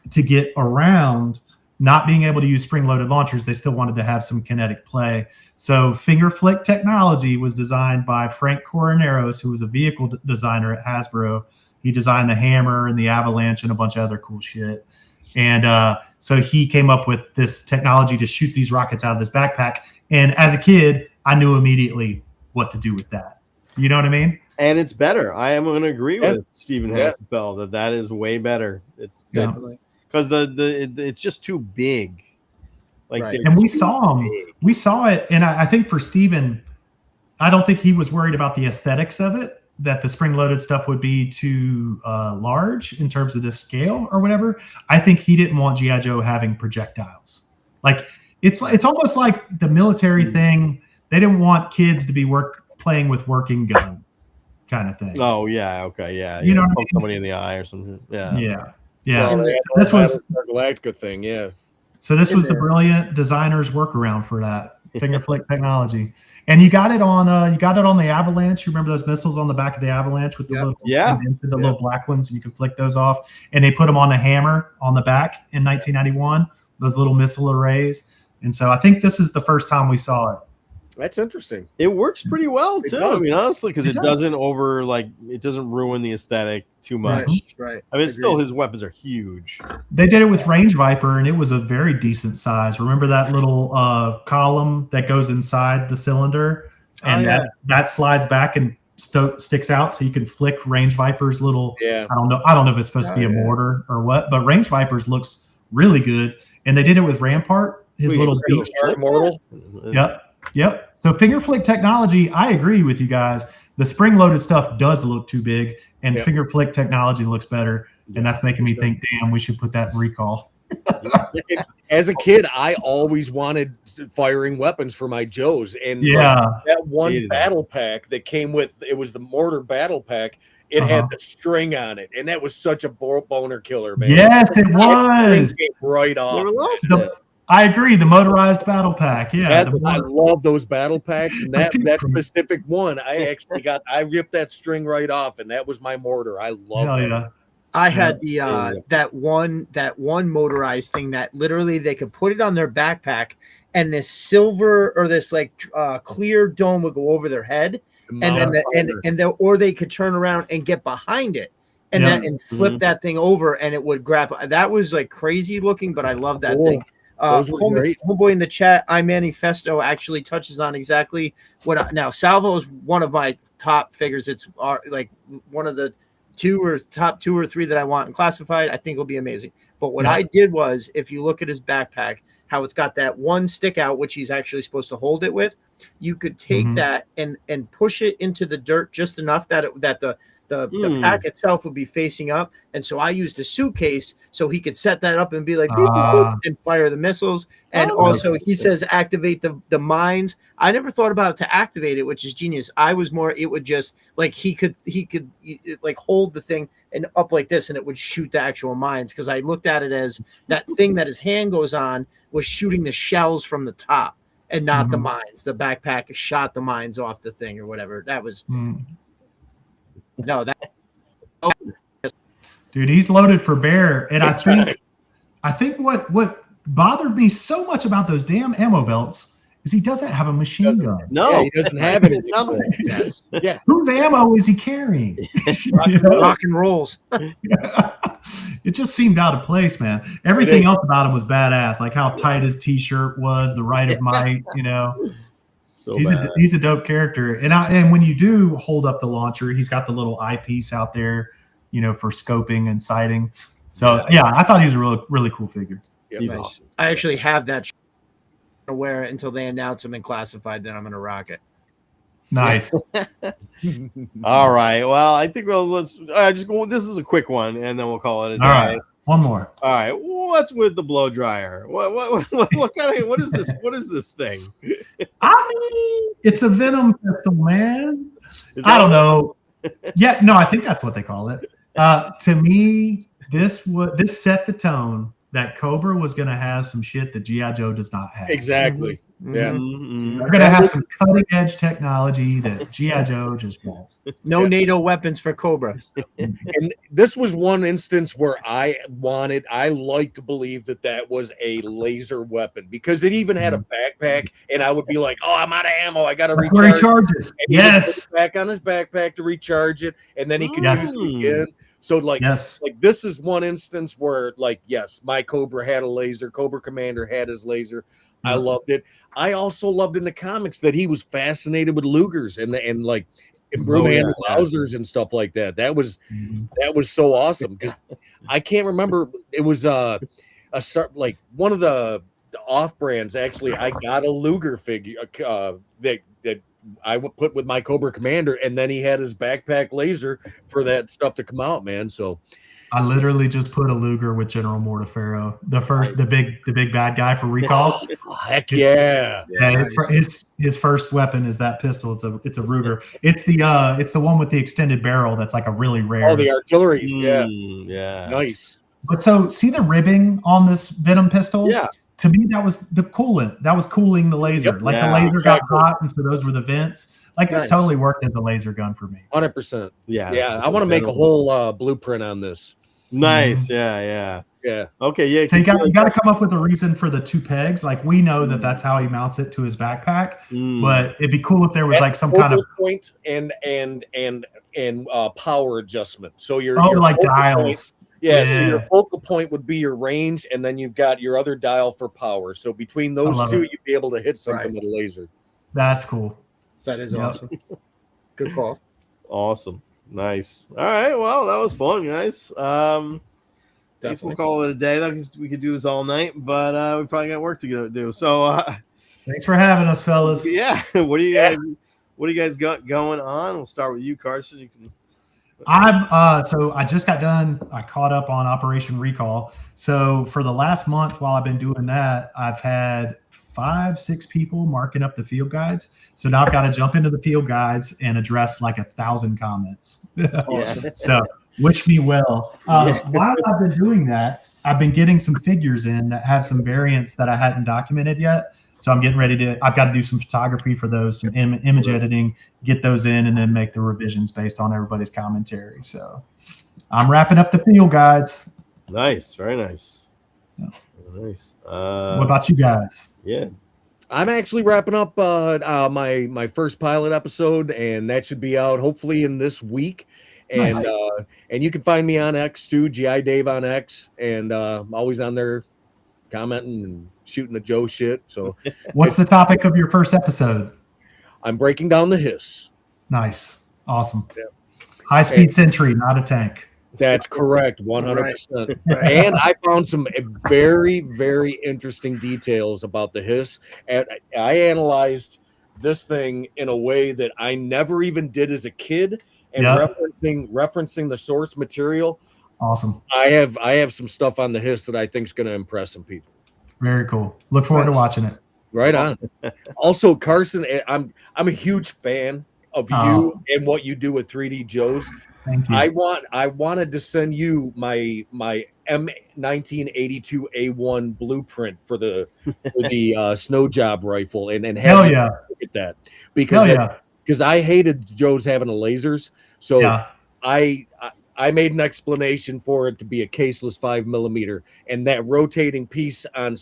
to get around not being able to use spring-loaded launchers. They still wanted to have some kinetic play. So finger flick technology was designed by Frank Coroneros, who was a vehicle designer at Hasbro. He designed the Hammer and the Avalanche and a bunch of other cool shit. And so he came up with this technology to shoot these rockets out of this backpack. And as a kid, I knew immediately what to do with that. You know what I mean? And it's better. I am going to agree with Stephen Hassenfeld that is way better. It's because it's just too big. Like, and we saw him. We saw it, and I think for Stephen, I don't think he was worried about the aesthetics of it. That the spring-loaded stuff would be too large in terms of the scale or whatever. I think he didn't want G.I. Joe having projectiles. Like it's almost like the military thing. They didn't want kids to be playing with working guns, kind of thing. Oh yeah, okay, yeah. You know, poke somebody in the eye or something. Yeah. Well, this was the Galactica thing. Yeah. So this was the brilliant designer's workaround for that finger flick technology. And you got it on the Avalanche. You remember those missiles on the back of the Avalanche with the little black ones? You can flick those off. And they put them on the Hammer on the back in 1991. Those little missile arrays. And so I think this is the first time we saw it. That's interesting. It works pretty well too. I mean, honestly, because it doesn't ruin the aesthetic too much. Right. I mean, still his weapons are huge. They did it with Range Viper, and it was a very decent size. Remember that little column that goes inside the cylinder, and that slides back and sticks out, so you can flick Range Viper's little. Yeah. I don't know if it's supposed to be a mortar or what, but Range Viper's looks really good, and they did it with Rampart. His little beach mortal. Yep. So finger flick technology, I agree with you guys. The spring-loaded stuff does look too big. and finger flick technology looks better, and that's making me think, damn, we should put that in recall. As a kid, I always wanted firing weapons for my Joes, and that one battle pack that came with it was the mortar battle pack. It had the string on it, and that was such a boner killer, man. Yes, it was. Right off. Never lost it. I agree. The motorized battle pack. Yeah. I love those battle packs, and that specific one, I ripped that string right off, and that was my mortar. I love it. Yeah. I had the that one motorized thing that literally they could put it on their backpack, and this silver or this like clear dome would go over their head, and then or they could turn around and get behind it, and flip that thing over, and it would grab. That was like crazy looking, but I love that thing. Homeboy in the chat, I Manifesto actually touches on exactly what. Now Salvo is one of my top figures. It's like one of the top two or three that I want in classified. I think it'll be amazing. But what I did was, if you look at his backpack, how it's got that one stick out, which he's actually supposed to hold it with, you could take that and push it into the dirt just enough that the pack itself would be facing up. And so I used a suitcase so he could set that up and be like, boop, boop, boop, and fire the missiles. And also he says, activate the mines. I never thought about to activate it, which is genius. I was more, it would just like, he could like hold the thing and up like this, and it would shoot the actual mines. Cause I looked at it as that thing that his hand goes on was shooting the shells from the top and not the mines. The backpack shot the mines off the thing or whatever. That was, no, that dude, he's loaded for bear. And I think what bothered me so much about those damn ammo belts is he doesn't have a machine gun. No, he doesn't have it. yes. Yeah. Whose ammo is he carrying? Rock and rolls. It just seemed out of place, man. Everything else about him was badass, like how tight his t-shirt was, the right of might, So he's a dope character. And when you do hold up the launcher, he's got the little eyepiece out there, for scoping and sighting. So I thought he was a really, really cool figure. He's awesome. I actually have that to wear it until they announce him in classified. Then I'm going to rock it. Nice. All right. Well, I think let's just go. This is a quick one, and then we'll call it a day. All right. One more. All right. What's with the blow dryer? What kind of what is this? What is this thing? I mean, it's a venom pistol, man. I don't know. Yeah, no, I think that's what they call it. To me, this set the tone that Cobra was going to have some shit that G.I. Joe does not have. Exactly. Yeah. They're going to have some cutting edge technology that G.I. Joe just won't. No NATO weapons for Cobra. And this was one instance where I like to believe that was a laser weapon, because it even had a backpack, and I would be like, oh, I'm out of ammo. I got to recharge. Where he charges. Yes. Back on his backpack to recharge it, and then he could use it again. So like this is one instance where my Cobra had a laser. Cobra Commander had his laser. I loved it. I also loved in the comics that he was fascinated with Lugers and Brewman Mausers and stuff like that. That was so awesome, because I can't remember. It was like one of the off brands. Actually, I got a Luger figure that I would put with my Cobra Commander, and then he had his backpack laser for that stuff to come out, man. So I literally just put a Luger with General Mortefero, the big bad guy for recall. Heck yeah! His first weapon is that pistol. It's a Ruger. It's the one with the extended barrel. That's like a really rare. Oh, the artillery. Yeah. Nice. But so see the ribbing on this Venom pistol. Yeah. To me, that was the coolant. That was cooling the laser. The laser got hot, and so those were the vents. Like this totally worked as a laser gun for me. 100%. Yeah. I want to make a whole blueprint on this. Nice. Yeah. Okay. Yeah. So you got to come up with a reason for the two pegs. Like we know that's how he mounts it to his backpack, but it'd be cool if there was like some kind of point and power adjustment. So your like dials. So your focal point would be your range, and then you've got your other dial for power. So between those two, you'd be able to hit something with a laser. That's cool. That is awesome. Good call. Awesome. Nice. All right. Well, that was fun, guys. I guess we'll call it a day. We could do this all night, but we probably got work to do. So thanks for having us, fellas. Yeah. What do you guys got going on? We'll start with you, Carson. You can So I just got done. I caught up on Operation Recall. So for the last month, while I've been doing that, I've had 5-6 people marking up the field guides. So now I've got to jump into the field guides and address like 1,000 comments. Awesome. So wish me well. While I've been doing that, I've been getting some figures in that have some variants that I hadn't documented yet. So I'm getting ready I've got to do some photography for those, some image editing, get those in, and then make the revisions based on everybody's commentary. So I'm wrapping up the field guides. Nice. Very nice. Yeah. Very nice. What about you guys? Yeah. I'm actually wrapping up my first pilot episode, and that should be out hopefully in this week. And Nice. And you can find me on X too, GI Dave on X, and I'm always on there commenting and shooting the Joe shit. So What's the topic of your first episode? I'm breaking down the hiss. Nice. Awesome. Yeah. High speed sentry, not a tank. That's correct, 100%. Right. And I found some very, very interesting details about the hiss. And I analyzed this thing in a way that I never even did as a kid. And Yep. referencing the source material, Awesome. I have some stuff on the hiss that I think is going to impress some people. Very cool. Look forward to watching it. Right on. Also, Carson, I'm a huge fan of you and what you do with 3DJOES. Thank you. I wanted to send you my M1982A1 blueprint for the snow job rifle and have Hell you yeah. look at that Hell yeah. because I hated Joe's having the lasers, so Yeah. I made an explanation for it to be a caseless 5mm, and that rotating piece on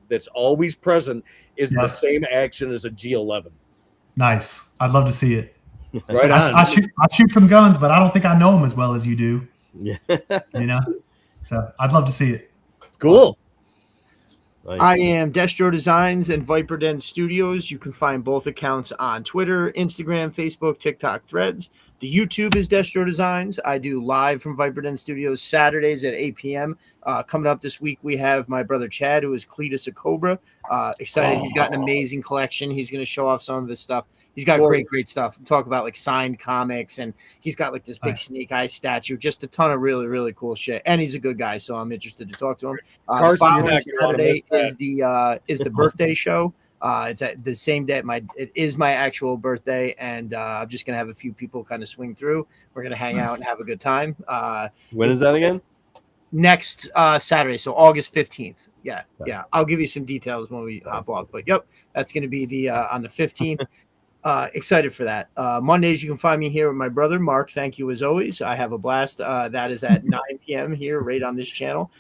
that's always present is Yeah. the same action as a G11. Nice. I'd love to see it. Right on. I shoot some guns, but I don't think I know them as well as you do. Yeah. You know? So I'd love to see it. Cool. Nice. I am Destro Designs and Viper Den Studios. You can find both accounts on Twitter, Instagram, Facebook, TikTok, Threads. The YouTube is Destro Designs. I do live from Viper Den Studios Saturdays at 8 p.m. Coming up this week, we have my brother Chad, who is Cletus a Cobra. Excited. He's got an amazing collection. He's going to show off some of his stuff. He's got great stuff. Talk about like signed comics, and he's got like this big Snake Eye statue. Just a ton of really, really cool shit. And he's a good guy, so I'm interested to talk to him. Carson, Following you're not gonna wanna Saturday miss is the birthday show. It's at the same day. It is my actual birthday, and I'm just gonna have a few people kind of swing through. We're gonna hang out and have a good time. When is that again? Next Saturday, so August 15th. Yeah. I'll give you some details when we hop off. But yep, that's gonna be the on the 15th. Excited for that. Mondays, you can find me here with my brother Mark. Thank you as always. I have a blast. That is at 9 p.m. here, right on this channel.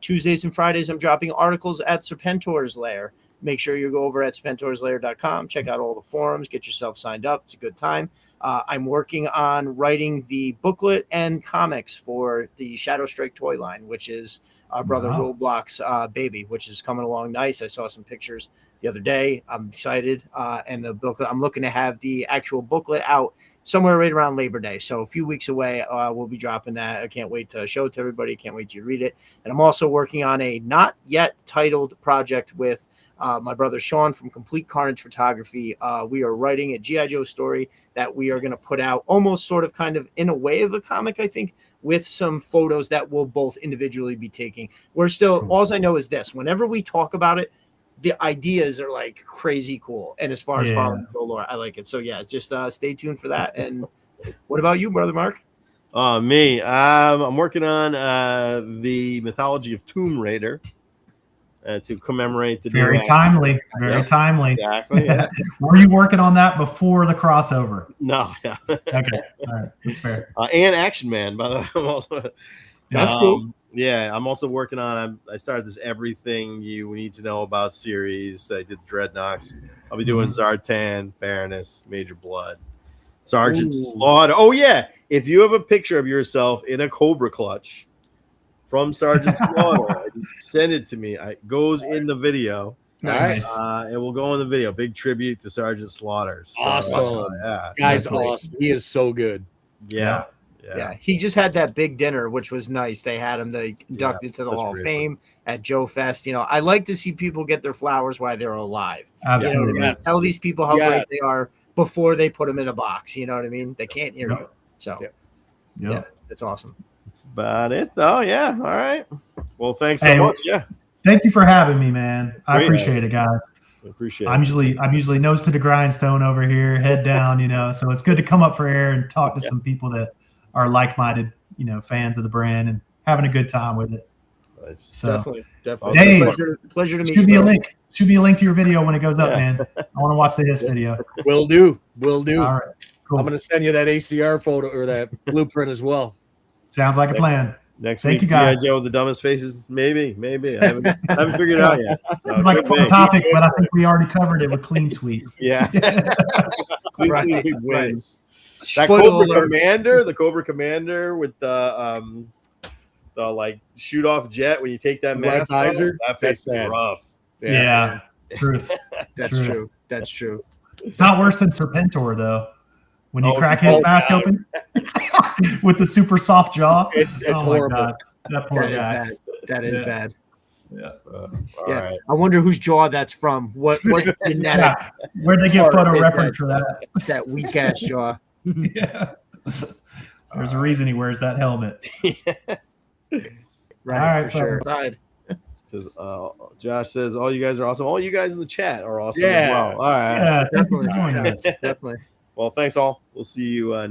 Tuesdays and Fridays, I'm dropping articles at Serpentor's Lair. Make sure you go over at serpentorslair.com, check out all the forums, get yourself signed up. It's a good time. I'm working on writing the booklet and comics for the Shadow Strike toy line, which is our brother Roblox baby, which is coming along nice. I saw some pictures the other day. I'm excited. And the booklet, I'm looking to have the actual booklet out somewhere right around Labor Day. So a few weeks away, we'll be dropping that. I can't wait to show it to everybody. Can't wait to read it. And I'm also working on a not yet titled project with my brother Sean from Complete Carnage Photography. We are writing a G.I. Joe story that we are going to put out almost sort of kind of in a way of a comic, I think, with some photos that we'll both individually be taking. We're still, all I know is this, whenever we talk about it, the ideas are like crazy cool. And as far as following the lore, I like it. So yeah, just stay tuned for that. And what about you, brother Mark? Me. I'm working on the mythology of Tomb Raider to commemorate the very timely. Very timely. Exactly. Yeah. Were you working on that before the crossover? No. Okay. All right. That's fair. And Action Man, by the way. I'm also, That's cool. Yeah, I'm also working on. I started this Everything You Need to Know About series. I did Dreadnoks. I'll be doing Zartan, Baroness, Major Blood, Sergeant Slaughter. Oh yeah, if you have a picture of yourself in a Cobra clutch from Sergeant Slaughter, send it to me. It goes in the video. Nice. It will go in the video. Big tribute to Sergeant Slaughter. So, Awesome. Yeah, Guy's awesome. He is so good. Yeah. He just had that big dinner, which was nice. They had him inducted to the Hall of Fame at Joe Fest. You know, I like to see people get their flowers while they're alive. Absolutely. You know, tell these people how great they are before they put them in a box. You know what I mean? They can't hear you. So Yep. Yeah, it's awesome. That's about it, though. Yeah. All right. Well, thanks so much. Yeah. Thank you for having me, man. I Great. appreciate it, guys. I appreciate I'm it. usually nose to the grindstone over here, head down, so it's good to come up for air and talk to some people that are like-minded, fans of the brand and having a good time with it. Nice. So, Definitely. Dave, Pleasure to meet should you. be a link. Should be a link to your video when it goes up, Yeah. man. I want to watch the Hiss video. Will do. All right, cool. I'm going to send you that ACR photo or that blueprint as well. Sounds like a plan. Next Thank week, you, guys. G.I. Joe with the dumbest faces. Maybe. I haven't figured it out yet. So It's like a could fun be. topic, but I think we already covered it with Clean Sweep. Yeah. Clean Right, Sweep wins. That Spoiler Cobra alert. Commander, the Cobra Commander with the like shoot off jet when you take that Red mask off, visor? that face That's is bad. rough. Yeah. Truth. That's true. That's true. It's not worse than Serpentor, though. When you Oh, crack oh, his mask God. open with the super soft jaw. It's Oh, my horrible. God. That poor That is guy. bad. That is Yeah. bad. All Yeah. right. I wonder whose jaw that's from. What genetic Yeah. Where'd they get Part photo is reference for that? that weak ass jaw. Yeah. There's a reason he wears that helmet. Right, All right, for sure. fellas. Says Josh says all you guys are awesome. All you guys in the chat are awesome Yeah. as well. All right. Yeah, thank you for Definitely. joining us. Definitely. Well, thanks all. We'll see you next.